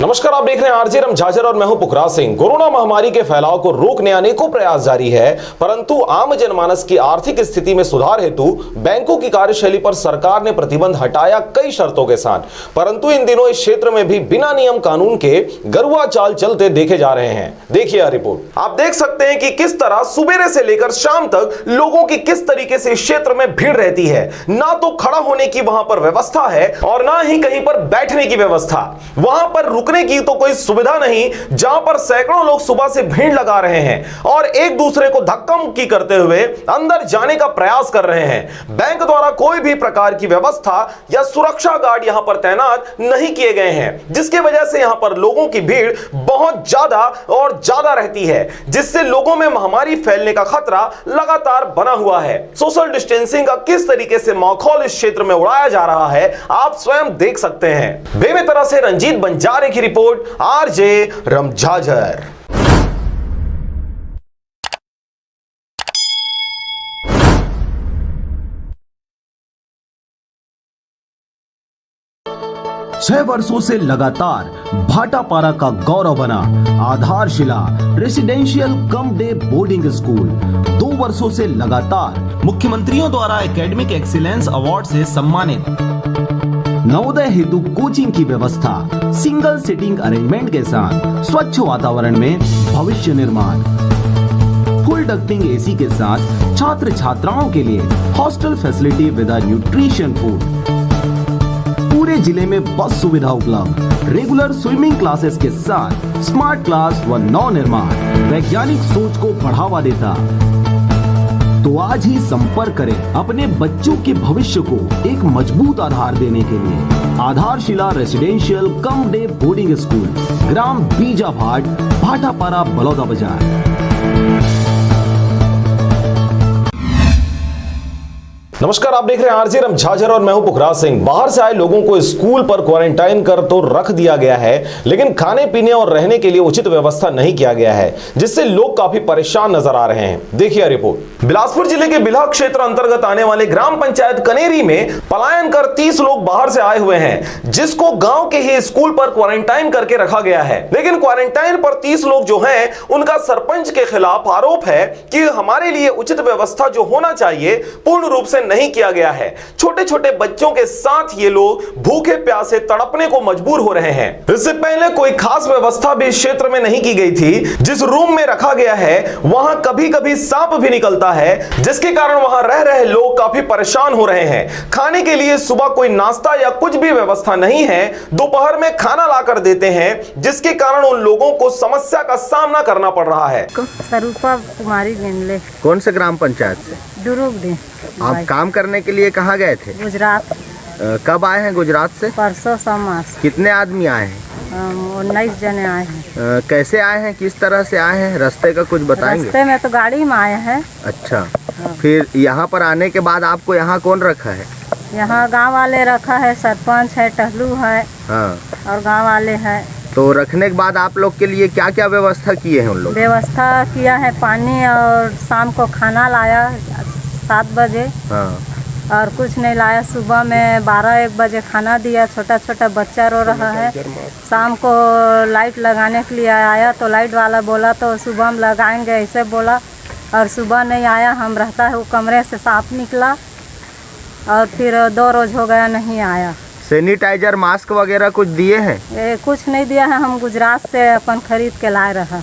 नमस्कार, आप देख रहे हैं आरजे रमझाझर और मैं हूं पुखराज सिंह। कोरोना महामारी के फैलाव को रोकने अनेकों प्रयास जारी है, परंतु आम जनमानस की आर्थिक स्थिति में सुधार हेतु बैंकों की कार्यशैली पर सरकार ने प्रतिबंध हटाया कई शर्तों के साथ। परंतु इन दिनों इस क्षेत्र में भी बिना नियम कानून के गरुआ चाल चलते देखे जा रहे हैं। देखिए रिपोर्ट। आप देख सकते हैं कि किस तरह सुबेरे से लेकर शाम तक लोगों की किस तरीके से इस क्षेत्र में भीड़ रहती है। ना तो खड़ा होने की वहां पर व्यवस्था है और ना ही कहीं पर बैठने की व्यवस्था। वहां पर रुकने की तो कोई सुविधा नहीं, जहां पर सैकड़ों लोग सुबह से भीड़ लगा रहे हैं और एक दूसरे को धक्का मुक्की करते हुए अंदर जाने का प्रयास कर रहे हैं। बैंक द्वारा कोई भी प्रकार की व्यवस्था या सुरक्षा गार्ड यहां पर तैनात नहीं किए गए हैं, जिसकी वजह से यहां पर लोगों की भीड़ बहुत ज्यादा और ज्यादा रहती है, जिससे लोगों में महामारी फैलने का खतरा लगातार बना हुआ है। सोशल डिस्टेंसिंग का किस तरीके से माहौल इस क्षेत्र में उड़ाया जा रहा है, आप स्वयं देख सकते हैं। बेमेतरा से रंजीत बंजारे की रिपोर्ट, आरजे रमझाझर। छह वर्षों से लगातार भाटापारा का गौरव बना आधारशिला residential cum day boarding school 2 वर्षों से लगातार मुख्यमंत्रियों द्वारा एकेडमिक एक्सीलेंस अवार्ड से सम्मानित। नवोदय हेतु कोचिंग की व्यवस्था, सिंगल सिटिंग अरेंजमेंट के साथ स्वच्छ वातावरण में भविष्य निर्माण। फुल डक्टिंग एसी के साथ छात्र छात्राओं के लिए hostel facility with nutrition food. पूरे जिले में बस सुविधा उपलब्ध, रेगुलर स्विमिंग क्लासेस के साथ स्मार्ट क्लास व नव निर्माण वैज्ञानिक सोच को बढ़ावा देता। तो आज ही संपर्क करें अपने बच्चों के भविष्य को एक मजबूत आधार देने के लिए। Aadharshila residential cum day boarding school, ग्राम बीजाभाट, भाटापारा, बलौदा बाजार। नमस्कार, आप देख रहे हैं आरजे रम झाझर और मैं हूं पुखराज सिंह। बाहर से आए लोगों को स्कूल पर क्वारंटाइन कर तो रख दिया गया है, लेकिन खाने पीने और रहने के लिए उचित व्यवस्था नहीं किया गया है, जिससे लोग काफी परेशान नजर आ रहे हैं। देखिए रिपोर्ट। बिलासपुर जिले के बिल्हा क्षेत्र अंतर्गत आने वाले ग्राम पंचायत कनेरी में पलायन कर 30 लोग बाहर से आए हुए हैं, जिसको गांव के ही स्कूल पर क्वारंटाइन करके रखा गया है। लेकिन क्वारंटाइन पर 30 लोग जो हैं, उनका सरपंच के खिलाफ आरोप है कि हमारे लिए उचित व्यवस्था जो होना चाहिए पूर्ण रूप से नहीं किया गया है। छोटे छोटे बच्चों के साथ ये लोग भूखे प्यासे तड़पने को मजबूर हो रहे हैं। इससे पहले कोई खास व्यवस्था भी इस क्षेत्र में नहीं की गई थी। जिस रूम में रखा गया है वहां कभी कभी सांप भी निकलता है, जिसके कारण वहां रह रहे लोग काफी परेशान हो रहे हैं। खाने के लिए सुबह कोई नाश्ता या कुछ भी व्यवस्था नहीं है। दोपहर में खाना लाकर देते हैं, जिसके कारण उन लोगों को समस्या का सामना करना पड़ रहा है। स्वरूपा कुमारी गेंदले। कौन से ग्राम पंचायत से? दुरुग दे। आप काम करने के लिए कहाँ गए थे? गुजरात। कब आए हैं गुजरात से? परसों समास। कितने आदमी आए हैं? 19 जने आए हैं। कैसे आए हैं, किस तरह से आए हैं, रास्ते का कुछ बताएंगे? रास्ते में तो गाड़ी में आए हैं। अच्छा, फिर यहाँ पर आने के बाद आपको यहाँ कौन रखा है? यहाँ गांव वाले रखा है, सरपंच है, टहलू है। हाँ। और गांव वाले हैं। तो रखने के बाद आप लोग के लिए क्या क्या व्यवस्था किए हैं उन लोग? व्यवस्था किया है, पानी और शाम को खाना लाया 7 बजे। हाँ। और कुछ नहीं लाया। सुबह में 12-1 बजे खाना दिया। छोटा छोटा बच्चा रो रहा है। शाम को लाइट लगाने के लिए आया तो लाइट वाला बोला तो सुबह हम लगाएंगे ऐसे बोला, और सुबह नहीं आया। हम रहता है वो कमरे से सांप निकला और फिर 2 रोज हो गया नहीं आया। सैनिटाइजर, मास्क वगैरह कुछ दिए हैं? कुछ नहीं दिया है, हम गुजरात से अपन खरीद के लाए रहा।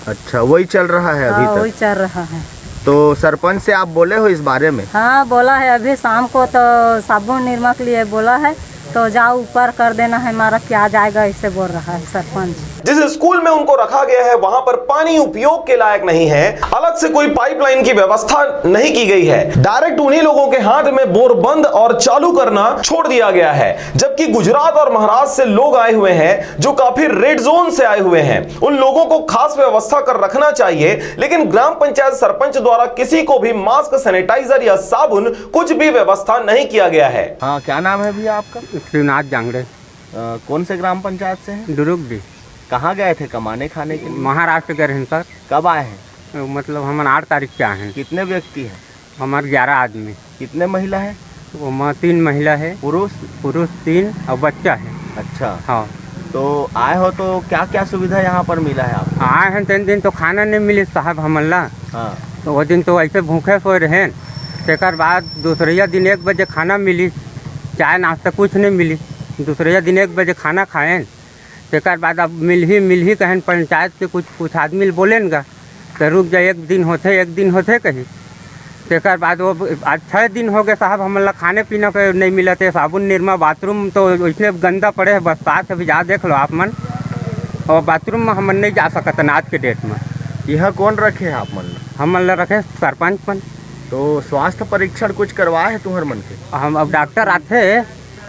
अच्छा, वही चल रहा है अभी तक? वही चल रहा है। तो सरपंच से आप बोले हो इस बारे में? हाँ बोला है, अभी शाम को तो साबुन निरमा के लिए बोला है, तो जाओ ऊपर कर देना है, हमारा क्या जाएगा ऐसे बोल रहा है सरपंच। जिस स्कूल में उनको रखा गया है वहां पर पानी उपयोग के लायक नहीं है। अलग से कोई पाइपलाइन की व्यवस्था नहीं की गई है। डायरेक्ट उन्हीं लोगों के हाथ में बोर बंद और चालू करना छोड़ दिया गया है। जबकि गुजरात और महाराष्ट्र से लोग आए हुए हैं जो काफी रेड जोन से आए हुए हैं। उन लोगों को खास व्यवस्था कर रखना चाहिए, लेकिन ग्राम पंचायत सरपंच द्वारा किसी को भी मास्क, सैनिटाइजर या साबुन कुछ भी व्यवस्था नहीं किया गया है। हाँ, क्या नाम है भैया आपका? शिवनाथ जांगड़े। कौन से ग्राम पंचायत से हैं? दुरुग दी। कहाँ गए थे कमाने खाने के लिए? महाराष्ट्र गए हैं सर। कब आए हैं? मतलब हम 8 तारीख के आए हैं। कितने व्यक्ति हैं? हमारे 11 आदमी। कितने महिला है? वो 3 महिला है। पुरुष 3 और बच्चा है। अच्छा। हाँ। तो आए हो तो क्या क्या सुविधा यहाँ पर मिला है आपको? आए हैं 3 दिन तो खाना नहीं मिले साहब हमला। हाँ। तो वो दिन तो ऐसे भूखे सोए रहे। तेकर बाद दूसरे दिन 1 बजे खाना मिली, चाय नाश्ता कुछ नहीं मिली। दूसरे दिन 1 बजे खाना खाएं, तेकर बाद अब मिल ही कहें पंचायत के कुछ आदमी बोलेंगे तो रुक जाए, एक दिन होते कहीं। तेकर बाद वो आज 6 दिन हो गए साहब हमला खाने पीने के नहीं मिला थे। साबुन निरमा, बाथरूम तो इतने गंदा पड़े है, बरसात अभी जा देख लो आप मन, और बाथरूम में हम नहीं जा सकते आज के डेट में। यह कौन रखे हैं आप मन? हम रखे सरपंच मन। तो स्वास्थ्य परीक्षण कुछ करवाए है तुम्हारे मन के? हम अब डॉक्टर आते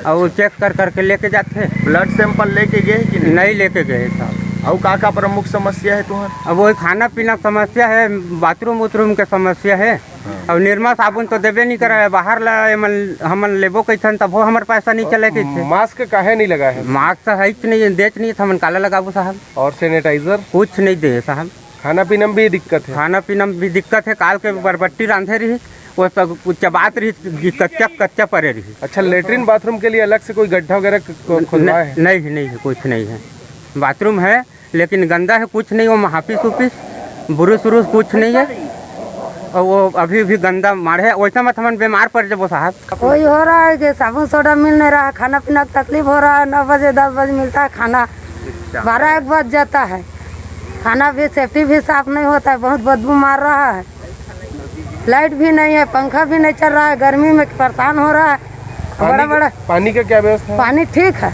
और वो चेक करके लेके जाते। ब्लड सैंपल लेके गए कि नहीं लेके गए साहब। और का प्रमुख समस्या है तुम्हारा? अब वही खाना पीना समस्या है, बाथरूम उथरूम के समस्या है। और निरमा साबुन तो देवे नहीं करे, बाहर ला हमन लेबो कैसन तब वो हमारे पैसा नहीं चले कैसे। मास्क काहे नहीं लगा है? मास्क है नहीं, देच नहीं था, हमन काला लगाबो साहब। और सैनिटाइजर कुछ नहीं दे साहब। खाना पीना में भी दिक्कत है? खाना पीना में भी दिक्कत है। काल के बरबट्टी रांधे रही, वो सब चबात रही, कच्चा पड़े रही। अच्छा, लेटरिन बाथरूम के लिए अलग से कोई गड्ढा वगैरह खुदवाया है? नहीं है, कुछ नहीं है। बाथरूम है लेकिन गंदा है, कुछ नहीं। वो हाफिस उपिस बुरुस उरुस कुछ नहीं है, और वो अभी भी गंदा मार है। वैसा मत हम बीमार पड़ जाओ साहब। वही हो रहा है कि साबुन सोडा मिल नहीं रहा है, खाना पीना तकलीफ हो रहा है। 9 बजे 10 बजे मिलता है खाना, 12-1 बज जाता है। खाना भी सेफ्टी भी साफ नहीं होता है, बहुत बदबू मार रहा है। लाइट भी नहीं है, पंखा भी नहीं चल रहा है, गर्मी में परेशान हो रहा है। बड़ा पानी का क्या व्यवस्था है? पानी ठीक है,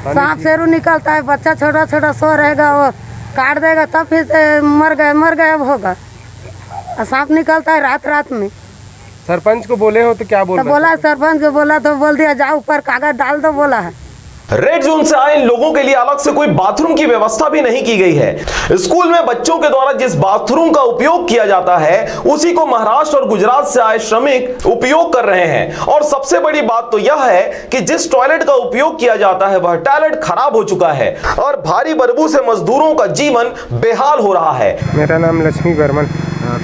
सांप शेरू निकलता है, बच्चा छोटा छोटा सो रहेगा, वो काट देगा तब फिर से मर गया होगा। और सांप निकलता है रात रात में। सरपंच को बोले हो तो क्या बोल तो बोला सरपंच को बोला तो बोल दिया जाओ ऊपर कागज डाल दो बोला है। रेड जोन से आए इन लोगों के लिए अलग से कोई बाथरूम की व्यवस्था भी नहीं की गई है। स्कूल में बच्चों के द्वारा जिस बाथरूम का उपयोग किया जाता है उसी को महाराष्ट्र और गुजरात से आए श्रमिक उपयोग कर रहे हैं। और सबसे बड़ी बात तो यह है कि जिस टॉयलेट का उपयोग किया जाता है वह टॉयलेट खराब हो चुका है और भारी बदबू से मजदूरों का जीवन बेहाल हो रहा है। मेरा नाम लक्ष्मी बर्मन।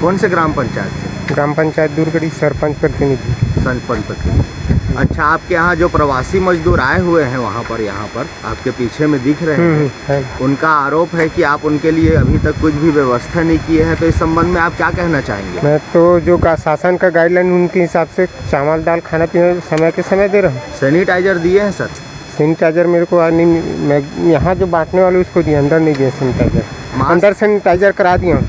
कौन से ग्राम पंचायत से? ग्राम पंचायत दूरगढ़ी, सरपंच प्रतिनिधि। सरपंच प्रतिनिधि। अच्छा, आपके यहाँ जो प्रवासी मजदूर आए हुए हैं वहाँ पर आपके पीछे में दिख रहे हैं, उनका आरोप है कि आप उनके लिए अभी तक कुछ भी व्यवस्था नहीं किए हैं, तो इस संबंध में आप क्या कहना चाहेंगे? मैं तो जो शासन का गाइडलाइन उनके हिसाब से चावल दाल खाना पीना समय के समय दे रहा हूँ। सैनिटाइजर दिए हैं सर? सैनिटाइजर मेरे को नहीं, मैं यहाँ जो बांटने वाले उसको दिए, अंदर नहीं दिए सैनिटाइजर। अंदर सैनिटाइजर करा दिया।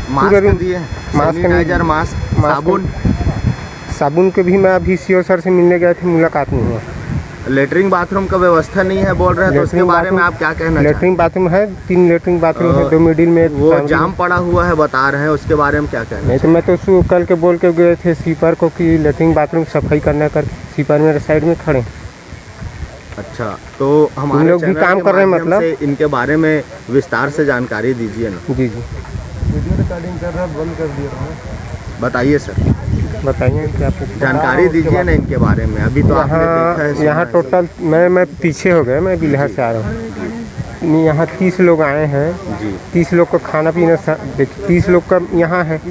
मास्क दिए? सैनिटाइजर, मास्क, साबुन? साबुन के भी मैं अभी सीओ सर से मिलने गए थे, मुलाकात नहीं हुआ। लेटरिन बाथरूम का व्यवस्था नहीं है बोल रहे हैं, तो उसके बारे में आप क्या कहना? लेटरिन बाथरूम है, 3 लेटरिन बाथरूम है, 2 मिडिल में। वो जाम पड़ा हुआ है बता रहे हैं, उसके बारे में क्या कहना? नहीं तो मैं तो कल के बोल के गए थे स्वीपर को कि लेटरिन बाथरूम सफाई करना कर, स्वीपर मेरे साइड में खड़े। अच्छा, तो हमारे लोग भी काम कर रहे हैं, मतलब इनके बारे में विस्तार से जानकारी दीजिए ना। जी जी, वीडियो रिकॉर्डिंग कर रहा है, बंद कर दिया। बताइए सर, बताइए क्या जानकारी दीजिए ना इनके बारे में। अभी तो आपने देखा है यहाँ टोटल मैं पीछे हो गया, मैं बिल्हा से आ रहा हूँ। यहाँ 30 लोग आए हैं जी। 30 लोग का खाना पीना देखिए, 30 लोग का यहाँ है।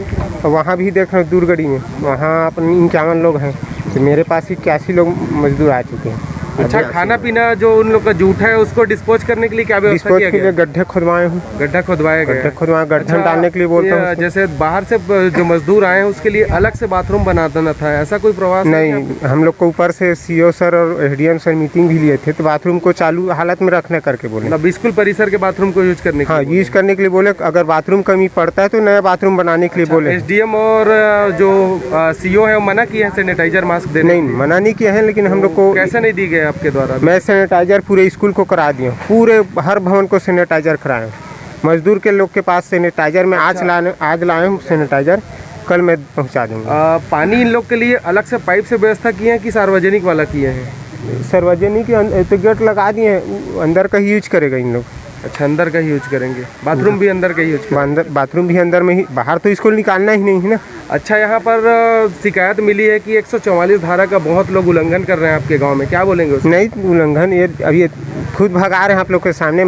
और वहाँ भी देख रहे हो दूरगढ़ी में, वहाँ अपने 51 लोग हैं। तो मेरे पास ही 81 लोग मजदूर आ चुके हैं। अच्छा, खाना पीना जो उन लोग का जूठ है उसको डिस्पोज करने के लिए क्या व्यवस्था किया गया? गड्ढे खुदवाए हूँ। गड्ढा खुदवाया गया? गड्ढा डालने के लिए बोलता हूँ। जैसे बाहर से जो मजदूर आए हैं उसके लिए अलग से बाथरूम बनाना था, ऐसा कोई प्रवास नहीं? हम लोग को ऊपर से सीओ सर और एडीएम सर मीटिंग भी लिए थे, तो बाथरूम को चालू हालत में रखने करके बोले। मतलब स्कूल परिसर के बाथरूम को यूज करने? हाँ, यूज करने के लिए बोले। अगर बाथरूम कमी पड़ता है तो नया बाथरूम बनाने के लिए बोले। एसडीएम और जो सीओ है वो मना किया है सैनिटाइजर मास्क देने? नहीं, मना नहीं किया है, लेकिन हम लोग को कैसे नहीं दी गए आपके द्वारा? मैं सैनिटाइजर पूरे स्कूल को करा दिया, पूरे हर भवन को सैनिटाइजर कराए। मजदूर के लोग के पास सैनिटाइजर में आज लाए हूँ सैनिटाइजर, कल मैं पहुँचा दूँगा। पानी इन लोग के लिए अलग से पाइप से व्यवस्था किए हैं कि सार्वजनिक वाला किए हैं? सार्वजनिक तो गेट लगा दिए हैं, अंदर का ही यूज करेगा इन लोग। अच्छा, अंदर का ही यूज करेंगे? बाथरूम भी अंदर का ही यूज करेंगे? बाथरूम भी अंदर में ही, बाहर तो स्कूल निकालना ही नहीं है ना। अच्छा, यहाँ पर शिकायत मिली है कि 144 धारा का बहुत लोग उल्लंघन कर रहे हैं आपके गांव में, क्या बोलेंगे उसको? नहीं उल्लंघन, ये अभी खुद भगा रहे हैं आप लोग के सामने।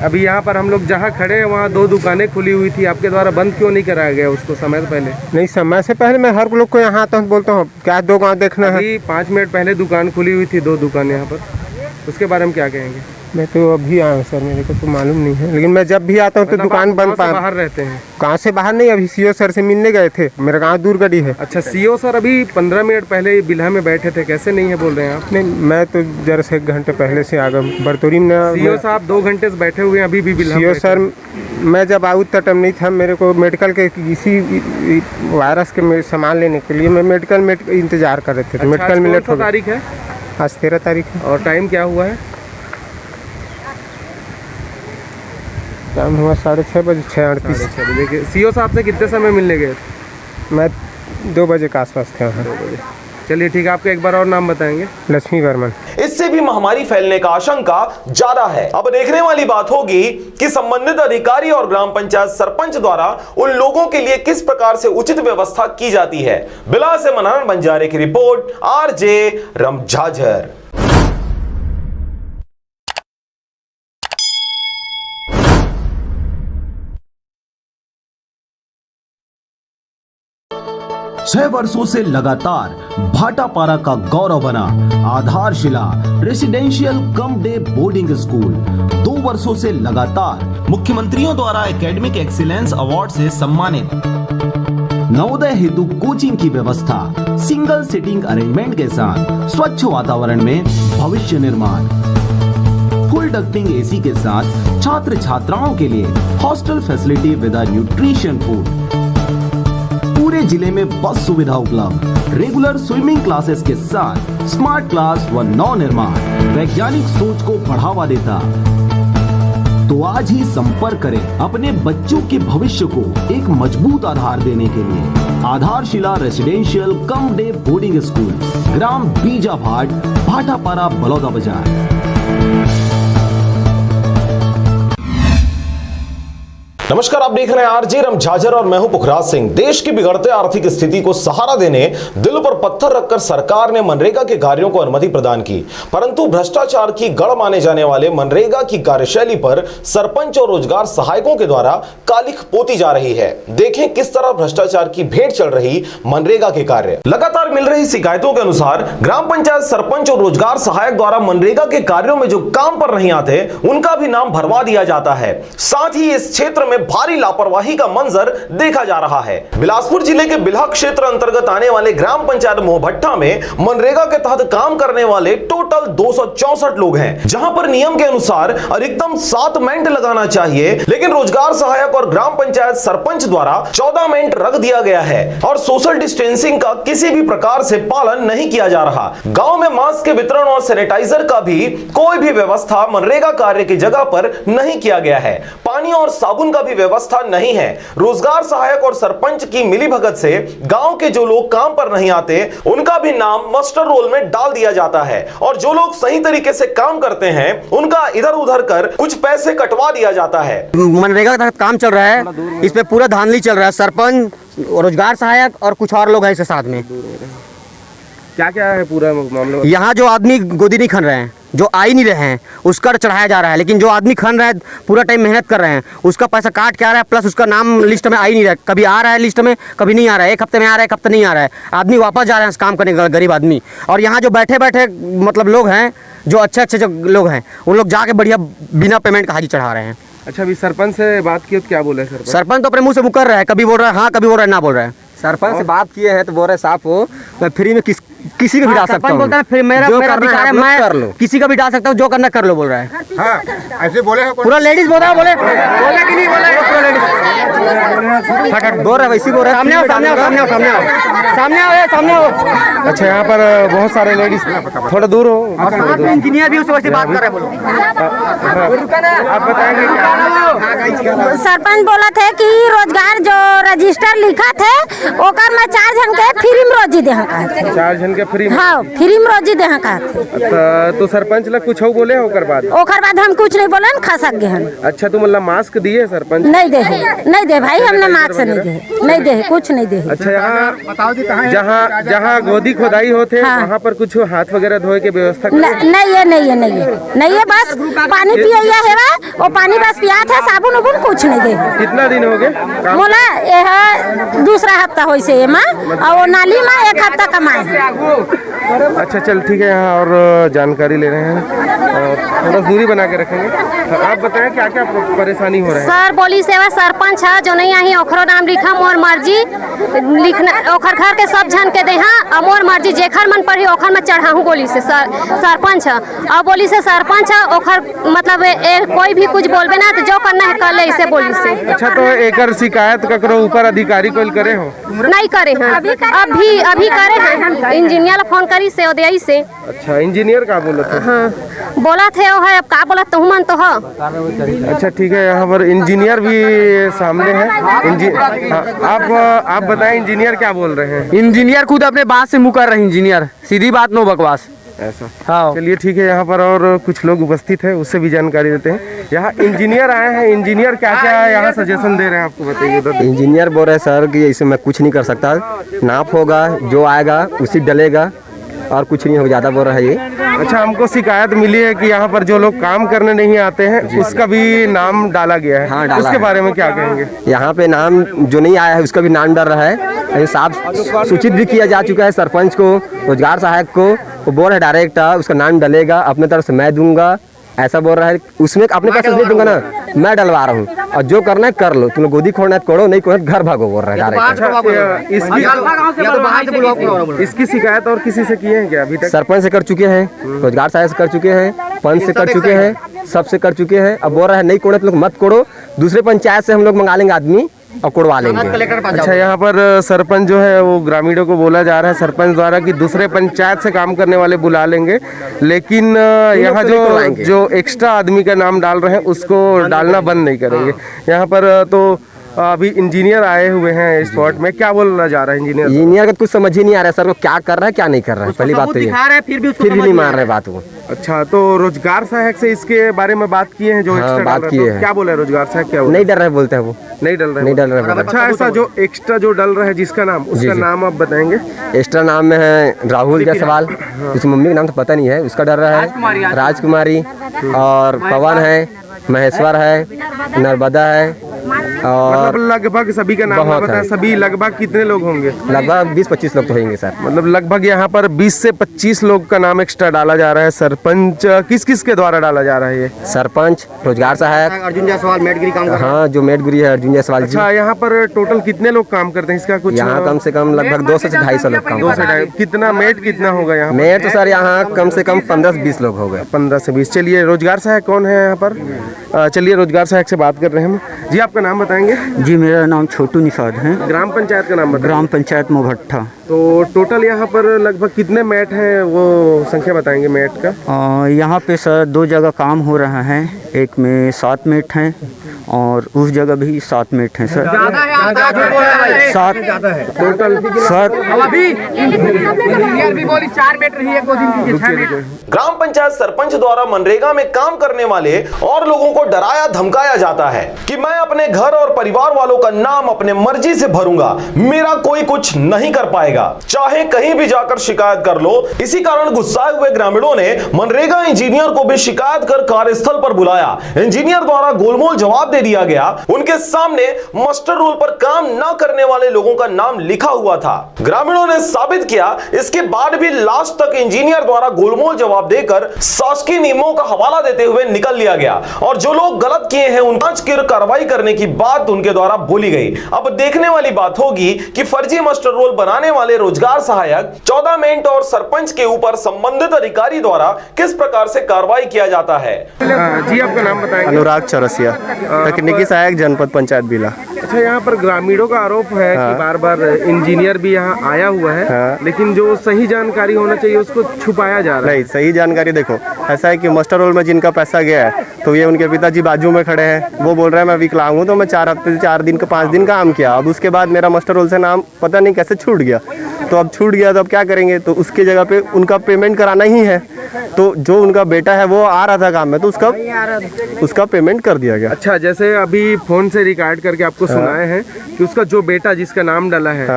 अभी यहाँ पर हम लोग जहाँ खड़े हैं वहाँ 2 दुकानें खुली हुई थी, आपके द्वारा बंद क्यों नहीं कराया गया उसको समय से पहले? नहीं, समय से पहले मैं हर लोग को यहाँ आता हूँ, बोलता हूँ क्या 2 गाँव देखना है। 5 मिनट पहले दुकान खुली हुई थी, 2 दुकान यहाँ पर, उसके बारे में क्या कहेंगे? मैं तो अभी आया हूँ सर, मेरे को तो मालूम नहीं है, लेकिन मैं जब भी आता हूँ तो दुकान बंद पाया। बाहर रहते हैं? कहाँ से बाहर नहीं, अभी सीओ सर से मिलने गए थे, मेरा गांव दूरगढ़ी है। अच्छा, सीओ सर अभी 15 मिनट पहले बिल्हा में बैठे थे, कैसे नहीं है बोल रहे हैं आप? नहीं, मैं तो जरा से 1 घंटे पहले से आ गया बरतौरी में। सीओ साहब 2 घंटे से बैठे हुए हैं, अभी भी बिल्हा? सीओ सर, मैं जब आऊँ तब टाइम नहीं था, मेरे को मेडिकल के इसी वायरस के सामान लेने के लिए मैं मेडिकल में इंतजार कर रहे थे। मेडिकल में लेट हो गया। तारीख है आज? 13 तारीख है। और टाइम क्या हुआ है? टाइम हुआ 6:30 बजे, 6:38 बजे। सीओ साहब से कितने समय मिलने गए? मैं 2 बजे के आसपास थे वहाँ। 2 बजे। चलिए ठीक है, आपका एक बार और नाम बताएंगे? लक्ष्मी बर्मन। इससे भी महामारी फैलने का आशंका ज्यादा है। अब देखने वाली बात होगी कि संबंधित अधिकारी और ग्राम पंचायत सरपंच द्वारा उन लोगों के लिए किस प्रकार से उचित व्यवस्था की जाती है। बिला से मनहर बंजारे की रिपोर्ट, आरजे रमझाझर। छह वर्षों से लगातार भाटापारा का गौरव बना आधारशिला residential cum day boarding school 2 वर्षों से लगातार मुख्यमंत्रियों द्वारा एकेडमिक एक्सीलेंस अवार्ड से सम्मानित। नवोदय हेतु कोचिंग की व्यवस्था, सिंगल सिटिंग अरेंजमेंट के साथ स्वच्छ वातावरण में भविष्य निर्माण, फुल डक्टिंग एसी के साथ छात्र छात्राओं के लिए hostel facility with nutrition food, पूरे जिले में बस सुविधा उपलब्ध, रेगुलर स्विमिंग क्लासेस के साथ स्मार्ट क्लास व नव निर्माण वैज्ञानिक सोच को बढ़ावा देता। तो आज ही संपर्क करें अपने बच्चों के भविष्य को एक मजबूत आधार देने के लिए। Aadharshila residential cum day boarding school, ग्राम बीजाभाट, भाटापारा, बलौदा बाजार। नमस्कार, आप देख रहे हैं आरजे रम झाझर और मैं हूं पुखराज सिंह। देश की बिगड़ते आर्थिक स्थिति को सहारा देने दिल पर पत्थर रखकर सरकार ने मनरेगा के कार्यों को अनुमति प्रदान की, परंतु भ्रष्टाचार की गढ़ माने जाने वाले मनरेगा की कार्यशैली पर सरपंच और रोजगार सहायकों के द्वारा कालिख पोती जा रही है। देखें किस तरह भ्रष्टाचार की भेंट चल रही मनरेगा के कार्य। लगातार मिल रही शिकायतों के अनुसार ग्राम पंचायत सरपंच और रोजगार सहायक द्वारा मनरेगा के कार्यों में जो काम पर नहीं आते उनका भी नाम भरवा दिया जाता है। साथ ही इस क्षेत्र में भारी लापरवाही का मंजर देखा जा रहा है। बिलासपुर जिले के बिल्हा क्षेत्र अंतर्गत आने वाले ग्राम पंचायत मोहभट्टा में मनरेगा के तहत काम करने वाले टोटल 264 लोग हैं, जहां पर नियम के अनुसार अधिकतम 7 मेंट लगाना चाहिए, लेकिन रोजगार सहायक और ग्राम पंचायत सरपंच द्वारा 14 मेंट रख दिया गया है और सोशल डिस्टेंसिंग का किसी भी प्रकार से पालन नहीं किया जा रहा। गांव में मास्क के वितरण और सैनिटाइजर का भी कोई भी व्यवस्था मनरेगा कार्य की जगह पर नहीं किया गया है। पानी और साबुन का भी व्यवस्था नहीं है। रोजगार सहायक और सरपंच की मिलीभगत से गांव के जो लोग काम पर नहीं आते उनका भी नाम मस्टर रोल में डाल दिया जाता है और जो लोग सही तरीके से काम करते हैं उनका इधर उधर कर कुछ पैसे कटवा दिया जाता है। मनरेगा का काम चल रहा है, इसमें पूरा धांधली चल रहा है। सरपंच, रोजगार सहायक और कुछ और लोग हैं इसके साथ में। क्या क्या है पूरा मामला? यहाँ जो आदमी गोदी नहीं खन रहे हैं, जो आ ही नहीं रहे हैं, उसका चढ़ाया जा रहा है, लेकिन जो आदमी खन रहा है, पूरा टाइम मेहनत कर रहे हैं, उसका पैसा काट के आ रहा है, प्लस उसका नाम लिस्ट में आ ही नहीं रहा है। कभी आ रहा है लिस्ट में, कभी नहीं आ रहा है। एक हफ्ते में आ रहा है, एक हफ्ते नहीं आ रहा है। आदमी वापस जा रहे हैं काम करने, गरीब आदमी। और यहाँ जो बैठे बैठे मतलब लोग हैं, जो अच्छे जो लोग हैं, उन लोग जाके बढ़िया बिना पेमेंट का हाजी चढ़ा रहे हैं। अच्छा, अभी सरपंच से बात की तो क्या बोले? सरपंच तो अपने मुँह से मुकर रहा है, कभी बोल रहा है हाँ, कभी बोल रहा है ना बोल रहा है। सरपंच से बात किए हैं तो बोल रहे साफ हो, मैं फ्री में किसी को भी डाल सकता हूँ। बोलता है फिर मेरा अधिकार है, मैं कर लो, किसी का भी डाल सकता हूँ, जो करना कर लो बोल रहा है। हाँ, ऐसे बोले हैं पूरा लेडीज बोल रहा है, बोले कि नहीं बोले? पूरा लेडीज बोल रहा है, वैसे बोल रहा है। सामने आओ, सामने आओ, सामने आओ, सामने आओ, सामने आओ, सामने आओ। अच्छा, यहाँ पर बहुत सारे लेडीज, थोड़ा दूर हो। इंजीनियर भी उससे वैसे बात कर रहे हैं, बोलो। आप बताएंगे क्या? सरपंच बोला थे कि रोजगार जो रजिस्टर लिखा थे ओकर में 4 जन के फ्री में रोजी दे का। 4 जन के फ्री में? हाँ, फ्री में रोजी दे का। तो सरपंच लोग कुछ हो बोले ओकर बाद हम कुछ नहीं बोले, खा सक गए। अच्छा, तो मतलब मास्क दिए सरपंच? नहीं दे भाई, हमने मास्क नहीं दे, कुछ नहीं दे। अच्छा, यहाँ बताओ जी, जहाँ गोदी खोदाई होते हैं वहाँ पर कुछ हाथ वगैरह धोए के व्यवस्था? नहीं है, बस पानी पिया है, वो पानी बस पिया था, साबुन उबुन कुछ नहीं दे। कितना दिन हो गए? बोला यह दूसरा हफ्ता हो से और वो नाली में 1 हफ्ता कमाए। अच्छा, चल ठीक है, यहाँ और जानकारी ले रहे हैं और थोड़ा दूरी बना के रखेंगे। आप बताएं क्या क्या परेशानी हो रहा है? सर बोली सेवा सरपंच है जो नहीं आई, ओखरो नाम लिखा, मोर मर्जी लिखना, ओखर घर के सब जन के दे, हाँ मोर मर्जी जेखर मन पर ही ओखर में चढ़ाऊँ। बोली से सरपंच है और बोली से सरपंच है, ओखर मतलब कोई भी कुछ बोलबे ना तो जो करना है कर ले, इसे बोली से। अच्छा, तो एकर शिकायत ककरो ऊपर अधिकारी को करे हो? नहीं करे हैं, अभी करे हैं, इंजीनियर फोन करी से उदयई से। अच्छा, इंजीनियर का बोला था? हाँ, बोला थे वो है, अब का बोला तुम मन तो हो। अच्छा ठीक है, यहाँ पर इंजीनियर भी सामने है। आप बताएं इंजीनियर क्या बोल रहे हैं? इंजीनियर खुद अपने बात से मुकर रहे हैं, इंजीनियर सीधी बात, नो बकवास। ऐसा? हाँ, चलिए ठीक है, यहाँ पर और कुछ लोग उपस्थित है, उससे भी जानकारी देते हैं। यहाँ इंजीनियर आए हैं, इंजीनियर क्या क्या यहाँ सजेशन दे रहे हैं आपको बताइए। इंजीनियर बोल रहे हैं सर कि इसमें मैं कुछ नहीं कर सकता, नाप होगा, जो आएगा उसी डलेगा और कुछ नहीं हो, ज़्यादा बोल रहा है ये। अच्छा, हमको शिकायत मिली है कि यहाँ पर जो लोग काम करने नहीं आते हैं उसका भी नाम डाला गया है। हाँ, डाला उसके है। बारे में क्या कहेंगे? यहाँ पे नाम जो नहीं आया है उसका भी नाम डल रहा है, साफ सूचित भी किया जा चुका है सरपंच को, रोजगार सहायक को। वो बोल रहा है डायरेक्ट उसका नाम डलेगा, अपने तरफ से मैं दूंगा, ऐसा बोल रहा है। उसमें अपने पैसे नहीं दूंगा ना, मैं डलवा रहा हूँ और जो करना है कर लो, तुम लोग गोदी खोड़ना है करो, नहीं खोड़ना घर भागो बोल रहा है डायरेक्ट। इसकी शिकायत और किसी से किए हैं क्या अभी तक? सरपंच से कर चुके हैं, रोजगार सहायक से कर चुके हैं, पंच से कर चुके हैं, सबसे कर चुके हैं। अब बोल रहा है नहीं कोड़े तो लोग मत कोड़ो, दूसरे पंचायत से हम लोग मंगा लेंगे आदमी और कुड़वा लेंगे। अच्छा, यहाँ पर सरपंच जो है वो ग्रामीणों को बोला जा रहा है सरपंच द्वारा कि दूसरे पंचायत से काम करने वाले बुला लेंगे, लेकिन यहाँ जो एक्स्ट्रा आदमी का नाम डाल रहे हैं उसको डालना बंद नहीं करेंगे। यहाँ पर तो अभी इंजीनियर आए हुए हैं स्पॉट में, क्या बोलना जा रहा है इंजीनियर का कुछ समझ ही नहीं आ रहा है सर, वो क्या कर रहा है क्या नहीं कर रहा है। पहली बात तो ये फिर भी नहीं मान रहे बात वो। अच्छा, तो रोजगार सहायक से इसके बारे में बात किए हैं जो एक्स्ट्रा बात किए हैं। क्या बोला है रोजगार सहायक, क्या नहीं डर रहे बोलते हैं वो, नहीं डल रहे। अच्छा, ऐसा जो एक्स्ट्रा जो डल रहा है जिसका नाम, उसका नाम आप बताएंगे? एक्स्ट्रा नाम में है राहुल जायसवाल, उसकी मम्मी का नाम तो पता नहीं है, उसका डर रहा है राजकुमारी, और पवन है, महेश्वर है, नर्मदा है, और मतलब लगभग सभी का नाम बताएं। सभी लगभग कितने लोग होंगे? लगभग 20-25 लोग तो होंगे सर। मतलब लगभग यहाँ पर 20 से 25 लोग का नाम एक्स्ट्रा डाला जा रहा है। सरपंच किस किस के द्वारा डाला जा रहा है ये? सरपंच, रोजगार सहायक अर्जुन जायसवाल, मेटगिरी काम, हाँ जो मेटगिरी है अर्जुन जायसवाल जी। अच्छा, यहाँ पर टोटल कितने लोग काम करते हैं इसका कुछ? यहाँ कम से कम लगभग 200 से 250 लोग काम करते हैं। कितना मेट कितना होगा यहाँ? मेट तो सर यहाँ कम से कम 15 से 20 लोग हो गए। 15 से 20। चलिए, रोजगार सहायक कौन है यहाँ पर? चलिए रोजगार सहायक से बात कर रहे हैं हम। जी, आपका नाम बताएंगे? जी, मेरा नाम छोटू निषाद है। ग्राम पंचायत का नाम बताएं? ग्राम पंचायत मोभट्ठा। तो टोटल यहाँ पर लगभग कितने मैट हैं, वो संख्या बताएंगे मैट का? यहाँ पे सर 2 जगह काम हो रहा है, एक में 7 मैट हैं और उस जगह भी 7 मैट हैं सर। 7 टोटल 7। ग्राम पंचायत सरपंच द्वारा मनरेगा में काम करने वाले और लोगों को डराया धमकाया जाता है कि मैं अपने घर और परिवार वालों का नाम अपने मर्जी से भरूंगा, मेरा कोई कुछ नहीं कर पाएगा, चाहे कहीं भी जाकर शिकायत कर लो। इसी कारण गुस्साए हुए ग्रामीणों ने मनरेगा इंजीनियर को भी शिकायत कर कार्यस्थल पर बुलाया। इंजीनियर द्वारा गोलमोल जवाब दे दिया गया। उनके सामने मास्टर रोल पर काम न करने वाले लोगों का नाम लिखा हुआ था। ग्रामीणों ने साबित किया, इसके बाद भी लास्ट तक इंजीनियर द्वारा गोलमोल जवाब देकर शासकीय नियमों का हवाला देते हुए निकल लिया गया और जो लोग गलत किए हैं उन पर कार्रवाई करने की बात उनके द्वारा बोली गई। अब देखने वाली बात होगी कि फर्जी मास्टर रोल बनाने वाले रोजगार सहायक 14 मेंट और सरपंच के ऊपर संबंधित अधिकारी द्वारा किस प्रकार से कार्रवाई किया जाता है। जी, आपका नाम बताएंगे? अनुराग चौरसिया, तकनीकी सहायक जनपद पंचायत बिला। अच्छा, यहाँ पर ग्रामीणों का आरोप है कि बार बार इंजीनियर भी यहाँ आया हुआ है, लेकिन जो सही जानकारी होना चाहिए उसको छुपाया जा रहा है। नहीं, सही जानकारी देखो, ऐसा है कि मास्टर रोल में जिनका पैसा गया है तो ये उनके पिताजी बाजू में खड़े हैं, वो बोल रहे हैं मैं विकलांग हूँ, तो मैं 4 हफ्ते 4 दिन का 5 दिन काम किया, अब उसके बाद मेरा मास्टर रोल से नाम पता नहीं कैसे छूट गया, तो अब छूट गया तो अब क्या करेंगे, तो उसकी जगह पे उनका पेमेंट कराना ही है, तो जो उनका बेटा है वो आ रहा था काम में तो उसका पेमेंट कर दिया गया। अच्छा, जैसे अभी फोन से रिकॉर्ड करके आपको सुनाए हैं कि उसका जो बेटा जिसका नाम डाला है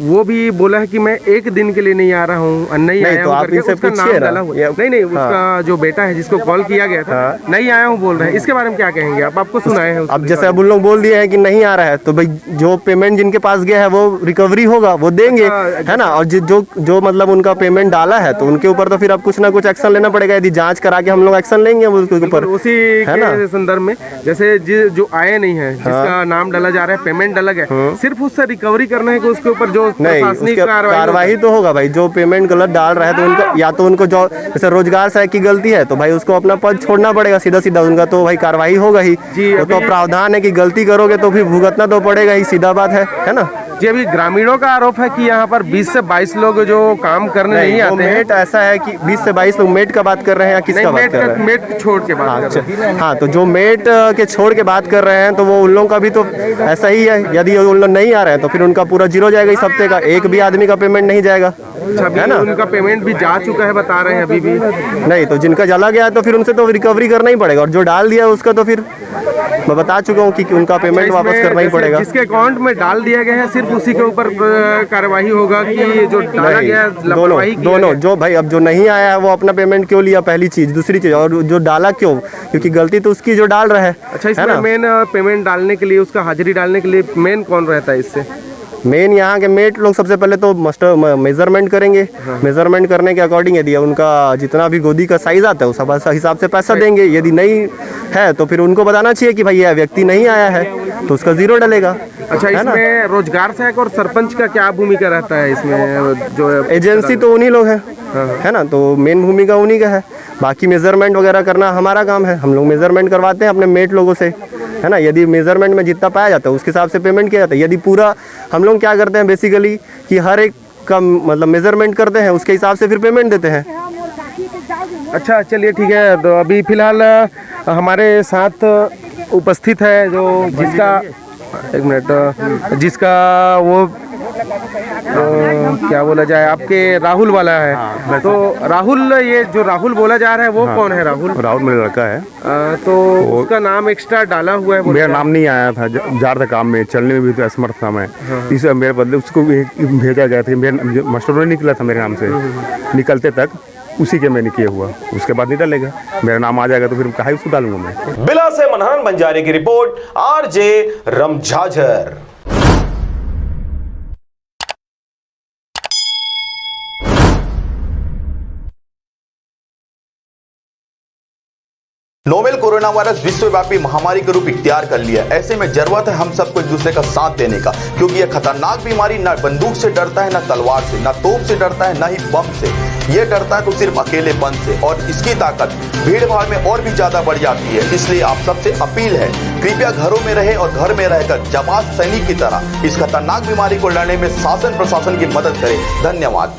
वो भी बोला है कि मैं 1 दिन के लिए नहीं आ रहा हूँ, नहीं आया तो हूँ आप करके इनसे उसका नाम पूछिए डाला हुआ। नहीं, उसका जो बेटा है जिसको कॉल किया गया था, नहीं आया हूँ बोल रहे हैं, इसके बारे में क्या कहेंगे आप? आपको सुनाए हैं? अब जैसे अब उन लोग बोल दिए हैं कि नहीं आ रहा है तो भाई जो पेमेंट जिनके पास गया है वो रिकवरी होगा, वो देंगे, है ना। और जो मतलब उनका पेमेंट डाला है तो उनके ऊपर तो फिर अब कुछ ना कुछ एक्शन लेना पड़ेगा, यदि जाँच करा के हम लोग एक्शन लेंगे उसके ऊपर। उसी के संदर्भ में जैसे जो आए नहीं है, जिसका नाम डाला जा रहा है, पेमेंट डाला गया, सिर्फ उससे रिकवरी करना है कि उसके ऊपर जो प्रशासनिक कार्रवाई तो होगा भाई। जो पेमेंट गलत डाल रहा है तो उनको या तो उनको जो जैसे रोजगार सहायक की गलती है तो भाई उसको अपना पद छोड़ना पड़ेगा सीधा उनका, तो भाई कार्रवाई होगा ही। वो तो प्रावधान है कि गलती करोगे तो फिर भुगतना तो पड़ेगा ही, सीधा बात है ना। जी, अभी ग्रामीणों का आरोप है कि यहाँ पर 20 से 22 लोग जो काम करने नहीं आते हैं। मेट ऐसा है कि 20 से 22 लोग मेट का बात कर रहे हैं या किसका बात कर रहे हैं? मेट छोड़ के बात कर रहे हैं। हाँ, तो जो मेट के छोड़ के बात कर रहे हैं तो वो उन लोगों का भी तो ऐसा ही है, यदि उन लोग नहीं आ रहे हैं तो फिर उनका पूरा 0 जाएगा इस हफ्ते का, एक भी आदमी का पेमेंट नहीं जाएगा, है ना। उनका पेमेंट भी जा चुका है बता रहे हैं अभी भी। नहीं, तो जिनका चला गया है तो फिर उनसे तो रिकवरी करना ही पड़ेगा, और जो डाल दिया उसका तो फिर मैं बता चुका हूँ कि उनका पेमेंट वापस करना ही पड़ेगा। जिसके अकाउंट में डाल दिया गया है सिर्फ उसी के ऊपर कार्रवाई होगा कि जो डाला गया दोनों जो भाई अब जो नहीं आया है वो अपना पेमेंट क्यों लिया, पहली चीज। दूसरी चीज, और जो डाला क्यों, क्योंकि गलती तो उसकी जो डाल रहा है। अच्छा, इसमें मेन पेमेंट डालने के लिए, उसका हाजिरी डालने के लिए मेन कौन रहता है इससे? मेन यहाँ के मेट लोग सबसे पहले तो मास्टर मेजरमेंट करेंगे। मेजरमेंट करने के अकॉर्डिंग यदि उनका जितना भी गोदी का साइज आता है उस हिसाब से पैसा देंगे। यदि नहीं है तो फिर उनको बताना चाहिए कि भाई यह व्यक्ति नहीं आया है तो उसका 0 डलेगा। अच्छा, इसमें रोजगार सहायक और सरपंच का क्या भूमिका रहता है इसमें? जो एजेंसी तो उन्हीं लोग हैं, है ना, तो मेन भूमिका उन्हीं का है। बाकी मेजरमेंट वगैरह करना हमारा काम है, हम लोग मेजरमेंट करवाते हैं अपने मेट लोगों से, है ना। यदि मेजरमेंट में जितना पाया जाता है उसके हिसाब से पेमेंट किया जाता है। यदि पूरा हम लोग क्या करते हैं बेसिकली कि हर एक का मतलब मेजरमेंट करते हैं, उसके हिसाब से फिर पेमेंट देते हैं। अच्छा चलिए ठीक है। तो अभी फिलहाल हमारे साथ उपस्थित है जो जिसका एक मिनट जिसका वो क्या बोला जाए आपके राहुल वाला है। तो राहुल, ये जो राहुल बोला जा रहा है वो कौन है? राहुल मेरा लड़का है। तो उसका नाम एक्स्ट्रा डाला हुआ है। मेरा नाम नहीं आया था, जा रहा था काम में, चलने में भी तो असमर्थ था मैं, इसलिए मेरे बदले उसको भेजा गया था। मेरा मास्टर नहीं निकला था मेरे नाम से, निकलते तक उसी के मैंने किया हुआ, उसके बाद नहीं डालेगा। मेरा नाम आ जाएगा तो फिर कहाँ उसको डालूंगा मैं। बिला से मनहरन बंजारे की report, RJ Ramjhajhar. Novel corona virus विश्वव्यापी महामारी का रूप इख्तियार कर लिया। ऐसे में जरूरत है हम सबको एक दूसरे का साथ देने का, क्योंकि यह खतरनाक बीमारी न बंदूक से डरता है, न तलवार से, न तोप से डरता है, न ही बम से। यह डरता है तो सिर्फ अकेलेपन से, और इसकी ताकत भीड़ भाड़ में और भी ज्यादा बढ़ जाती है। इसलिए आप सबसे अपील है, कृपया घरों में रहे और घर में रहकर जाबाज सैनिक की तरह इस खतरनाक बीमारी को लड़ने में शासन प्रशासन की मदद करें। धन्यवाद।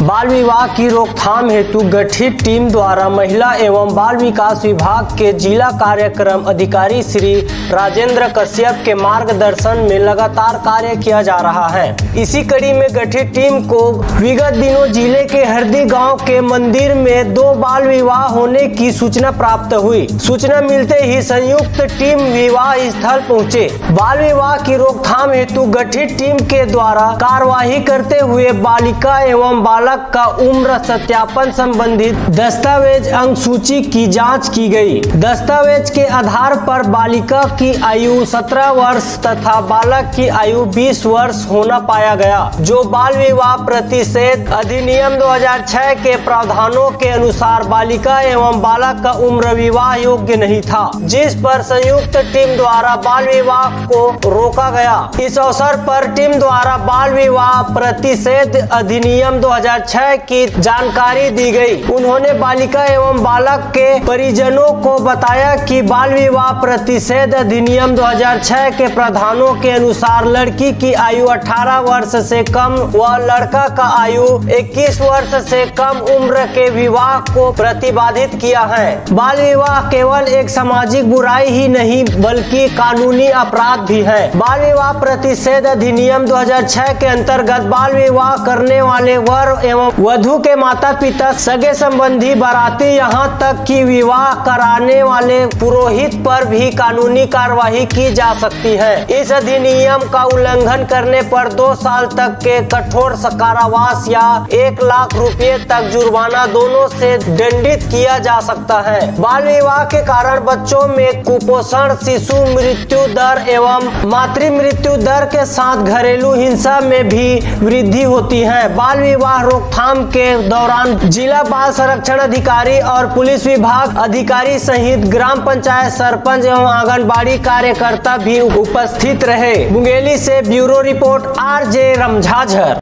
बाल विवाह की रोकथाम हेतु गठित टीम द्वारा महिला एवं बाल विकास विभाग के जिला कार्यक्रम अधिकारी श्री राजेंद्र कश्यप के मार्गदर्शन में लगातार कार्य किया जा रहा है। इसी कड़ी में गठित टीम को विगत दिनों जिले के हरदी गांव के मंदिर में 2 बाल विवाह होने की सूचना प्राप्त हुई। सूचना मिलते ही संयुक्त टीम विवाह स्थल पहुँचे। बाल विवाह की रोकथाम हेतु गठित टीम के द्वारा कार्यवाही करते हुए बालिका एवं बालक का उम्र सत्यापन संबंधित दस्तावेज अंक सूची की जांच की गई। दस्तावेज के आधार पर बालिका की आयु 17 वर्ष तथा बालक की आयु 20 वर्ष होना पाया गया, जो बाल विवाह प्रतिषेध अधिनियम 2006 के प्रावधानों के अनुसार बालिका एवं बालक का उम्र विवाह योग्य नहीं था, जिस पर संयुक्त टीम द्वारा बाल विवाह को रोका गया। इस अवसर पर टीम द्वारा बाल विवाह प्रतिषेध अधिनियम 2006 की जानकारी दी गई। उन्होंने बालिका एवं बालक के परिजनों को बताया कि बाल विवाह प्रतिषेध अधिनियम 2006 के प्रावधानों के अनुसार लड़की की आयु 18 वर्ष से कम व लड़का का आयु 21 वर्ष से कम उम्र के विवाह को प्रतिबंधित किया है। बाल विवाह केवल एक सामाजिक बुराई ही नहीं बल्कि कानूनी अपराध भी है। बाल विवाह प्रतिषेध अधिनियम 2006 के अंतर्गत बाल विवाह करने वाले वर एवं वधू के माता पिता, सगे संबंधी, बाराती, यहाँ तक कि विवाह कराने वाले पुरोहित पर भी कानूनी कार्यवाही की जा सकती है। इस अधिनियम का उल्लंघन करने पर 2 साल तक के कठोर कारावास या 1 लाख रुपए तक जुर्माना दोनों से दंडित किया जा सकता है। बाल विवाह के कारण बच्चों में कुपोषण, शिशु मृत्यु दर एवं मातृ मृत्यु दर के साथ घरेलू हिंसा में भी वृद्धि होती है। बाल विवाह रोकथाम के दौरान जिला बाल संरक्षण अधिकारी और पुलिस विभाग अधिकारी सहित ग्राम पंचायत सरपंच एवं आंगनबाड़ी कार्यकर्ता भी उपस्थित रहे। मुंगेली से ब्यूरो रिपोर्ट, आरजे रमझाझर।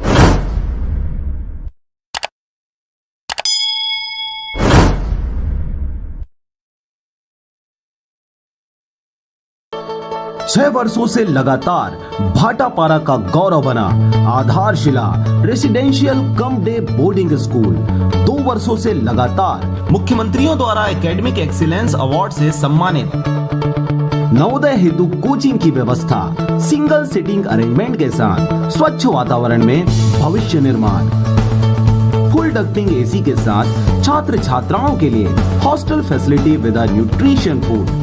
6 वर्षों से लगातार भाटापारा का गौरव बना आधारशिला residential cum day boarding school 2 वर्षों से लगातार मुख्यमंत्रियों द्वारा एकेडमिक एक्सीलेंस अवार्ड से सम्मानित। नवोदय हेतु कोचिंग की व्यवस्था, सिंगल सिटिंग अरेंजमेंट के साथ स्वच्छ वातावरण में भविष्य निर्माण, फुल डक्टिंग एसी के साथ छात्र छात्राओं के लिए hostel facility with nutrition food,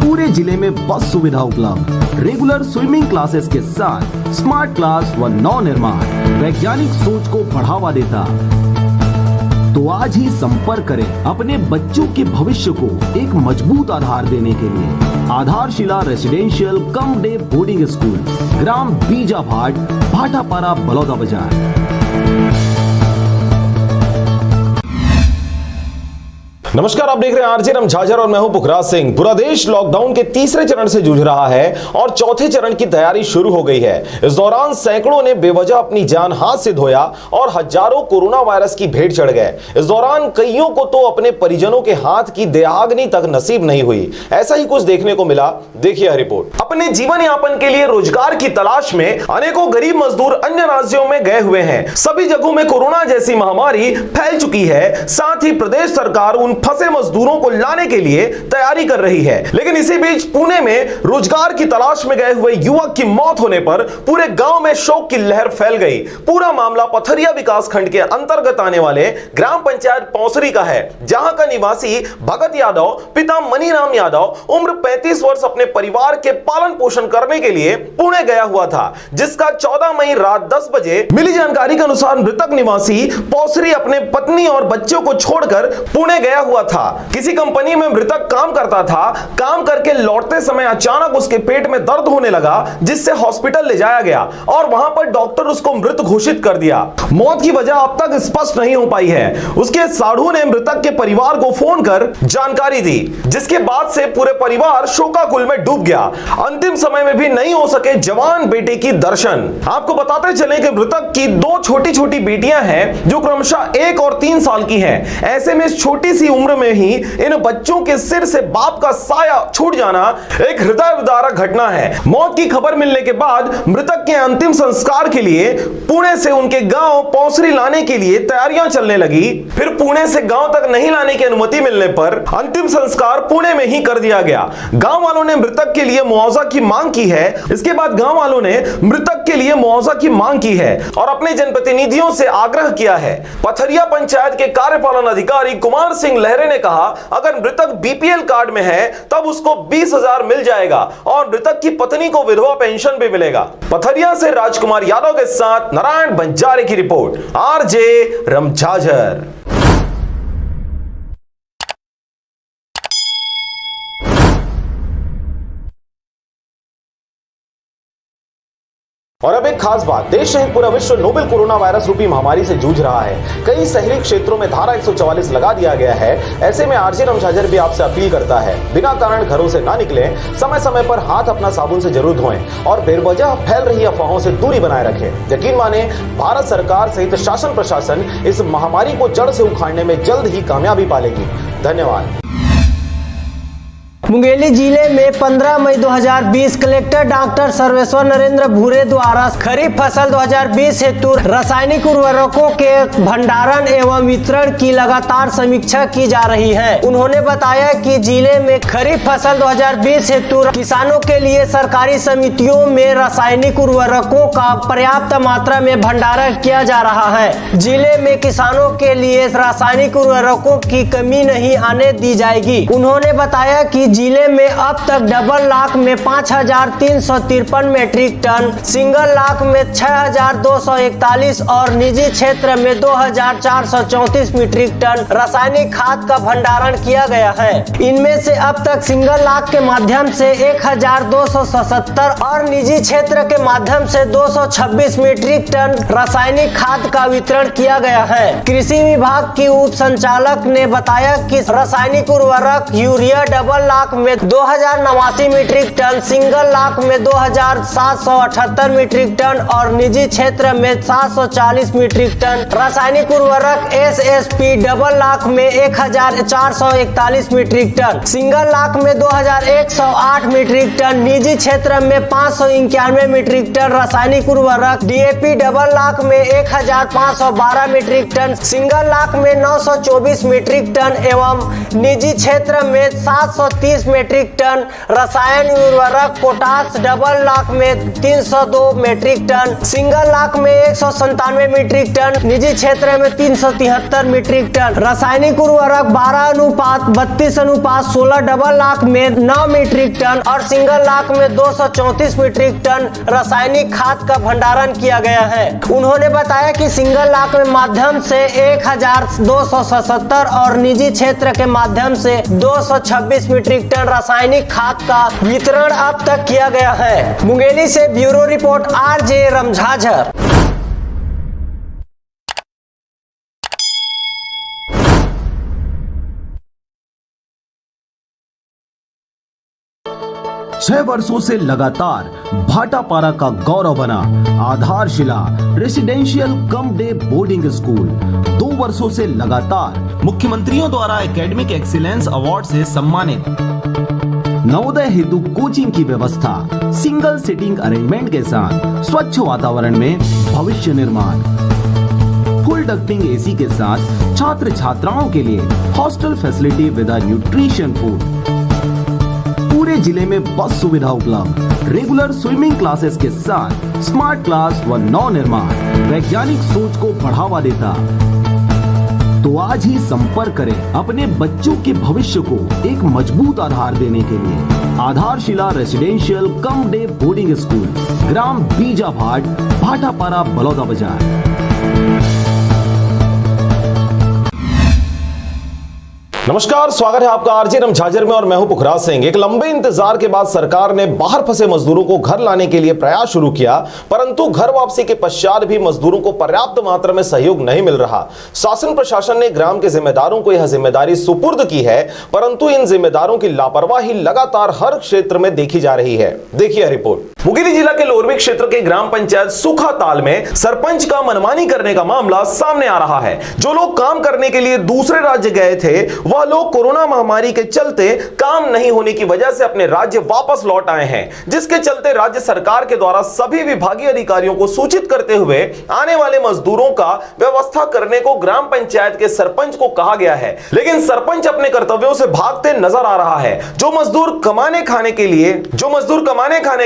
पूरे जिले में बस सुविधा उपलब्ध, रेगुलर स्विमिंग क्लासेस के साथ स्मार्ट क्लास व नव निर्माण वैज्ञानिक सोच को बढ़ावा देता। तो आज ही संपर्क करें अपने बच्चों के भविष्य को एक मजबूत आधार देने के लिए। Aadharshila residential cum day boarding school, ग्राम बीजाभाट, भाटापारा, बलौदा बाजार। नमस्कार, आप देख रहे हैं आरजे रम झाझर और मैं हूं पुखराज सिंह। पूरा देश लॉकडाउन के तीसरे चरण से जूझ रहा है और चौथे चरण की तैयारी शुरू हो गई है। इस दौरान सैकड़ों ने बेवजह अपनी जान हाथ से धोया और हजारों कोरोना वायरस की भेंट चढ़ गए। इस दौरान कईयों को तो अपने परिजनों के हाथ की देहाग्नि तक नसीब नहीं हुई। ऐसा ही कुछ देखने को मिला, देखिए यह रिपोर्ट। अपने जीवन यापन के लिए रोजगार की तलाश में अनेकों गरीब मजदूर अन्य राज्यों में गए हुए हैं। सभी जगहों में कोरोना जैसी महामारी फैल चुकी है। साथ ही प्रदेश सरकार उन फंसे मजदूरों को लाने के लिए तैयारी कर रही है। लेकिन इसी बीच पुणे में रोजगार की तलाश में गए हुए युवक की मौत होने पर पूरे गांव में शोक की लहर फैल गई। पूरा मामला पथरिया विकास खंड के अंतर्गत आने वाले ग्राम पंचायत पौसरी का है, जहां का निवासी भगत यादव पिता मनीराम यादव उम्र 35 वर्ष अपने परिवार के पालन पोषण करने के लिए पुणे गया हुआ था, जिसका 14 मई रात 10 बजे मिली जानकारी के अनुसार मृतक निवासी पौसरी अपने पत्नी और बच्चों को छोड़कर पुणे गया हुआ था। किसी कंपनी में मृतक काम करता था। काम करके लौटते समय अचानक उसके पेट में दर्द होने लगा, जिससे हॉस्पिटल ले जाया गया और वहां पर डॉक्टर उसको मृत घोषित कर दिया। मौत की वजह अब तक स्पष्ट नहीं हो पाई है। उसके साढ़ू ने मृतक के परिवार को फोन कर जानकारी दी, जिसके बाद से पूरे परिवार शोकाकुल में डूब गया। अंतिम समय में भी नहीं हो सके जवान बेटे की दर्शन। आपको बताते चले कि मृतक की 2 छोटी छोटी बेटियां हैं, जो क्रमशः 1 और 3 साल की हैं। ऐसे में छोटी सी उम्र में ही इन बच्चों के सिर से बाप का साया छूट जाना एक हृदय विदारक घटना है। मौत की खबर मिलने के बाद मृतक के अंतिम संस्कार के लिए पुणे से उनके गांव पौसरी लाने के लिए तैयारियां चलने लगी। फिर पुणे से गांव तक नहीं लाने की अनुमति मिलने पर अंतिम संस्कार पुणे में ही कर दिया गया। गांव वालों ने मृतक के लिए मुआवजा की मांग की है। इसके बाद गांव वालों ने मृतक के लिए मुआवजा की मांग की है और अपने जनप्रतिनिधियों से आग्रह किया है। पथरिया पंचायत के कार्यपालन अधिकारी कुमार सिंह लहरे ने कहा, अगर मृतक बीपीएल कार्ड में है तब उसको 20,000 मिल जाएगा और मृतक की पत्नी को विधवा पेंशन भी मिलेगा। पथरिया से राजकुमार यादव के साथ नारायण बंजारे की रिपोर्ट, आरजे रम झाझर। और अब एक खास बात, देश सहित पूरा विश्व नोवेल कोरोना वायरस रूपी महामारी से जूझ रहा है। कई शहरी क्षेत्रों में धारा 144 लगा दिया गया है। ऐसे में आरजे रम झाझर भी आपसे अपील करता है, बिना कारण घरों से ना निकलें, समय समय पर हाथ अपना साबुन से जरूर धोएं और बेवजह फैल रही अफवाहों से दूरी बनाए रखें। यकीन माने, भारत सरकार सहित शासन प्रशासन इस महामारी को जड़ से उखाड़ने में जल्द ही कामयाबी पालेगी। धन्यवाद। मुंगेली जिले में 15 मई 2020 कलेक्टर डॉक्टर सर्वेश्वर नरेंद्र भूरे द्वारा खरीफ फसल 2020 हेतु रासायनिक उर्वरकों के भंडारण एवं वितरण की लगातार समीक्षा की जा रही है। उन्होंने बताया कि जिले में खरीफ फसल 2020 हेतु किसानों के लिए सरकारी समितियों में रासायनिक उर्वरकों का पर्याप्त मात्रा में भंडारण किया जा रहा है। जिले में किसानों के लिए रासायनिक उर्वरकों की कमी नहीं आने दी जाएगी। उन्होंने बताया कि जिले में अब तक डबल लाख में 5,353 मीट्रिक टन, सिंगल लाख में 6,241 और निजी क्षेत्र में 2,434 मीट्रिक टन रासायनिक खाद का भंडारण किया गया है। इनमें से अब तक सिंगल लाख के माध्यम से 1,277 और निजी क्षेत्र के माध्यम से 226 मीट्रिक टन रासायनिक खाद का वितरण किया गया है। कृषि विभाग की उप संचालक ने बताया कि रासायनिक उर्वरक यूरिया डबल लाख में 2,089 मीट्रिक टन, सिंगल लाख में 2,778 मीट्रिक टन और निजी क्षेत्र में 740 मीट्रिक टन, रासायनिक उर्वरक एसएसपी डबल लाख में 1,441 मीट्रिक टन, सिंगल लाख में 2,108 मीट्रिक टन, निजी क्षेत्र में 591 मीट्रिक टन, रासायनिक उर्वरक डीएपी डबल लाख में 1,512 मीट्रिक टन, सिंगल लाख में 924 मीट्रिक टन एवं निजी क्षेत्र में 730 मीट्रिक टन, रसायन उर्वरक पोटास डबल लाख में 302 मीट्रिक टन, सिंगल लाख में 197 मीट्रिक टन, निजी क्षेत्र में 373 मीट्रिक टन, रासायनिक उर्वरक 12:32:16 डबल लाख में 9 मीट्रिक टन और सिंगल लाख में 234 मीट्रिक टन रासायनिक खाद का भंडारण किया गया है। उन्होंने बताया कि सिंगल लाख में माध्यम से 1,277 और निजी क्षेत्र के माध्यम से 226 मीट्रिक टन रासायनिक खाद का वितरण अब तक किया गया है। मुंगेली से ब्यूरो रिपोर्ट, आरजे रम झाझर। 6 वर्षों से लगातार भाटापारा का गौरव बना आधारशिला residential cum day boarding school 2 वर्षों से लगातार मुख्यमंत्रियों द्वारा एकेडमिक एक्सीलेंस अवार्ड से सम्मानित। नवोदय हेतु कोचिंग की व्यवस्था, सिंगल सीटिंग अरेंजमेंट के साथ स्वच्छ वातावरण में भविष्य निर्माण, फुल डक्टिंग एसी के साथ छात्र छात्राओं के लिए hostel facility with nutrition food, पूरे जिले में बस सुविधा उपलब्ध, रेगुलर स्विमिंग क्लासेस के साथ स्मार्ट क्लास व नव निर्माण वैज्ञानिक सोच को बढ़ावा देता। तो आज ही संपर्क करें अपने बच्चों के भविष्य को एक मजबूत आधार देने के लिए। Aadharshila residential cum day boarding school, ग्राम बीजाभाट, भाटापारा, बलौदा बाजार। नमस्कार, स्वागत है आपका आरजे रम झाजर में और मैं हूं पुखराज सिंह। एक लंबे इंतजार के बाद सरकार ने बाहर फंसे मजदूरों को घर लाने के लिए प्रयास शुरू किया, परंतु घर वापसी के पश्चात भी मजदूरों को पर्याप्त मात्रा में सहयोग नहीं मिल रहा। शासन प्रशासन ने ग्राम के जिम्मेदारों को यह जिम्मेदारी सुपुर्द की है, परंतु इन जिम्मेदारों की लापरवाही लगातार हर क्षेत्र में देखी जा रही है। देखिए रिपोर्ट। मुंगेली जिला के लोरवी क्षेत्र के ग्राम पंचायत सुखाताल में सरपंच का मनमानी करने का मामला सामने आ रहा है। जो लोग काम करने के लिए दूसरे राज्य गए थे, वह लोग कोरोना महामारी के चलते काम नहीं होने की वजह से अपने राज्य वापस लौट आए हैं, जिसके चलते राज्य सरकार के द्वारा सभी विभागीय अधिकारियों को सूचित करते हुए आने वाले मजदूरों का व्यवस्था करने को ग्राम पंचायत के सरपंच को कहा गया है। लेकिन सरपंच अपने कर्तव्यों से भागते नजर आ रहा है। जो मजदूर कमाने खाने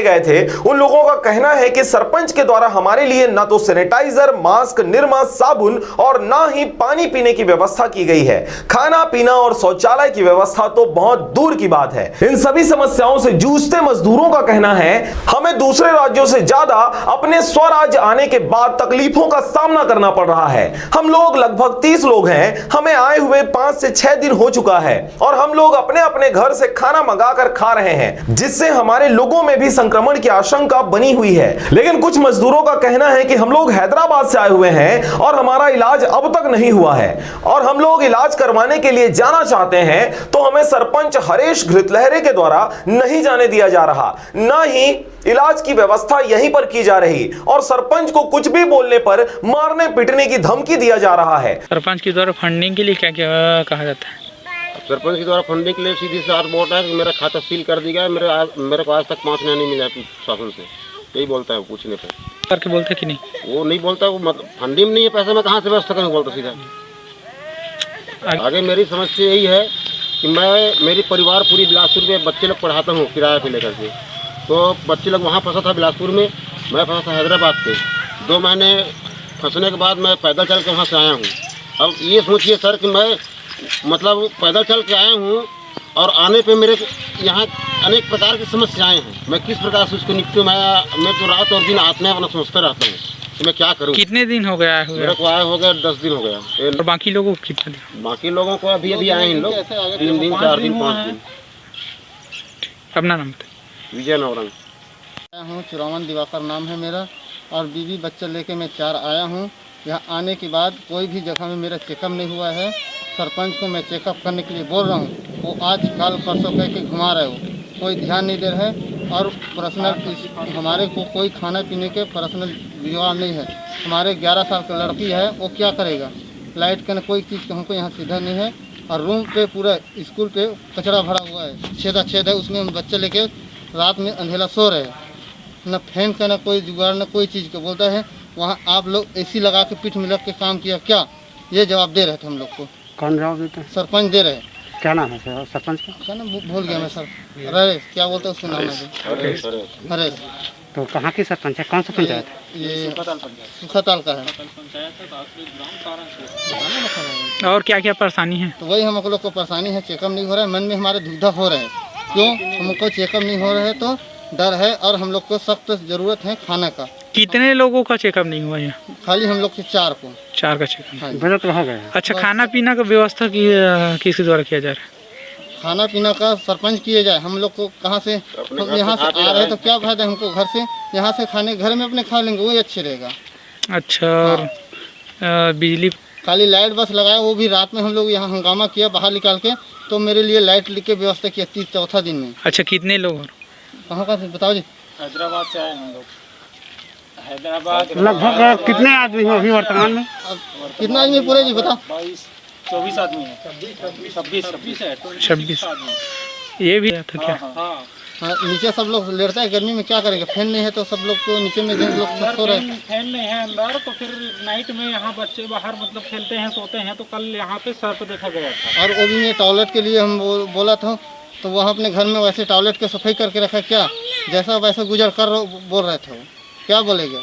गए थे, उन लोगों का कहना है कि सरपंच के द्वारा हमारे लिए ना तो सैनिटाइजर, मास्क, निरमा, साबुन और ना ही पानी पीने की व्यवस्था की गई है। खाना पीना और शौचालय की व्यवस्था तो बहुत दूर की बात है। इन सभी समस्याओं से जूझते मजदूरों का कहना है, हमें दूसरे राज्यों से ज्यादा अपने स्वराज्य आने के बाद तकलीफों का सामना करना पड़ रहा है। हम लोग लगभग 30 लोग हैं, हमें आए हुए 5 से 6 दिन हो चुका है और हम लोग अपने अपने घर से खाना मंगाकर खा रहे हैं, जिससे हमारे लोगों में भी संक्रमण की आशंका बनी हुई है। लेकिन कुछ मजदूरों का कहना है कि हम लोग हैदराबाद से आए हुए हैं और हमारा इलाज अब तक नहीं हुआ है और हम लोग इलाज करवाने के लिए जाना चाहते हैं तो हमें सरपंच हरेश घृतलहरे के द्वारा नहीं जाने दिया जा रहा, ना ही इलाज की व्यवस्था यहीं पर की जा रही और सरपंच को कुछ भी बोलने पर मारने पीटने की धमकी दिया जा रहा है। सरपंच के द्वारा फंडिंग के लिए क्या क्या कहा जाता है? सरपंच के द्वारा फंडिंग के लिए सीधी सी बात बोलता है कि मेरा खाता सील कर दिया है, मेरे को आज तक 5 महीने नहीं मिला शासन से, यही बोलता है। पूछने पर करके बोलते कि नहीं, वो नहीं बोलता, वो मतलब फंडिंग नहीं है, पैसे में कहाँ से व्यवस्था करें, बोलता सीधा। आगे मेरी समस्या यही है कि मेरी परिवार पूरी बिलासपुर में बच्चे लोग पढ़ाता हूँ किराए पे लेकर के, तो बच्चे लोग वहाँ फंसा था बिलासपुर में, मैं फंसा था हैदराबाद पे। 2 महीने फंसने के बाद मैं पैदल चल के वहाँ से आया हूँ। अब ये सोचिए सर कि मैं मतलब पैदल चल के आया हूँ और आने पे मेरे यहाँ अनेक प्रकार की समस्याएं हैं। मैं किस प्रकार से उसको निपटूँ? मैं तो रात और दिन आत्मा अपना सोचता रहता हूँ कि मैं क्या करूँ। कितने दिन हो गया है? मेरे को आया हो गया 10 दिन हो गया। और बाकी लोगों को कितना दिन? बाकी लोगों को अभी आए हैं लोग 3 दिन 4 दिन 5 दिन। अपना नाम विजय नवरंग हूँ, चुरावन दिवाकर नाम है मेरा और बीवी बच्चा लेके मैं 4 आया हूँ। यहाँ आने के बाद कोई भी जगह में मेरा चेकअप नहीं हुआ है। सरपंच को मैं चेकअप करने के लिए बोल रहा हूँ, वो आज कल परसों कह के घुमा रहे हो, कोई ध्यान नहीं दे रहे है। और पर्सनल हमारे को कोई खाना पीने के पर्सनल जुगाड़ नहीं है। हमारे 11 साल का लड़की है, वो क्या करेगा? लाइट का कोई चीज़ का हमको यहाँ सीधा नहीं है और रूम पे पूरा स्कूल पे कचरा भरा हुआ है, छेद है, उसमें हम बच्चे लेके रात में अंधेला सो रहे हैं। न फैन का, न कोई जुगाड़, न कोई चीज़ का। बोलता है वहाँ आप लोग एसी लगा के पीठ में लग के काम किया क्या? ये जवाब दे रहे थे हम लोग को। कौन जवाब देते हैं? सरपंच दे रहे हैं। क्या नाम है सर सरपंच का? क्या नाम भूल गया मैं सर। हरेश, क्या बोलते हैं उसका नाम है? हरेश। तो कहाँ की सरपंच है? कौन सा पंचायत है? ये सुखाताल का है। और क्या क्या परेशानी है? तो वही हम लोग को परेशानी है, चेकअप नहीं हो रहा है। मन में हमारे दुविधा हो रहे हैं, क्यों हमको चेकअप नहीं हो रहा है तो डर है और हम लोग को सख्त जरूरत है खाना का। कितने लोगों का चेकअप नहीं हुआ है? खाली हम लोग के 4 को। 4 का चेकअप बजट हो गया। अच्छा, खाना पीना का व्यवस्था किसके द्वारा किया जा रहा है? खाना पीना का सरपंच किए जाए। हम लोग को कहाँ से, हम यहाँ से आ रहे हैं तो क्या फायदा हमको? घर से यहाँ से खाने घर में अपने खा लेंगे, वही अच्छे रहेगा। अच्छा, और बिजली खाली लाइट बस लगाया, वो भी रात में हम लोग यहाँ हंगामा किया बाहर निकाल के, तो मेरे लिए लाइट लिख के व्यवस्था किया 3 चौथा दिन में। अच्छा, कितने लोग? कहाँ का बताओ जी? हैदराबाद से आए हम लोग। हैदराबाद लगभग कितने आदमी हो अभी वर्तमान में? कितना आदमी पूरे जी बताओ? 24 आदमी है। 26 ये भी था क्या? हाँ, नीचे सब लोग लेटते हैं गर्मी में, क्या करेंगे? फैन नहीं है तो सब लोग तो नीचे में लोग सो रहे हैं। फैन नहीं है अंदर, तो फिर नाइट में यहाँ बच्चे बाहर मतलब खेलते हैं, सोते हैं। तो कल यहाँ पे सर पे देखा गया था। और वो भी मैं टॉयलेट के लिए हम बोला था, तो वहाँ अपने घर में वैसे टॉयलेट की सफाई करके रखा, क्या जैसा वैसा गुजर कर बोल रहे थे वो, क्या बोलेगा?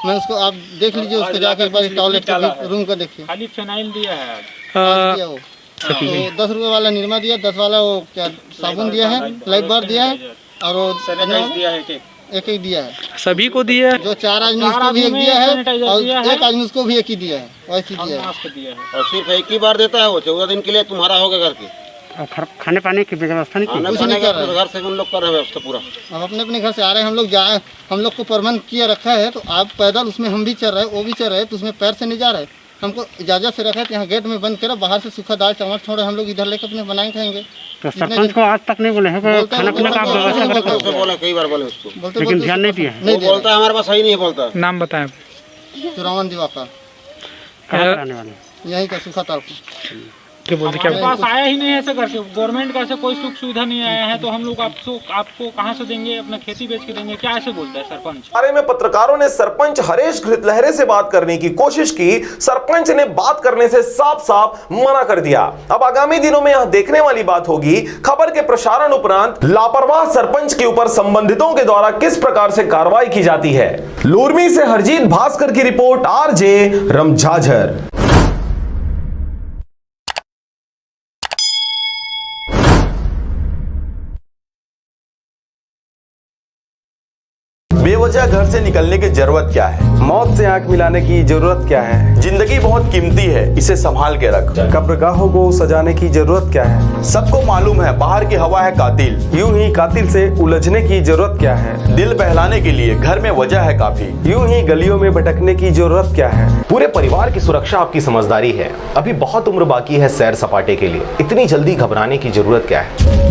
मैं उसको, आप देख लीजिए उसको जाके एक बार टॉयलेट का रूम का देखिए। खाली फिनाइल दिया है दिया वो, तो 10 रुपये वाला निरमा दिया, 10 वाला वो क्या साबुन दिया है, लाइफ बार दिया है, और वो दिया है एक दिया है। सभी को दिया है। जो 4 आदमी उसको भी एक दिया है, और 1 आदमी उसको भी एक ही दिया है, वैसे दिया है। और सिर्फ एक ही बार देता है वो, 14 दिन के लिए तुम्हारा होगा घर के। खाने पाने की व्यवस्था नहीं की, कुछ नहीं कर रहे, घर से उन लोग कर रहे हैं व्यवस्था पूरा। हम अपने अपने घर से आ रहे हैं, हम लोग को प्रबंध किया रखा है, तो आप पैदल उसमें हम भी चल रहे हैं, वो भी चल रहे हैं, तो उसमें पैर से नहीं जा रहे। हमको इजाजत से रखा है, यहाँ गेट में बंद करो, बाहर से सूखा दाल चावल छोड़े हम लोग इधर लेकर अपने बनाए खाएंगे। तो सरपंच को आज तक नहीं बोले हैं खाना पीना का व्यवस्था? बोले कई बार बोले उसको, लेकिन ध्यान नहीं दिया। नहीं बोलता है हमारे पास सही नहीं बोलता। नाम बताएं। चुरावन दिवाकर, कहाँ रहने वाले? यहीं का सूखा ताल क्या बोलते? क्या पास आया ही नहीं है ऐसे करके, गवर्नमेंट का ऐसे कोई सुख सुविधा नहीं आया है, तो हम लोग आपको कहाँ से देंगे? अपना खेती बेच के देंगे क्या? ऐसे बोलता है सरपंच। बारे में पत्रकारों ने सरपंच हरेश घृतलहरे से बात करने की कोशिश की। सरपंच ने बात करने से साफ साफ मना कर दिया। अब आगामी दिनों में यह देखने वाली बात होगी, खबर के प्रसारण उपरांत लापरवाह सरपंच के ऊपर संबंधितों के द्वारा किस प्रकार से कार्रवाई की जाती है। लूरमी से हरजीत भास्कर की रिपोर्ट, आरजे रमझाझर। बेवजह घर से निकलने की जरूरत क्या है? मौत से आंख मिलाने की जरूरत क्या है? जिंदगी बहुत कीमती है, इसे संभाल के रख। कब्रगाहों को सजाने की जरूरत क्या है? सबको मालूम है बाहर की हवा है कातिल। यूं ही कातिल से उलझने की जरूरत क्या है? दिल बहलाने के लिए घर में वजह है काफी। यूं ही गलियों में भटकने की जरूरत क्या है? पूरे परिवार की सुरक्षा आपकी समझदारी है। अभी बहुत उम्र बाकी है सैर सपाटे के लिए, इतनी जल्दी घबराने की जरूरत क्या है?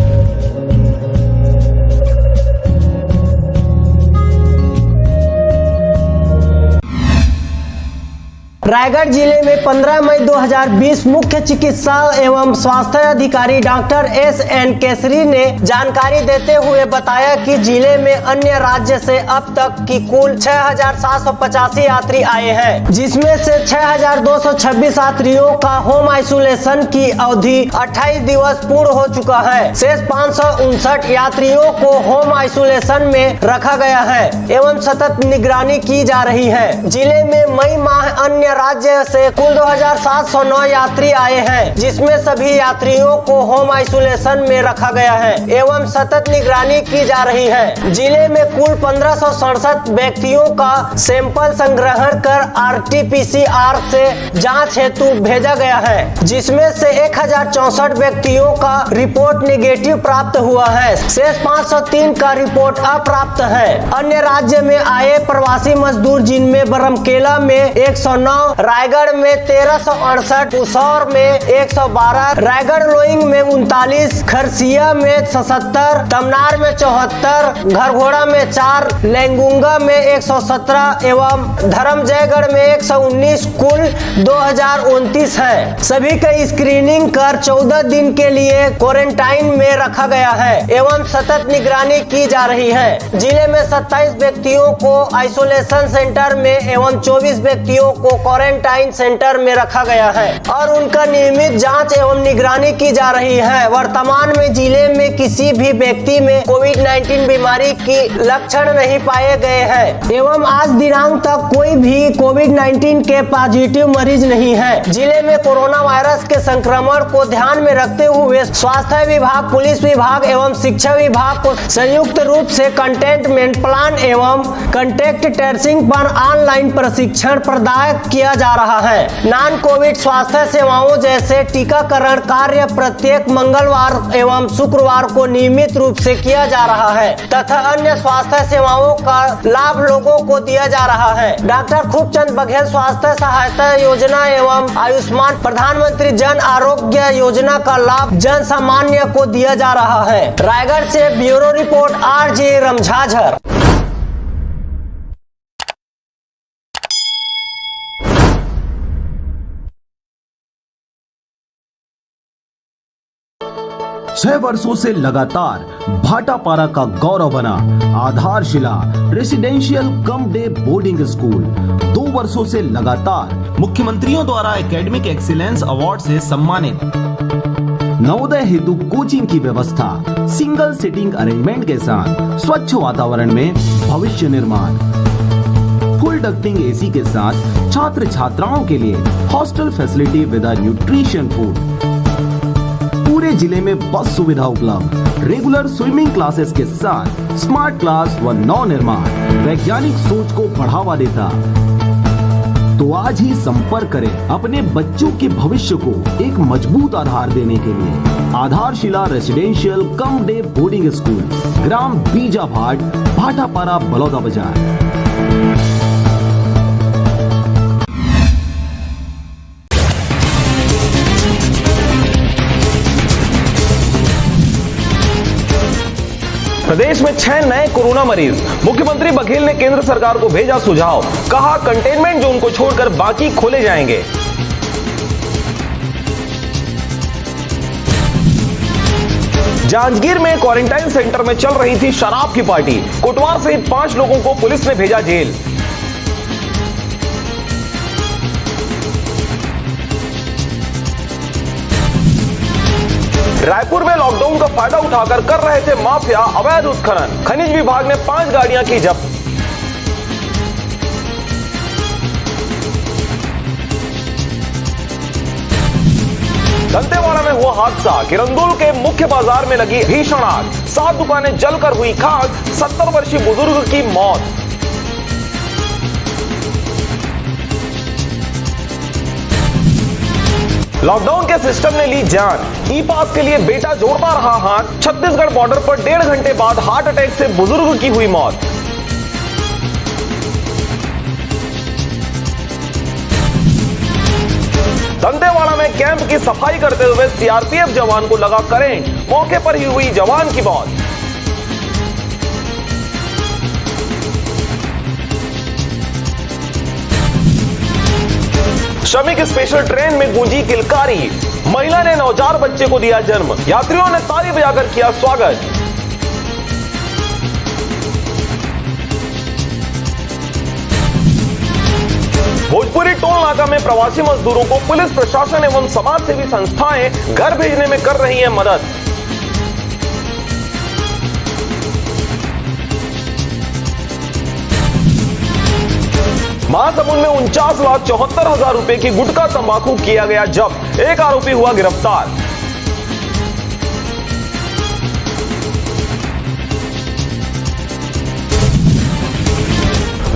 रायगढ़ जिले में 15 मई 2020 मुख्य चिकित्सा एवं स्वास्थ्य अधिकारी डॉक्टर SN केसरी ने जानकारी देते हुए बताया कि जिले में अन्य राज्य से अब तक की कुल 6,785 यात्री आए हैं, जिसमें से 6,226 यात्रियों का होम आइसोलेशन की अवधि 28 दिवस पूर्ण हो चुका है। शेष 559 यात्रियों को होम आइसोलेशन में रखा गया है एवं सतत निगरानी की जा रही है। जिले में मई माह अन्य राज्य से कुल 2,709 यात्री आए हैं, जिसमें सभी यात्रियों को होम आइसोलेशन में रखा गया है एवं सतत निगरानी की जा रही है। जिले में कुल 1567 व्यक्तियों का सैंपल संग्रहण कर RT-PCR से जांच हेतु भेजा गया है, जिसमें से 1064 व्यक्तियों का रिपोर्ट नेगेटिव प्राप्त हुआ है। शेष 503 का रिपोर्ट अप्राप्त है। अन्य राज्य में आए प्रवासी मजदूर, जिनमें बरमकेला में 109, रायगढ़ में 1368, उसौर में 112, रायगढ़ लोइंग में 39, खरसिया में 77, तमनार में 74, घरघोड़ा में 4, लेंगुंगा में 117 एवं धर्मजयगढ़ में 119, कुल 2029 है। सभी का स्क्रीनिंग कर 14 दिन के लिए क्वारंटाइन में रखा गया है एवं सतत निगरानी की जा रही है। जिले में 27 व्यक्तियों को आइसोलेशन सेंटर में एवं 24 व्यक्तियों को क्वारंटाइन सेंटर में रखा गया है और उनका नियमित जांच एवं निगरानी की जा रही है। वर्तमान में जिले में किसी भी व्यक्ति में कोविड-19 बीमारी की लक्षण नहीं पाए गए हैं एवं आज दिनांक तक कोई भी कोविड-19 के पॉजिटिव मरीज नहीं है। जिले में कोरोना वायरस के संक्रमण को ध्यान में रखते हुए स्वास्थ्य विभाग, पुलिस विभाग एवं शिक्षा विभाग को संयुक्त रूप से कंटेनमेंट प्लान एवं कंटेक्ट ट्रेसिंग पर ऑनलाइन प्रशिक्षण प्रदान किया किया जा रहा है। नॉन कोविड स्वास्थ्य सेवाओं जैसे टीकाकरण कार्य प्रत्येक मंगलवार एवं शुक्रवार को नियमित रूप से किया जा रहा है तथा अन्य स्वास्थ्य सेवाओं का लाभ लोगों को दिया जा रहा है। डॉक्टर खूबचंद बघेल स्वास्थ्य सहायता योजना एवं आयुष्मान प्रधानमंत्री जन आरोग्य योजना का लाभ जन सामान्य को दिया जा रहा है। रायगढ़ से ब्यूरो रिपोर्ट आरजे रमझाझर। छह वर्षों से लगातार भाटापारा का गौरव बना आधारशिला residential cum day boarding school 2 वर्षों से लगातार मुख्यमंत्रियों द्वारा एकेडमिक एक्सीलेंस अवार्ड से सम्मानित। नवोदय हेतु कोचिंग की व्यवस्था, सिंगल सीटिंग अरेंजमेंट के साथ स्वच्छ वातावरण में भविष्य निर्माण, फुल डक्टिंग एसी के साथ छात्र छात्राओं के लिए hostel facility with nutrition food, पूरे जिले में बस सुविधा उपलब्ध, रेगुलर स्विमिंग क्लासेस के साथ स्मार्ट क्लास व नव निर्माण वैज्ञानिक सोच को बढ़ावा देता। तो आज ही संपर्क करें अपने बच्चों के भविष्य को एक मजबूत आधार देने के लिए। Aadharshila residential cum day boarding school, ग्राम बीजाभाट, भाटापारा, बलौदा बाजार। प्रदेश में 6 नए कोरोना मरीज। मुख्यमंत्री बघेल ने केंद्र सरकार को भेजा सुझाव, कहा कंटेनमेंट जोन को छोड़कर बाकी खोले जाएंगे। जांजगीर में क्वारंटाइन सेंटर में चल रही थी शराब की पार्टी। कोटवार सहित 5 लोगों को पुलिस ने भेजा जेल। रायपुर में लॉकडाउन का फायदा उठाकर कर रहे थे माफिया अवैध उत्खनन। खनिज विभाग ने 5 गाड़ियां की जब्त। दंतेवाड़ा में हुआ हादसा। किरंदुल के मुख्य बाजार में लगी भीषण आग, 7 दुकानें जलकर हुई खाक, 70 वर्षीय बुजुर्ग की मौत। लॉकडाउन के सिस्टम ने ली जान। ई पास के लिए बेटा जोड़ता रहा हाथ। छत्तीसगढ़ बॉर्डर पर 1.5 घंटे बाद हार्ट अटैक से बुजुर्ग की हुई मौत। दंतेवाड़ा में कैंप की सफाई करते हुए सीआरपीएफ जवान को लगा करंट, मौके पर ही हुई जवान की मौत। श्रमिक स्पेशल ट्रेन में गूंजी किलकारी। महिला ने नवजात बच्चे को दिया जन्म। यात्रियों ने ताली बजाकर किया स्वागत। भोजपुरी टोल नाका में प्रवासी मजदूरों को पुलिस प्रशासन एवं समाज सेवी संस्थाएं घर भेजने में कर रही हैं मदद। महासमुंद में 49,74,000 रुपए की गुटखा तंबाकू किया गया जब्त। एक आरोपी हुआ गिरफ्तार।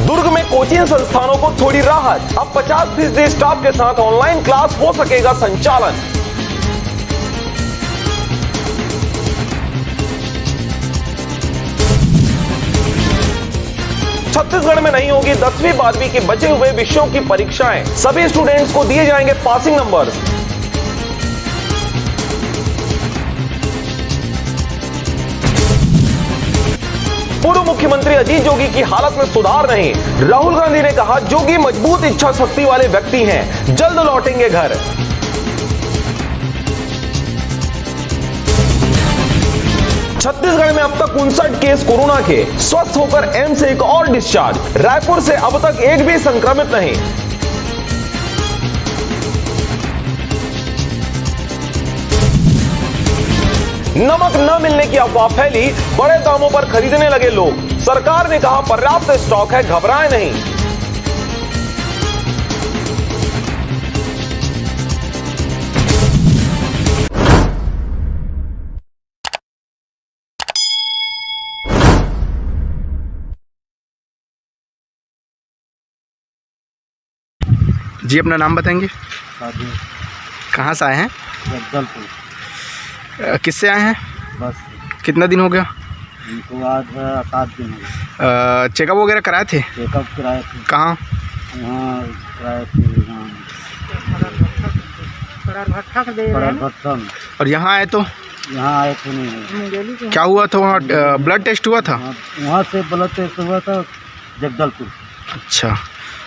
दुर्ग में कोचिंग संस्थानों को थोड़ी राहत। अब 50% स्टाफ के साथ ऑनलाइन क्लास हो सकेगा संचालन। छत्तीसगढ़ में नहीं होगी 10वीं 12वीं के बचे हुए विषयों की परीक्षाएं। सभी स्टूडेंट्स को दिए जाएंगे पासिंग नंबर्स। पूर्व मुख्यमंत्री अजीत जोगी की हालत में सुधार नहीं। राहुल गांधी ने कहा जोगी मजबूत इच्छा शक्ति वाले व्यक्ति हैं, जल्द लौटेंगे घर। छत्तीसगढ़ में अब तक 59 केस कोरोना के। स्वस्थ होकर एम्स से एक और डिस्चार्ज। रायपुर से अब तक एक भी संक्रमित नहीं। नमक न मिलने की अफवाह फैली, बड़े दामों पर खरीदने लगे लोग। सरकार ने कहा पर्याप्त स्टॉक है, घबराएं नहीं। जी अपना नाम बताएंगे? कहाँ से आए हैं? जगदलपुर। किससे आए हैं? बस कितना दिन हो गया? इनको आज 7 दिन हो गए। चेकअप वगैरह कराए थे? चेकअप कराए थे। कहाँ? यहाँ कराए थे भट्टा में। और यहाँ आए तो? यहाँ आए थे नहीं। क्या हुआ था वहाँ? ब्लड टेस्ट हुआ था? वहाँ से ब्लड टेस्ट हुआ था जगदलपुर। अच्छा,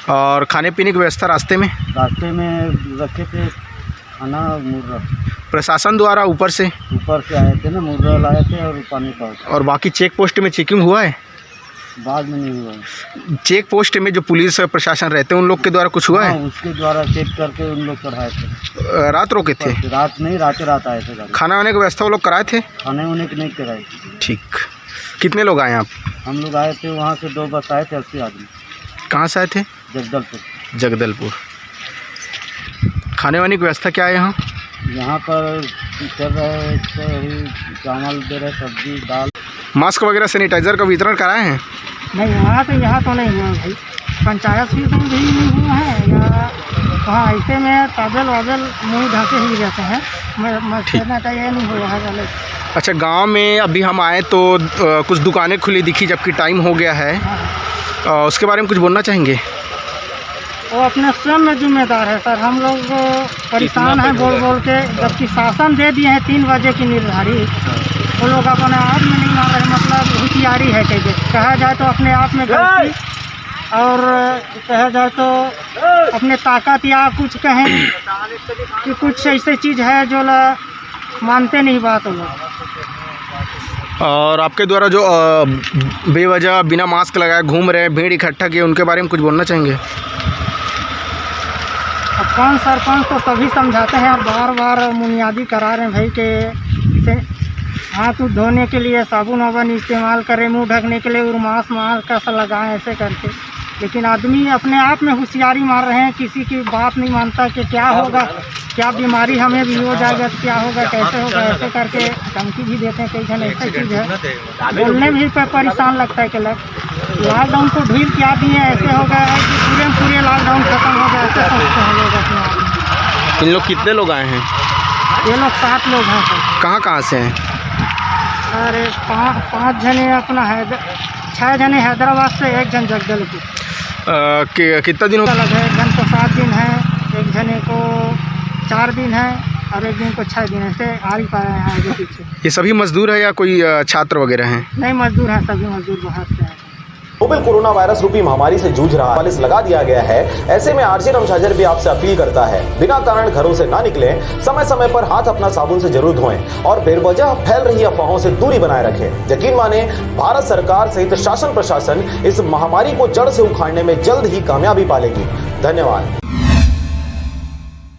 और खाने पीने की व्यवस्था रास्ते में? रास्ते में रखे थे खाना मुर्रा। प्रशासन द्वारा ऊपर से आए थे ना, मुर्रा लाए थे और पानी का। और बाकी चेक पोस्ट में चेकिंग हुआ है? बाद में नहीं हुआ। चेक पोस्ट में जो पुलिस और प्रशासन रहते हैं उन लोग के द्वारा कुछ हुआ है? उसके द्वारा चेक करके उन लोग चढ़ाए थे। रात रोके थे? रात नहीं, रात आए थे। खाना वाने की व्यवस्था वो लोग कराए थे? खाने वाने की नहीं कराई। ठीक। कितने लोग आए आप? हम लोग आए थे वहाँ से 2 बस आए थे, 80 आदमी। कहाँ से आए थे? जगदलपुर। खाने वाने की व्यवस्था क्या है यहाँ? यहाँ पर कर रहे चावल दे रहे, सब्जी दाल। मास्क वगैरह सैनिटाइजर का वितरण कराए हैं? नहीं, यहाँ तो नहीं हुआ भाई। पंचायत से तो भी नहीं हुआ है, या वहाँ ऐसे में ताजल वाजल मुँह ढके ही रहते हैं। मस्तना का ये नहीं हुआ है। अच्छा, गांव में अभी हम आए तो कुछ दुकानें खुली दिखी जबकि टाइम हो गया है। उसके बारे में कुछ बोलना चाहेंगे? वो अपने स्वयं में जिम्मेदार है सर। हम लोग परेशान हैं बोल के, जबकि शासन दे दिए हैं 3 बजे की निर्धारित। वो लोग अपने आप में नहीं मान रहे, मतलब होशियारी है कहा जाए तो अपने आप में गलती, और कहा जाए तो अपने ताकत या कुछ कहें कि कुछ ऐसी चीज़ है जो मानते नहीं बात वो लोग। और आपके द्वारा जो बेवजह बिना मास्क लगाए घूम रहे हैं, भीड़ इकट्ठा किए, उनके बारे में कुछ बोलना चाहेंगे? अब कौन सरपंच तो सभी समझाते हैं और बार बार बुनियादी करा रहे हैं भाई के हाथ धोने के लिए साबुन वाबुन इस्तेमाल करें, मुंह ढकने के लिए मास्क का लगाएं, ऐसे करके। लेकिन आदमी अपने आप में होशियारी मार रहे हैं, किसी की बात नहीं मानता कि क्या होगा, क्या बीमारी हमें भी हो जाएगा, क्या होगा, कैसे होगा, ऐसे करके धमकी भी देते हैं। कई जन ऐसी चीज़ है, बोलने में भी परेशान लगता है कि लॉकडाउन को ढील क्या दिए, ऐसे हो गया है कि पूरे लॉकडाउन खत्म हो गया, ऐसे सोचते हैं लोग अपने आप। इन लोग कितने लोग आए हैं? ये लोग 7 लोग हैं सर। कहाँ से हैं? अरे 5 जने अपना 6 जने हैदराबाद से, 1 जन जगदलपुर। कितना दिन अलग है? एक जन को 7 दिन है, एक जने को 4 दिन है, और एक दिन को 6 दिन है। से आ ही पा रहे हैं आगे पीछे। ये सभी मजदूर है या कोई छात्र वगैरह हैं? नहीं, मजदूर हैं, सभी मजदूर बाहर से हैं। नोबेल कोरोना वायरस रूपी महामारी से जूझ रहा पुलिस लगा दिया गया है। ऐसे में आरजे रमझाजर भी आपसे अपील करता है, बिना कारण घरों से ना निकलें, समय समय पर हाथ अपना साबुन से जरूर धोएं और बेवजह फैल रही अफवाहों से दूरी बनाए रखें। यकीन माने, भारत सरकार सहित शासन प्रशासन इस महामारी को जड़ से उखाड़ने में जल्द ही कामयाबी पालेगी। धन्यवाद।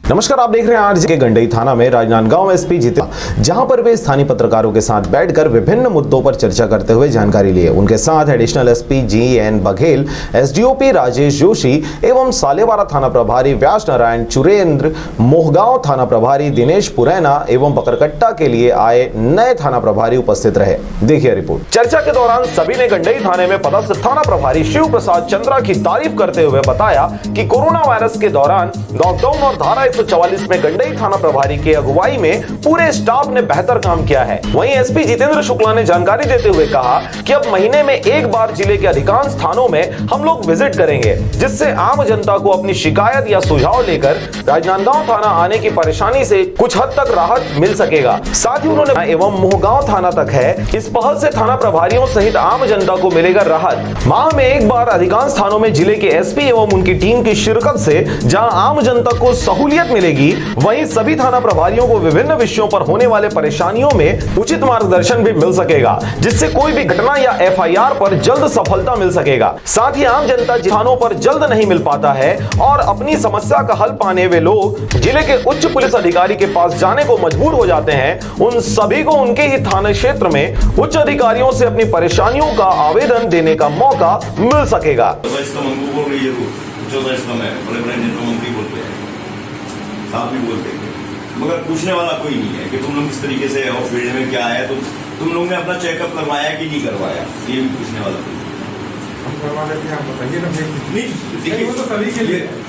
नमस्कार, आप देख रहे हैं आरजे के गंडई थाना में राजनांदगांव एसपी जितेंद्र, जहां पर वे स्थानीय पत्रकारों के साथ बैठकर विभिन्न मुद्दों पर चर्चा करते हुए जानकारी लिए। उनके साथ additional SP GN. Baghel, SDOP Rajesh Joshi एवं सालेवारा थाना प्रभारी व्यास नारायण चुरेंद्र, मोहगांव थाना प्रभारी दिनेश पुरैना एवं बकरकट्टा के लिए आए नए थाना प्रभारी उपस्थित रहे। देखिए रिपोर्ट। चर्चा के दौरान सभी ने गंडई थाने में पदस्थ थाना प्रभारी शिव प्रसाद चंद्रा की तारीफ करते हुए बताया कि कोरोना वायरस के दौरान लॉकडाउन और धारा 144 में गंडई थाना प्रभारी के अगुवाई में पूरे स्टाफ ने बेहतर काम किया है। वहीं एसपी जितेंद्र शुक्ला ने जानकारी देते हुए कहा कि अब महीने में एक बार जिले के अधिकांश थानों में हम लोग विजिट करेंगे, जिससे आम जनता को अपनी शिकायत या सुझाव लेकर राजनांदगांव थाना आने की परेशानी से कुछ हद तक राहत मिल सकेगा। साथ ही उन्होंने एवं मोहगांव थाना तक है, इस पहल से थाना प्रभारियों सहित आम जनता को मिलेगा राहत। माह में एक बार अधिकांश थानों में जिले के एसपी एवं उनकी टीम की शिरकत से जहां आम जनता को सहूलियत मिलेगी, वहीं सभी थाना प्रभारियों को विभिन्न विषयों पर होने वाले परेशानियों में उचित मार्गदर्शन भी मिल सकेगा, जिससे कोई भी घटना या एफआईआर पर जल्द सफलता मिल सकेगा। साथ ही आम जनता थानों पर जल्द नहीं मिल पाता है और अपनी समस्या का हल पाने वे लोग जिले के उच्च पुलिस अधिकारी के पास जाने को मजबूर हो जाते हैं, उन सभी को उनके ही थाना क्षेत्र में उच्च अधिकारियों से अपनी परेशानियों का आवेदन देने का मौका मिल सकेगा। साहब भी बोलते हैं, मगर पूछने वाला कोई नहीं है कि तुम लोग किस तरीके से और फील्ड में क्या है, तुम लोग ने अपना चेकअप करवाया कि नहीं करवाया, ये भी पूछने वाला कोई। हम करवा लेते हैं, आप बताइए ना। नहीं देखिए, वो तो सभी के लिए